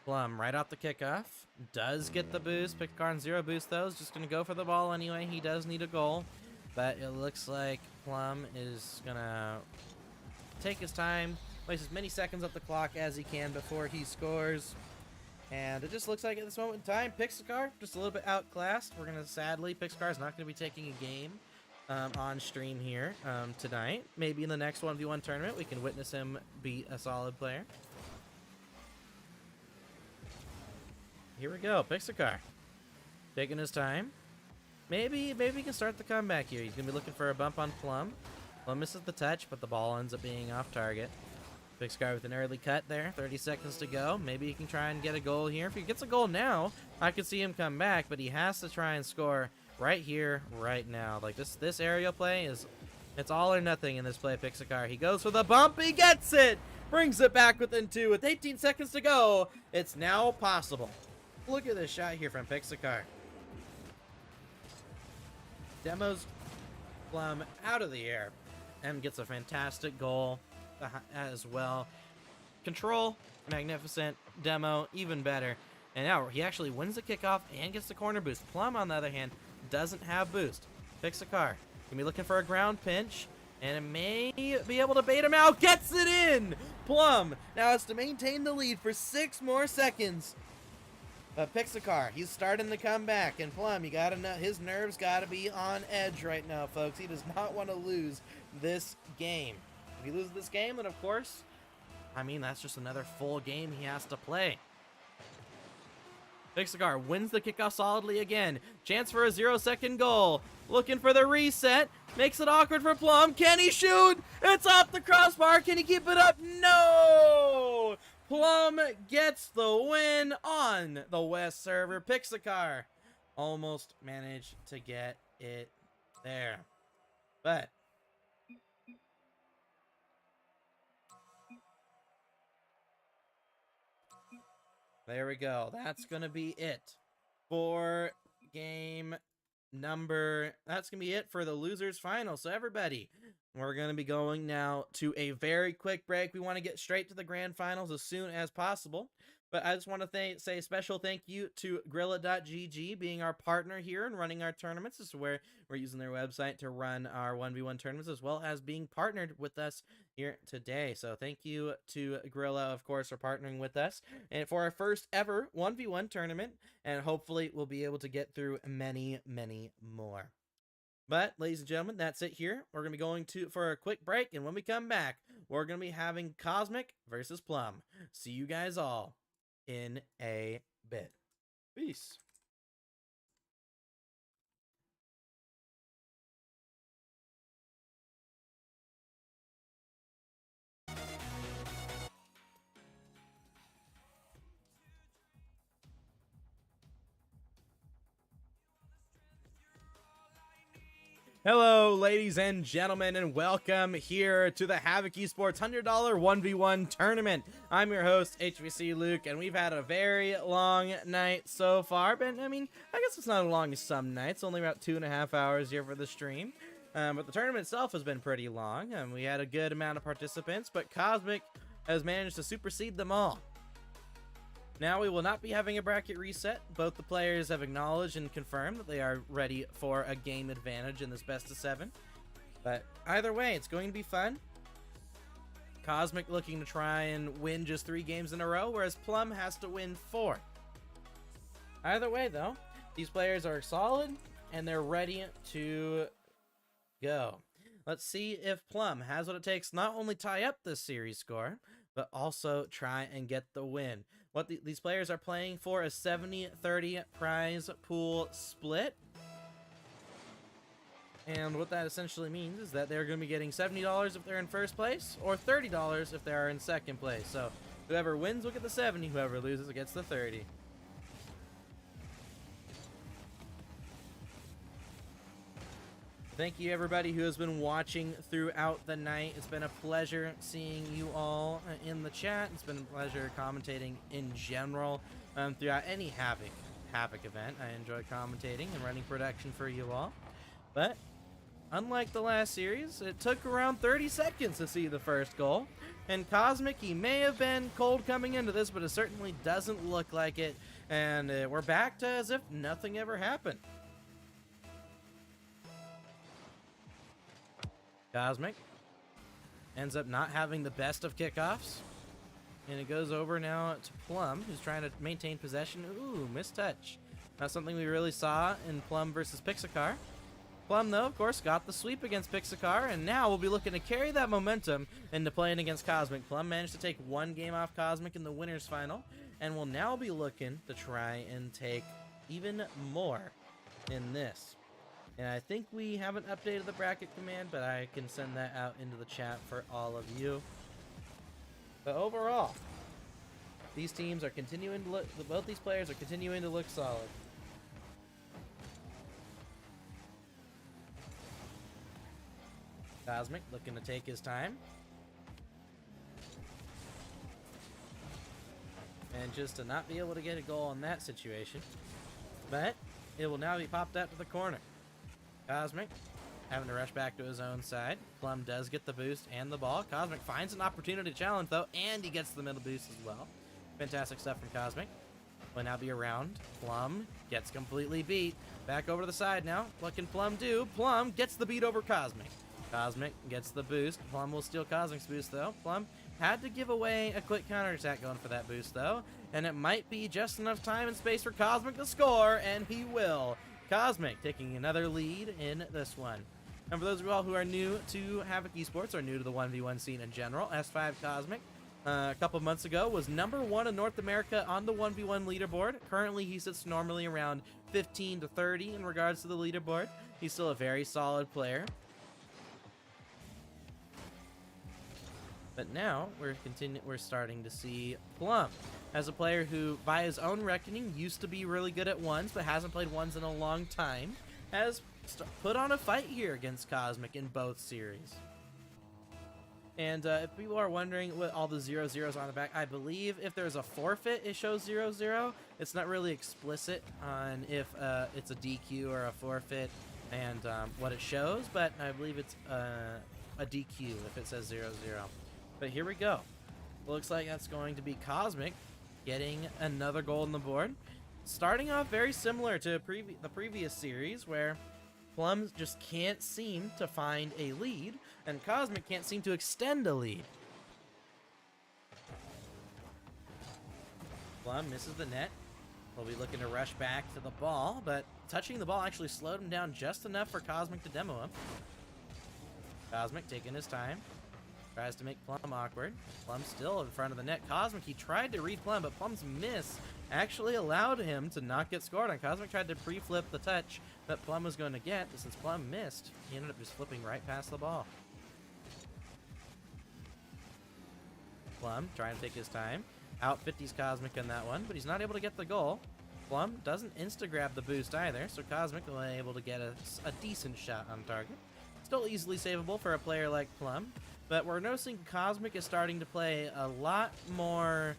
Plum right off the kickoff does get the boost. Pixacar on 0 boost though. Is just going to go for the ball anyway. He does need a goal, but it looks like Plum is going to take his time, waste as many seconds up the clock as he can before he scores. And it just looks like at this moment in time, Pixacar just a little bit outclassed. We're going to, sadly, Pixacar is not going to be taking a game on stream here tonight. Maybe in the next 1v1 tournament, we can witness him beat a solid player. Here we go, Pixacar. Taking his time. Maybe he can start the comeback here. He's going to be looking for a bump on Plum. Plum misses the touch, but the ball ends up being off target. Pixacar with an early cut there. 30 seconds to go. Maybe he can try and get a goal here. If he gets a goal now, I could see him come back, but he has to try and score right here, right now. Like, this aerial play is... It's all or nothing in this play, Pixacar. He goes for the bump. He gets it! Brings it back within 2 with 18 seconds to go. It's now possible. Look at this shot here from Pixacar. Demos Plum out of the air and gets a fantastic goal as well. Control, magnificent. Demo, even better. And now he actually wins the kickoff and gets the corner boost. Plum, on the other hand, doesn't have boost. Pixacar gonna be looking for a ground pinch, and it may be able to bait him out. Gets it in! Plum now has to maintain the lead for 6 more seconds. But Pixacar, he's starting to come back, and Plum, you gotta know, his nerves gotta be on edge right now, folks. He does not want to lose this game. If he loses this game, then of course, I mean, that's just another full game he has to play. Pixacar wins the kickoff solidly again. Chance for a 0-second goal. Looking for the reset. Makes it awkward for Plum. Can he shoot? It's off the crossbar. Can he keep it up? No! Plum gets the win on the West server. Pixacar almost managed to get it there. But there we go. That's going to be it for game number... That's going to be it for the losers final. So everybody, we're going to be going now to a very quick break. We want to get straight to the grand finals as soon as possible. But I just want to say a special thank you to Grilla.gg being our partner here and running our tournaments. This is where we're using their website to run our 1v1 tournaments, as well as being partnered with us here today. So thank you to Grilla, of course, for partnering with us and for our first ever 1v1 tournament. And hopefully we'll be able to get through many, many more. But, ladies and gentlemen, that's it here. We're going to be going for a quick break, and when we come back, we're going to be having Cosmic versus Plum. See you guys all in a bit. Peace. Hello, ladies and gentlemen, and welcome here to the Havoc Esports $100 1v1 tournament. I'm your host, HVC Luke, and we've had a very long night so far. But, I mean, I guess it's not as long as some nights, only about 2.5 hours here for the stream. But the tournament itself has been pretty long, and we had a good amount of participants, but Cosmic has managed to supersede them all. Now we will not be having a bracket reset. Both the players have acknowledged and confirmed that they are ready for a game advantage in this best of 7. But either way, it's going to be fun. Cosmic looking to try and win just 3 games in a row, whereas Plum has to win 4. Either way, though, these players are solid and they're ready to go. Let's see if Plum has what it takes to not only tie up this series score, but also try and get the win. What these players are playing for is 70-30 prize pool split. And what that essentially means is that they're going to be getting $70 if they're in first place, or $30 if they are in second place. So whoever wins will get the 70, whoever loses gets the 30. Thank you, everybody who has been watching throughout the night. It's been a pleasure seeing you all in the chat. It's been a pleasure commentating in general throughout any Havoc event. I enjoy commentating and running production for you all. But unlike the last series, it took around 30 seconds to see the first goal. And Cosmic, he may have been cold coming into this, but it certainly doesn't look like it. And we're back to as if nothing ever happened. Cosmic ends up not having the best of kickoffs. And it goes over now to Plum, who's trying to maintain possession. Ooh, mistouch. Not something we really saw in Plum versus Pixacar. Plum, though, of course, got the sweep against Pixacar, and now we'll be looking to carry that momentum into playing against Cosmic. Plum managed to take one game off Cosmic in the winners final, and will now be looking to try and take even more in this. And I think we haven't updated the bracket command, but I can send that out into the chat for all of you. But overall, these teams are continuing to look, both these players are continuing to look solid. Cosmic looking to take his time. And just to not be able to get a goal in that situation. But it will now be popped out to the corner. Cosmic having to rush back to his own side. Plum does get the boost and the ball. Cosmic finds an opportunity to challenge, though, and he gets the middle boost as well. Fantastic stuff from Cosmic. Will now be around. Plum gets completely beat. Back over to the side now. What can Plum do? Plum gets the beat over Cosmic. Cosmic gets the boost. Plum will steal Cosmic's boost, though. Plum had to give away a quick counterattack going for that boost, though. And it might be just enough time and space for Cosmic to score, and he will. Cosmic taking another lead in this one. And for those of you all who are new to Havoc Esports or new to the 1v1 scene in general, S5 Cosmic, a couple months ago, was #1 in North America on the 1v1 leaderboard. Currently, he sits normally around 15 to 30 in regards to the leaderboard. He's still a very solid player. But now we're starting to see Plum as a player who, by his own reckoning, used to be really good at ones, but hasn't played ones in a long time, has put on a fight here against Cosmic in both series. And if people are wondering what all the 0-0s on the back, I believe if there's a forfeit, it shows 0-0. It's not really explicit on if it's a DQ or a forfeit and what it shows, but I believe it's a DQ if it says 0-0. But here we go. Looks like that's going to be Cosmic getting another goal on the board. Starting off very similar to the previous series, where Plum just can't seem to find a lead, and Cosmic can't seem to extend a lead. Plum misses the net. We'll be looking to rush back to the ball, but touching the ball actually slowed him down just enough for Cosmic to demo him. Cosmic taking his time. Tries to make Plum awkward. Plum still in front of the net. Cosmic, he tried to read Plum, but Plum's miss actually allowed him to not get scored on. Cosmic tried to pre-flip the touch that Plum was going to get, but since Plum missed, he ended up just flipping right past the ball. Plum trying to take his time. Out 50s Cosmic on that one, but he's not able to get the goal. Plum doesn't insta-grab the boost either, so Cosmic will be able to get a decent shot on target. Still easily savable for a player like Plum. But we're noticing Cosmic is starting to play a lot more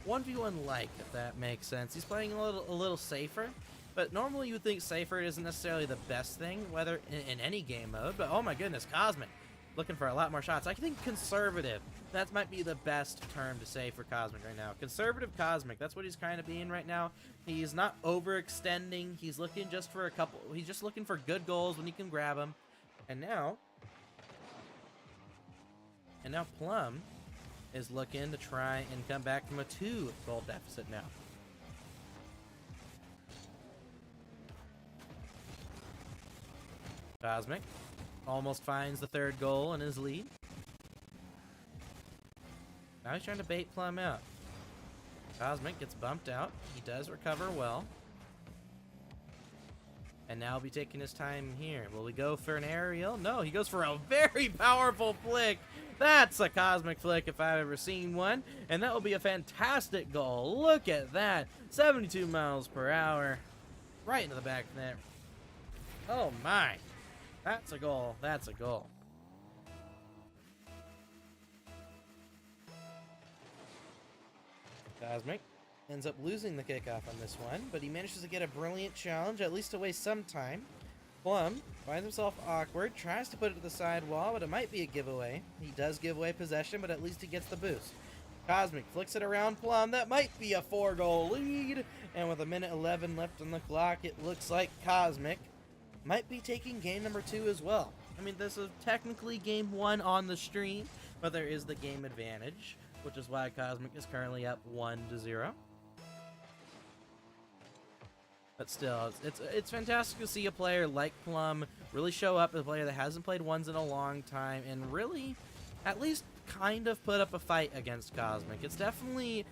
1v1-like, if that makes sense. He's playing a little safer, but normally you would think safer isn't necessarily the best thing, whether in any game mode. But oh my goodness, Cosmic looking for a lot more shots. I think conservative, that might be the best term to say for Cosmic right now. Conservative Cosmic, that's what he's kind of being right now. He's not overextending. He's looking just for he's just looking for good goals when he can grab them. And now Plum is looking to try and come back from a 2-goal deficit now. Cosmic almost finds the third goal in his lead. Now he's trying to bait Plum out. Cosmic gets bumped out. He does recover well. And now he'll be taking his time here. Will he go for an aerial? No, he goes for a very powerful flick. That's a Cosmic flick if I've ever seen one. And that will be a fantastic goal. Look at that. 72 miles per hour. Right into the back of net. Oh my. That's a goal. That's a goal. Cosmic ends up losing the kickoff on this one, but he manages to get a brilliant challenge, at least to waste some time. Plum finds himself awkward, tries to put it to the side wall, but it might be a giveaway. He does give away possession, but at least he gets the boost. Cosmic flicks it around Plum. That might be a 4-goal lead. And with 1:11 left on the clock, it looks like Cosmic might be taking game number 2 as well. I mean, this is technically game 1 on the stream, but there is the game advantage, which is why Cosmic is currently up 1-0. But still, it's fantastic to see a player like Plum really show up, a player that hasn't played ones in a long time, and really, at least, kind of put up a fight against Cosmic. It's definitely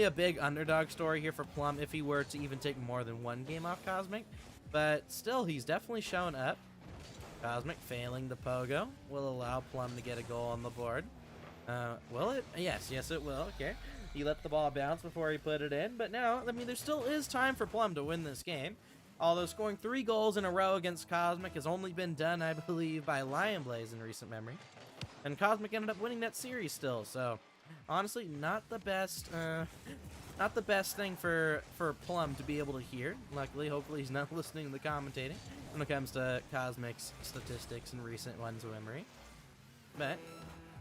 a big underdog story here for Plum if he were to even take more than one game off Cosmic. But still, he's definitely shown up. Cosmic failing the pogo will allow Plum to get a goal on the board. Will it? Yes, it will. Okay. He let the ball bounce before he put it in, but now, I mean, there still is time for Plum to win this game. Although scoring 3 goals in a row against Cosmic has only been done, I believe, by Lion Blaze in recent memory. And Cosmic ended up winning that series still, so honestly, not the best thing for Plum to be able to hear. Luckily, hopefully he's not listening to the commentating when it comes to Cosmic's statistics and recent ones of memory. But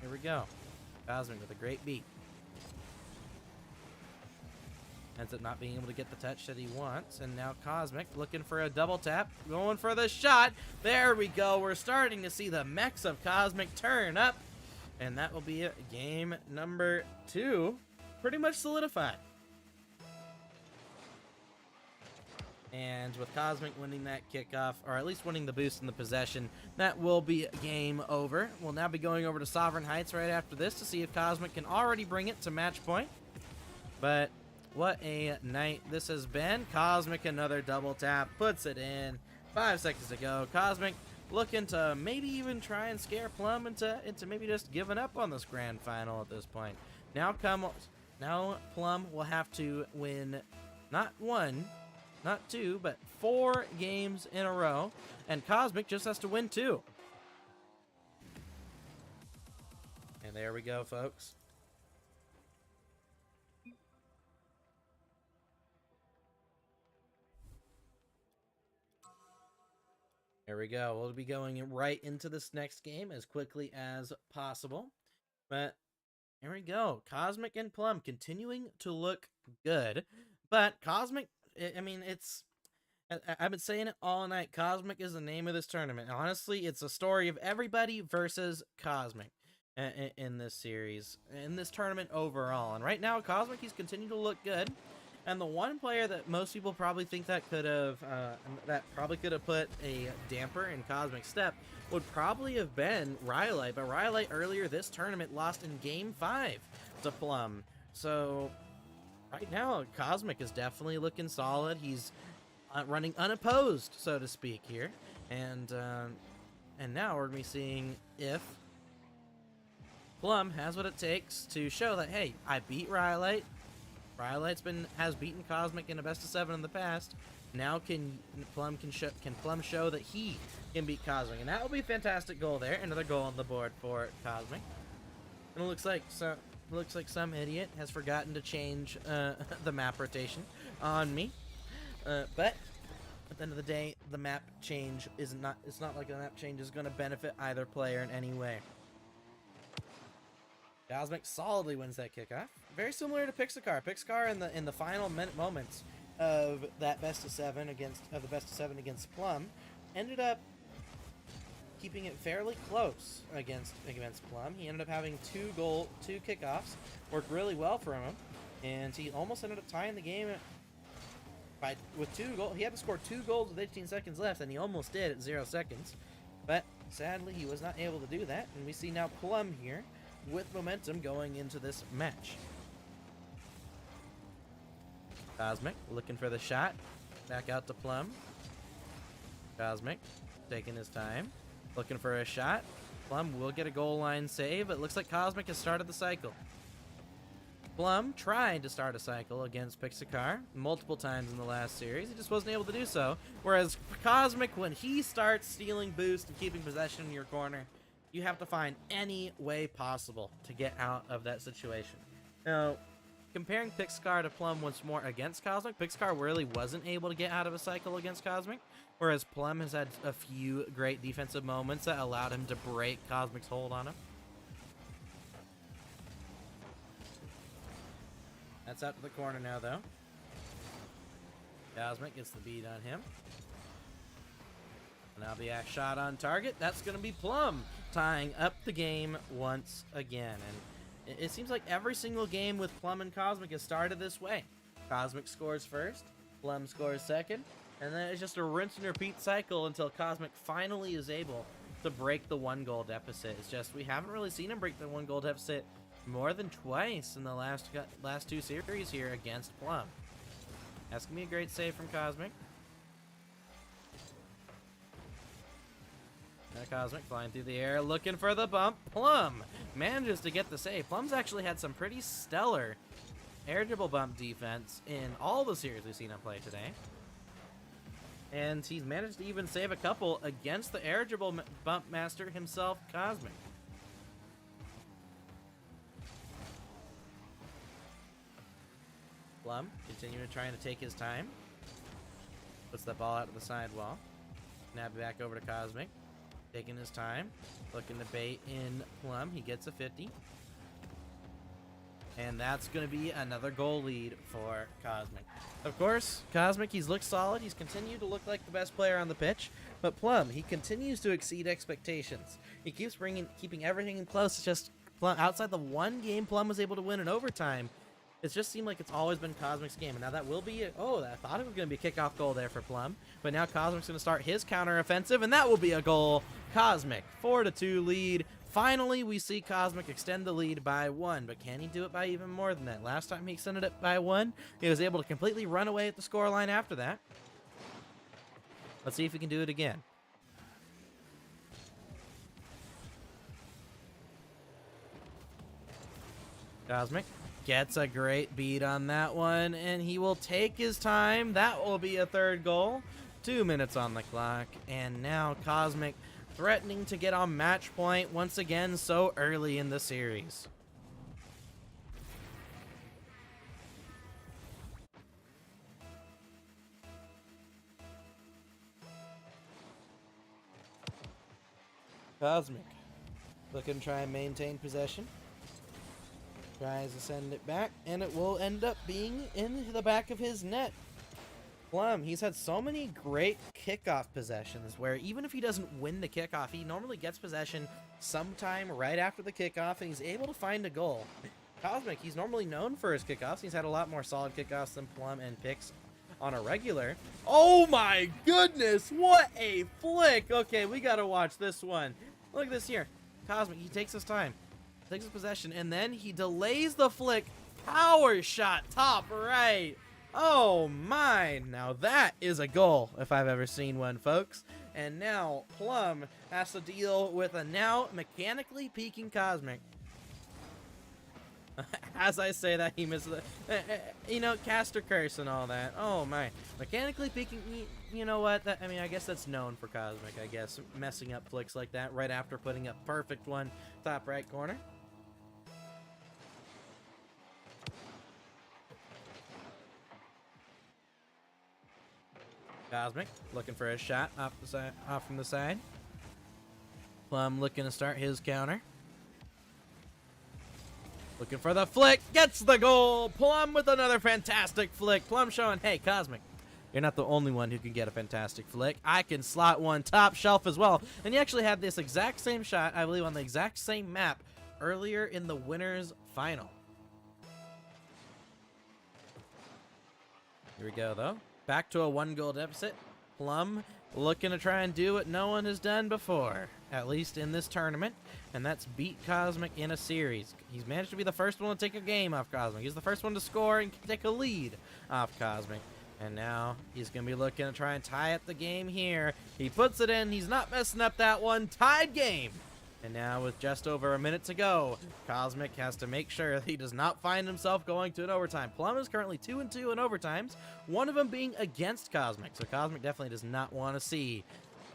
here we go. Cosmic with a great beat. Ends up not being able to get the touch that he wants, and now Cosmic looking for a double tap, going for the shot. There we go. We're starting to see the mechs of Cosmic turn up, and that will be it. Game number 2 pretty much solidified. And with Cosmic winning that kickoff, or at least winning the boost in the possession, that will be game over. We'll now be going over to Sovereign Heights right after this to see if Cosmic can already bring it to match point. But what a night this has been. Cosmic, another double tap, puts it in. 5 seconds to go. Cosmic looking to maybe even try and scare Plum into maybe just giving up on this grand final at this point. Now Plum will have to win not 1, not 2, but 4 games in a row, and Cosmic just has to win 2. And there we go, folks. There we go. We'll be going right into this next game as quickly as possible. But here we go. Cosmic and Plum continuing to look good. But Cosmic, I mean, I've been saying it all night. Cosmic is the name of this tournament. Honestly, it's a story of everybody versus Cosmic in this series, in this tournament overall. And right now, Cosmic, he's continued to look good. And the one player that most people probably think that could have put a damper in Cosmic's step would probably have been Rhyolite. But Rhyolite earlier this tournament lost in Game 5 to Plum. So right now, Cosmic is definitely looking solid. He's running unopposed, so to speak, here. And now we're going to be seeing if Plum has what it takes to show that, hey, I beat Rhyolite. Rhyolite's has beaten Cosmic in a best of 7 in the past. Now can Plum show that he can beat Cosmic, and that will be a fantastic goal there. Another goal on the board for Cosmic. And it looks like some idiot has forgotten to change the map rotation on me. But at the end of the day, the map change it's not like the map change is going to benefit either player in any way. Cosmic solidly wins that kickoff. Very similar to Pixacar. Pixacar in the final moments of that best of 7 against Plum ended up keeping it fairly close against Plum. He ended up having 2 kickoffs, worked really well for him, and he almost ended up tying the game with 2 goals. He had to score 2 goals with 18 seconds left, and he almost did at 0 seconds. But sadly, he was not able to do that, and we see now Plum here with momentum going into this match. Cosmic looking for the shot. Back out to Plum. Cosmic taking his time. Looking for a shot. Plum will get a goal line save. It looks like Cosmic has started the cycle. Plum tried to start a cycle against Pixacar multiple times in the last series. He just wasn't able to do so. Whereas Cosmic, when he starts stealing boost and keeping possession in your corner, you have to find any way possible to get out of that situation. Now, comparing Pixacar to Plum once more against Cosmic, Pixacar really wasn't able to get out of a cycle against Cosmic, whereas Plum has had a few great defensive moments that allowed him to break Cosmic's hold on him. That's out to the corner now, though. Cosmic gets the beat on him. Now be a shot on target. That's going to be Plum tying up the game once again. And it seems like every single game with Plum and Cosmic has started this way. Cosmic scores first, Plum scores second, and then it's just a rinse and repeat cycle until Cosmic finally is able to break the 1-goal deficit. It's just we haven't really seen him break the 1-goal deficit more than twice in the last 2 series here against Plum. That's gonna be a great save from Cosmic. Cosmic flying through the air, looking for the bump. Plum manages to get the save. Plum's actually had some pretty stellar air dribble bump defense in all the series we've seen him play today. And he's managed to even save a couple against the air dribble bump master himself, Cosmic. Plum continuing to trying to take his time. Puts the ball out of the sidewall. Snap it back over to Cosmic. Taking his time, looking to bait in Plum. He gets a 50. And that's going to be another goal lead for Cosmic. Of course, Cosmic, he's looked solid. He's continued to look like the best player on the pitch. But Plum, he continues to exceed expectations. He keeps keeping everything in close. It's just Plum, outside the one game Plum was able to win in overtime, it just seemed like it's always been Cosmic's game. And now that will be, I thought it was going to be a kickoff goal there for Plum. But now Cosmic's going to start his counter-offensive, and that will be a goal. Cosmic, 4-2 lead. Finally, we see Cosmic extend the lead by 1, but can he do it by even more than that? Last time he extended it by 1, he was able to completely run away at the scoreline after that. Let's see if he can do it again. Cosmic gets a great beat on that one, and he will take his time. That will be a 3rd goal. 2 minutes on the clock, and now Cosmic threatening to get on match point once again so early in the series. Cosmic looking to try and maintain possession. Tries to send it back, and it will end up being in the back of his net. Plum, he's had so many great kickoff possessions where even if he doesn't win the kickoff, he normally gets possession sometime right after the kickoff, and he's able to find a goal. Cosmic, he's normally known for his kickoffs. He's had a lot more solid kickoffs than Plum and picks on a regular. Oh my goodness, what a flick. Okay, we gotta watch this one. Look at this here. Cosmic, he takes his time, takes his possession, and then he delays the flick. Power shot, top right. Oh my, now that is a goal if I've ever seen one, folks. And now Plum has to deal with a now mechanically peaking Cosmic. As I say that, he misses the, caster curse and all that. Oh my, mechanically peaking, you know what, I guess that's known for Cosmic, I guess, messing up flicks like that right after putting up perfect one, top right corner. Cosmic looking for a shot off from the side. Plum looking to start his counter. Looking for the flick, gets the goal. Plum with another fantastic flick. Plum showing, hey, Cosmic, you're not the only one who can get a fantastic flick. I can slot one top shelf as well. And he actually had this exact same shot, I believe, on the exact same map earlier in the winners final. Here we go, though. Back to a 1-goal deficit. Plum looking to try and do what no one has done before, at least in this tournament, and that's beat Cosmic in a series. He's managed to be the first one to take a game off Cosmic. He's the first one to score and take a lead off Cosmic. And now he's going to be looking to try and tie up the game here. He puts it in. He's not messing up that one. Tied game. And now with just over a minute to go, Cosmic has to make sure that he does not find himself going to an overtime. Plum is currently 2-2 in overtimes, one of them being against Cosmic. So Cosmic definitely does not want to see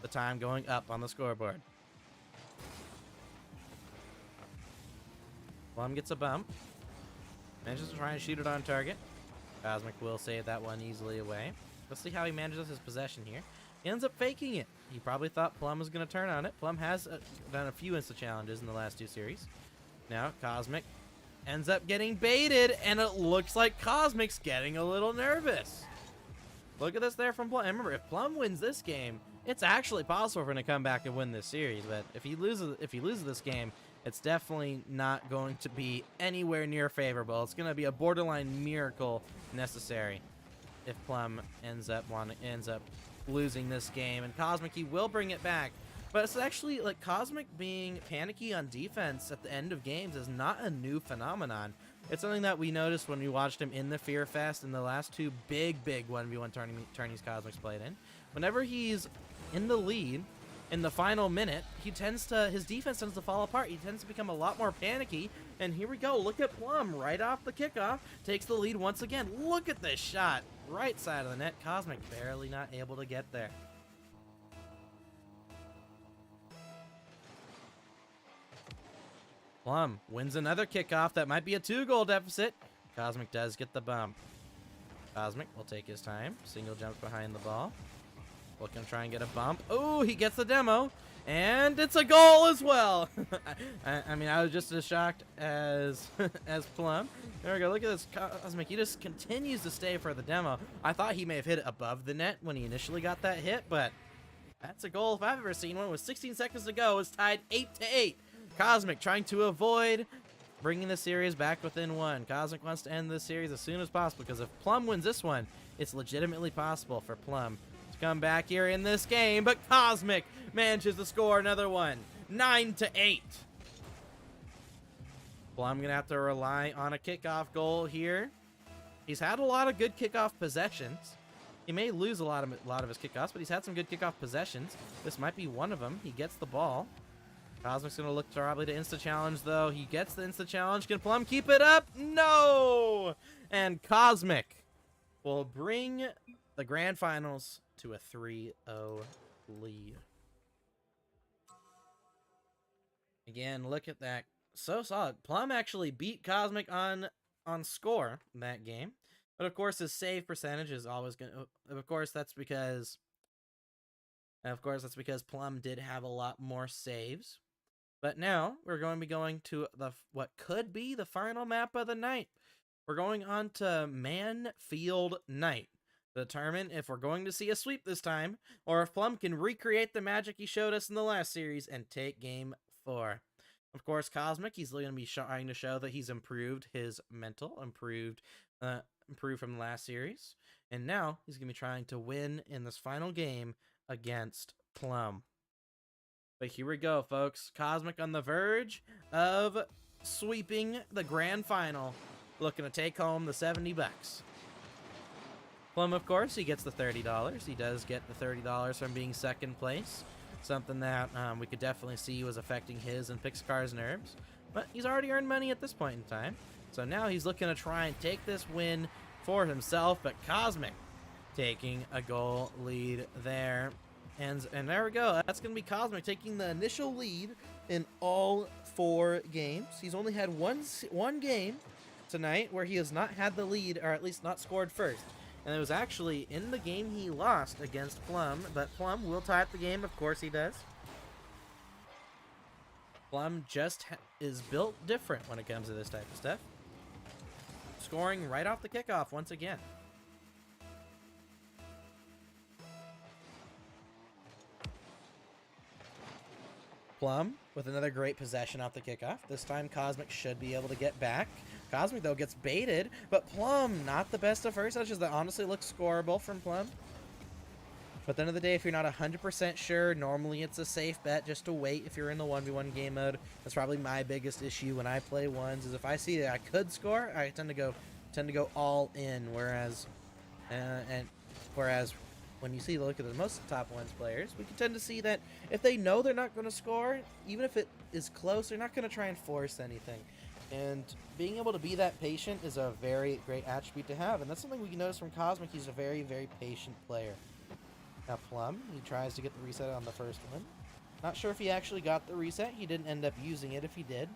the time going up on the scoreboard. Plum gets a bump. Manages to try and shoot it on target. Cosmic will save that one easily away. Let's see how he manages his possession here. He ends up faking it. He probably thought Plum was going to turn on it. Plum has done a few insta challenges in the last 2 series. Now Cosmic ends up getting baited, and it looks like Cosmic's getting a little nervous. Look at this there from Plum. And remember, if Plum wins this game, it's actually possible for him to come back and win this series. But if he loses this game, it's definitely not going to be anywhere near favorable. It's going to be a borderline miracle necessary. if Plum ends up losing this game. And Cosmic, he will bring it back. But it's actually, like, Cosmic being panicky on defense at the end of games is not a new phenomenon. It's something that we noticed when we watched him in the Fear Fest in the last two big 1v1 tourneys Cosmic's played in. Whenever he's in the lead in the final minute, his defense tends to fall apart. He tends to become a lot more panicky. And here we go. Look at Plum right off the kickoff. Takes the lead once again. Look at this shot. Right side of the net. Cosmic barely not able to get there. Plum wins another kickoff. That might be a 2-goal deficit. Cosmic does get the bump. Cosmic will take his time. Single jump behind the ball. Looking to try and get a bump. Oh, he gets the demo. And it's a goal as well. I mean, I was just as shocked as as Plum. There we go. Look at this Cosmic. He just continues to stay for the demo. I thought he may have hit it above the net when he initially got that hit, but that's a goal if I've ever seen one. With 16 seconds to go, it's tied 8-8. Cosmic trying to avoid bringing the series back within one. Cosmic wants to end this series as soon as possible, because if Plum wins this one, it's legitimately possible for Plum to come back here in this game. But Cosmic manages to score another one. 9-8. Plum gonna have to rely on a kickoff goal here. He's had a lot of good kickoff possessions. He may lose a lot of his kickoffs, but he's had some good kickoff possessions. This might be one of them. He gets the ball. Cosmic's going to look probably to insta-challenge, though. He gets the insta-challenge. Can Plum keep it up? No! And Cosmic will bring the grand finals to a 3-0 lead. Again, look at that. So solid. Plum actually beat Cosmic on score in that game. But, of course, his save percentage is always going to... Of course, that's because Plum did have a lot more saves. But now we're going to be going to what could be the final map of the night. We're going on to Manfield Night to determine if we're going to see a sweep this time, or if Plum can recreate the magic he showed us in the last series and take game 4. Of course, Cosmic, he's going to be trying to show that he's improved his mental, improved from the last series, and now he's going to be trying to win in this final game against Plum. But here we go, folks. Cosmic on the verge of sweeping the grand final, looking to take home the $70. Plum, of course, he gets the $30. He does get the $30 from being second place, something that we could definitely see was affecting his and Pixcar's nerves. But he's already earned money at this point in time, so now he's looking to try and take this win for himself. But Cosmic taking a goal lead there. And there we go. That's going to be Cosmic taking the initial lead in all 4 games. He's only had one game tonight where he has not had the lead, or at least not scored first. And it was actually in the game he lost against Plum. But Plum will tie up the game. Of course he does. Plum just is built different when it comes to this type of stuff. Scoring right off the kickoff once again. Plum with another great possession off the kickoff. This time Cosmic should be able to get back. Cosmic, though, gets baited, but Plum, not the best of first touches. That honestly looks scoreable from Plum. But at the end of the day, if you're not 100% sure, normally it's a safe bet just to wait if you're in the 1v1 game mode. That's probably my biggest issue when I play ones, is if I see that I could score, I tend to go all in, whereas when you see the look at the most top ones players, we can tend to see that if they know they're not going to score, even if it is close, they're not going to try and force anything. And being able to be that patient is a very great attribute to have, and that's something we can notice from Cosmic. He's a very, very patient player. Now Plum, he tries to get the reset on the first one. Not sure if he actually got the reset. He didn't end up using it if he did.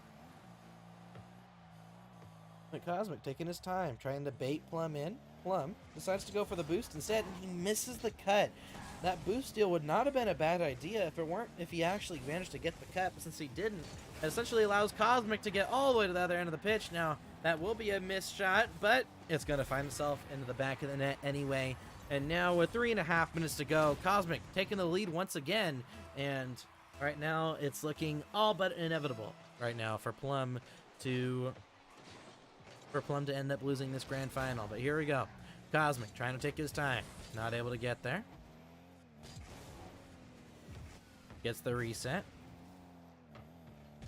But Cosmic taking his time, trying to bait Plum in. Plum decides to go for the boost instead, and he misses the cut. That boost steal would not have been a bad idea if he actually managed to get the cut, but since he didn't, it essentially allows Cosmic to get all the way to the other end of the pitch. Now, that will be a missed shot, but it's going to find itself into the back of the net anyway. And now with 3.5 minutes to go, Cosmic taking the lead once again, and right now it's looking all but inevitable right now for Plum to end up losing this grand final. But here we go. Cosmic trying to take his time. Not able to get there. Gets the reset.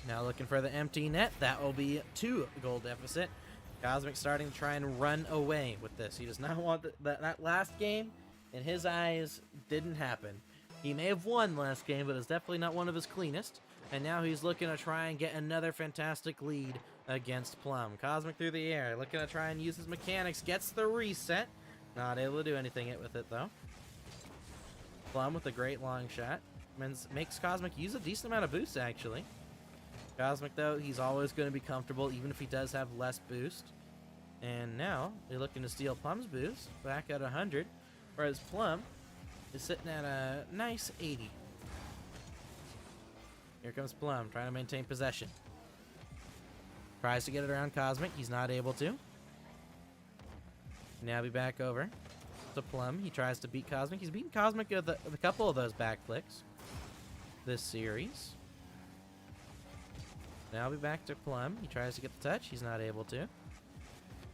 Now looking for the empty net. That will be 2 goal deficit. Cosmic starting to try and run away with this. He does not want that last game, in his eyes, didn't happen. He may have won last game, but it's definitely not one of his cleanest. And now he's looking to try and get another fantastic lead against Plum. Cosmic through the air, looking to try and use his mechanics. Gets the reset. Not able to do anything with it, though. Plum with a great long shot. Makes Cosmic use a decent amount of boost, actually. Cosmic, though, he's always going to be comfortable, even if he does have less boost. And now, they're looking to steal Plum's boost, back at 100, whereas Plum is sitting at a nice 80. Here comes Plum, trying to maintain possession. Tries to get it around Cosmic, he's not able to. Now be back over to Plum, he tries to beat Cosmic. He's beaten Cosmic with a couple of those back flicks this series. Now be back to Plum. He tries to get the touch. He's not able to.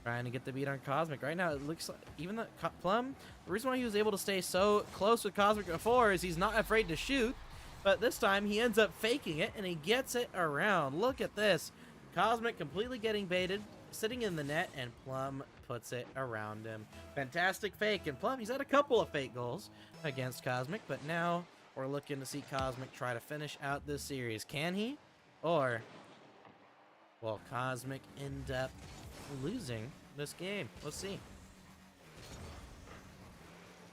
Trying to get the beat on Cosmic. Right now, it looks like even the Plum, the reason why he was able to stay so close with Cosmic before is he's not afraid to shoot. But this time, he ends up faking it, and he gets it around. Look at this. Cosmic completely getting baited, sitting in the net, and Plum puts it around him. Fantastic fake. And Plum, he's had a couple of fake goals against Cosmic, but now we're looking to see Cosmic try to finish out this series. Can he? Or will Cosmic end up losing this game? Let's see.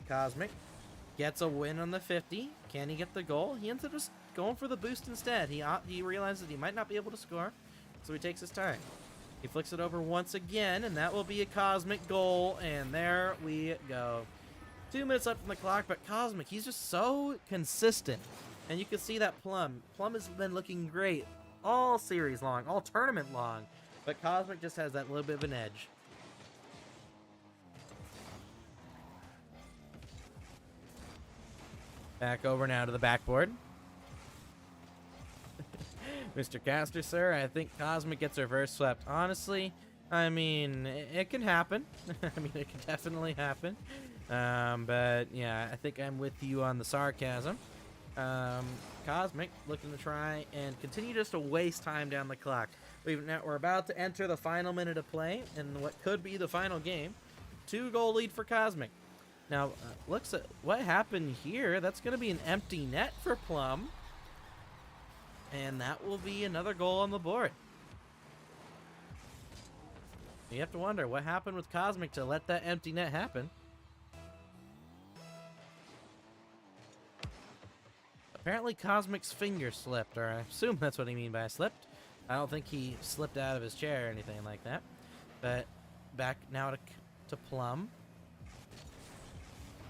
Cosmic gets a win on the 50. Can he get the goal? He ends up just going for the boost instead. He realizes he might not be able to score, so he takes his time. He flicks it over once again, and that will be a Cosmic goal, and there we go. 2 minutes left on the clock, but Cosmic, he's just so consistent. And you can see that Plum has been looking great all series long, all tournament long, but Cosmic just has that little bit of an edge. Back over now to the backboard. Mr. Caster, sir, I think Cosmic gets reverse swept. Honestly, I mean, it can happen. I mean, it can definitely happen. But yeah, I think I'm with you on the sarcasm. Cosmic looking to try and continue just to waste time down the clock. We're about to enter the final minute of play in what could be the final game. 2-goal lead for Cosmic. Now, looks at what happened here. That's going to be an empty net for Plum. And that will be another goal on the board. You have to wonder what happened with Cosmic to let that empty net happen. Apparently Cosmic's finger slipped, or I assume that's what he means by slipped. I don't think he slipped out of his chair or anything like that. But back now to Plum.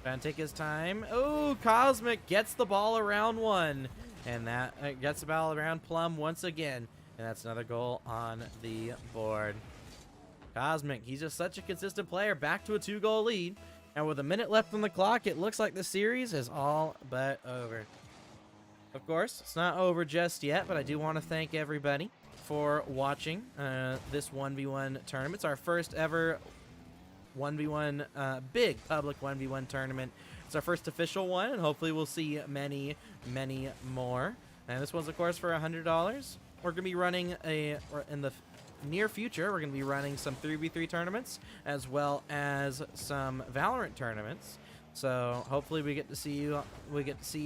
Trying to take his time. Oh, Cosmic gets the ball around one. And that gets the ball around Plum once again. And that's another goal on the board. Cosmic, he's just such a consistent player. Back to a 2-goal lead. And with a minute left on the clock, it looks like the series is all but over. Of course, it's not over just yet, but I do want to thank everybody for watching this 1v1 tournament. It's our first ever 1v1, big public 1v1 tournament. It's our first official one, and hopefully we'll see many, many more. And this one's, of course, for $100. We're going to be running in the near future, we're going to be running some 3v3 tournaments, as well as some Valorant tournaments. So hopefully we get to see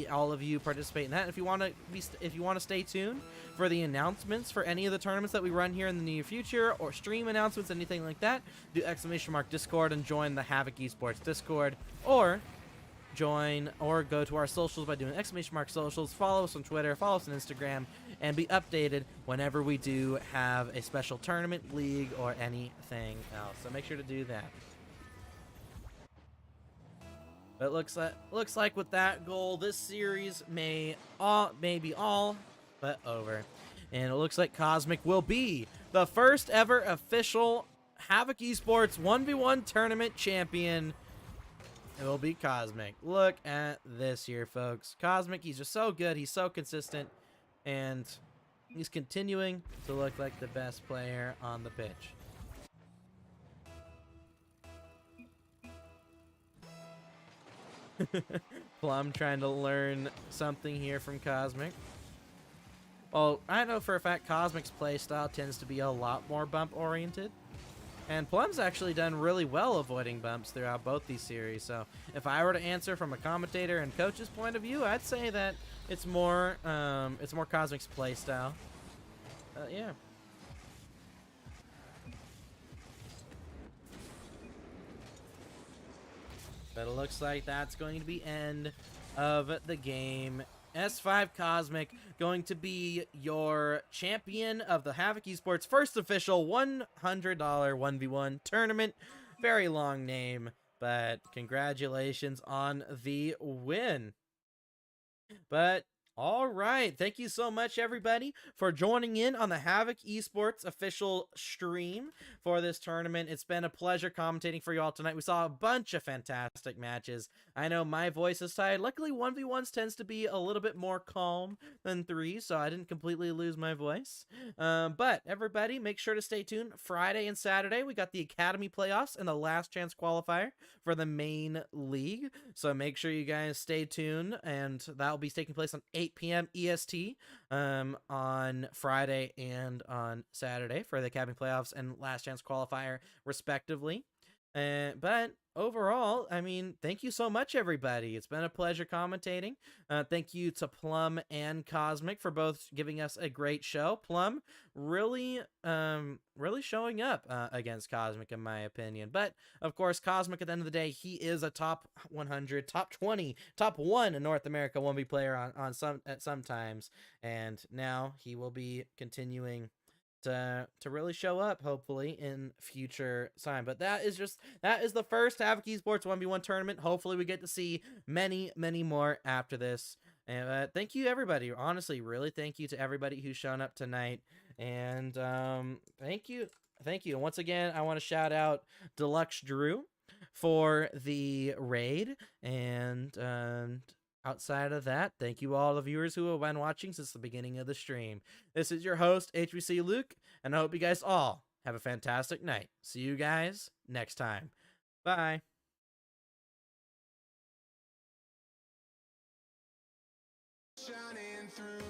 all of you participate in that. If you want to stay tuned for the announcements for any of the tournaments that we run here in the near future, or stream announcements, anything like that, do !Discord and join the Havoc Esports Discord, or go to our socials by doing !Socials. Follow us on Twitter, follow us on Instagram, and be updated whenever we do have a special tournament, league, or anything else. So make sure to do that. But looks like with that goal, this series may be all but over. And it looks like Cosmic will be the first ever official Havoc Esports 1v1 tournament champion. It will be Cosmic. Look at this here, folks. Cosmic, he's just so good. He's so consistent. And he's continuing to look like the best player on the pitch. Plum trying to learn something here from Cosmic. Well, I know for a fact Cosmic's playstyle tends to be a lot more bump-oriented. And Plum's actually done really well avoiding bumps throughout both these series. So if I were to answer from a commentator and coach's point of view, I'd say that it's more Cosmic's playstyle. Yeah. But it looks like that's going to be end of the game. S5 Cosmic going to be your champion of the Havoc Esports first official $100 1v1 tournament. Very long name, but congratulations on the win. But all right, thank you so much, everybody, for joining in on the Havoc Esports official stream for this tournament. It's been a pleasure commentating for you all tonight. We saw a bunch of fantastic matches. I know my voice is tired. Luckily, 1v1s tends to be a little bit more calm than 3, so I didn't completely lose my voice. But everybody, make sure to stay tuned. Friday and Saturday, we got the Academy playoffs and the last chance qualifier for the main league. So make sure you guys stay tuned, and that will be taking place on 8 p.m. EST on Friday and on Saturday for the Academy playoffs and last chance qualifier, respectively. But overall, I mean, thank you so much, everybody. It's been a pleasure commentating. Thank you to Plum and Cosmic for both giving us a great show. Plum really showing up against Cosmic, in my opinion. But of course, Cosmic, at the end of the day, he is a top 100, top 20, top 1 in North America 1v player on sometimes, and now he will be continuing to really show up, hopefully, in future time. But that is the first Havoc Esports 1v1 tournament. Hopefully we get to see many more after this. And thank you, everybody. Honestly, really thank you to everybody who's shown up tonight. And thank you. And once again, I want to shout out Deluxe Drew for the raid. And outside of that, thank you all the viewers who have been watching since the beginning of the stream. This is your host, HBC Luke, and I hope you guys all have a fantastic night. See you guys next time. Bye. Shining through.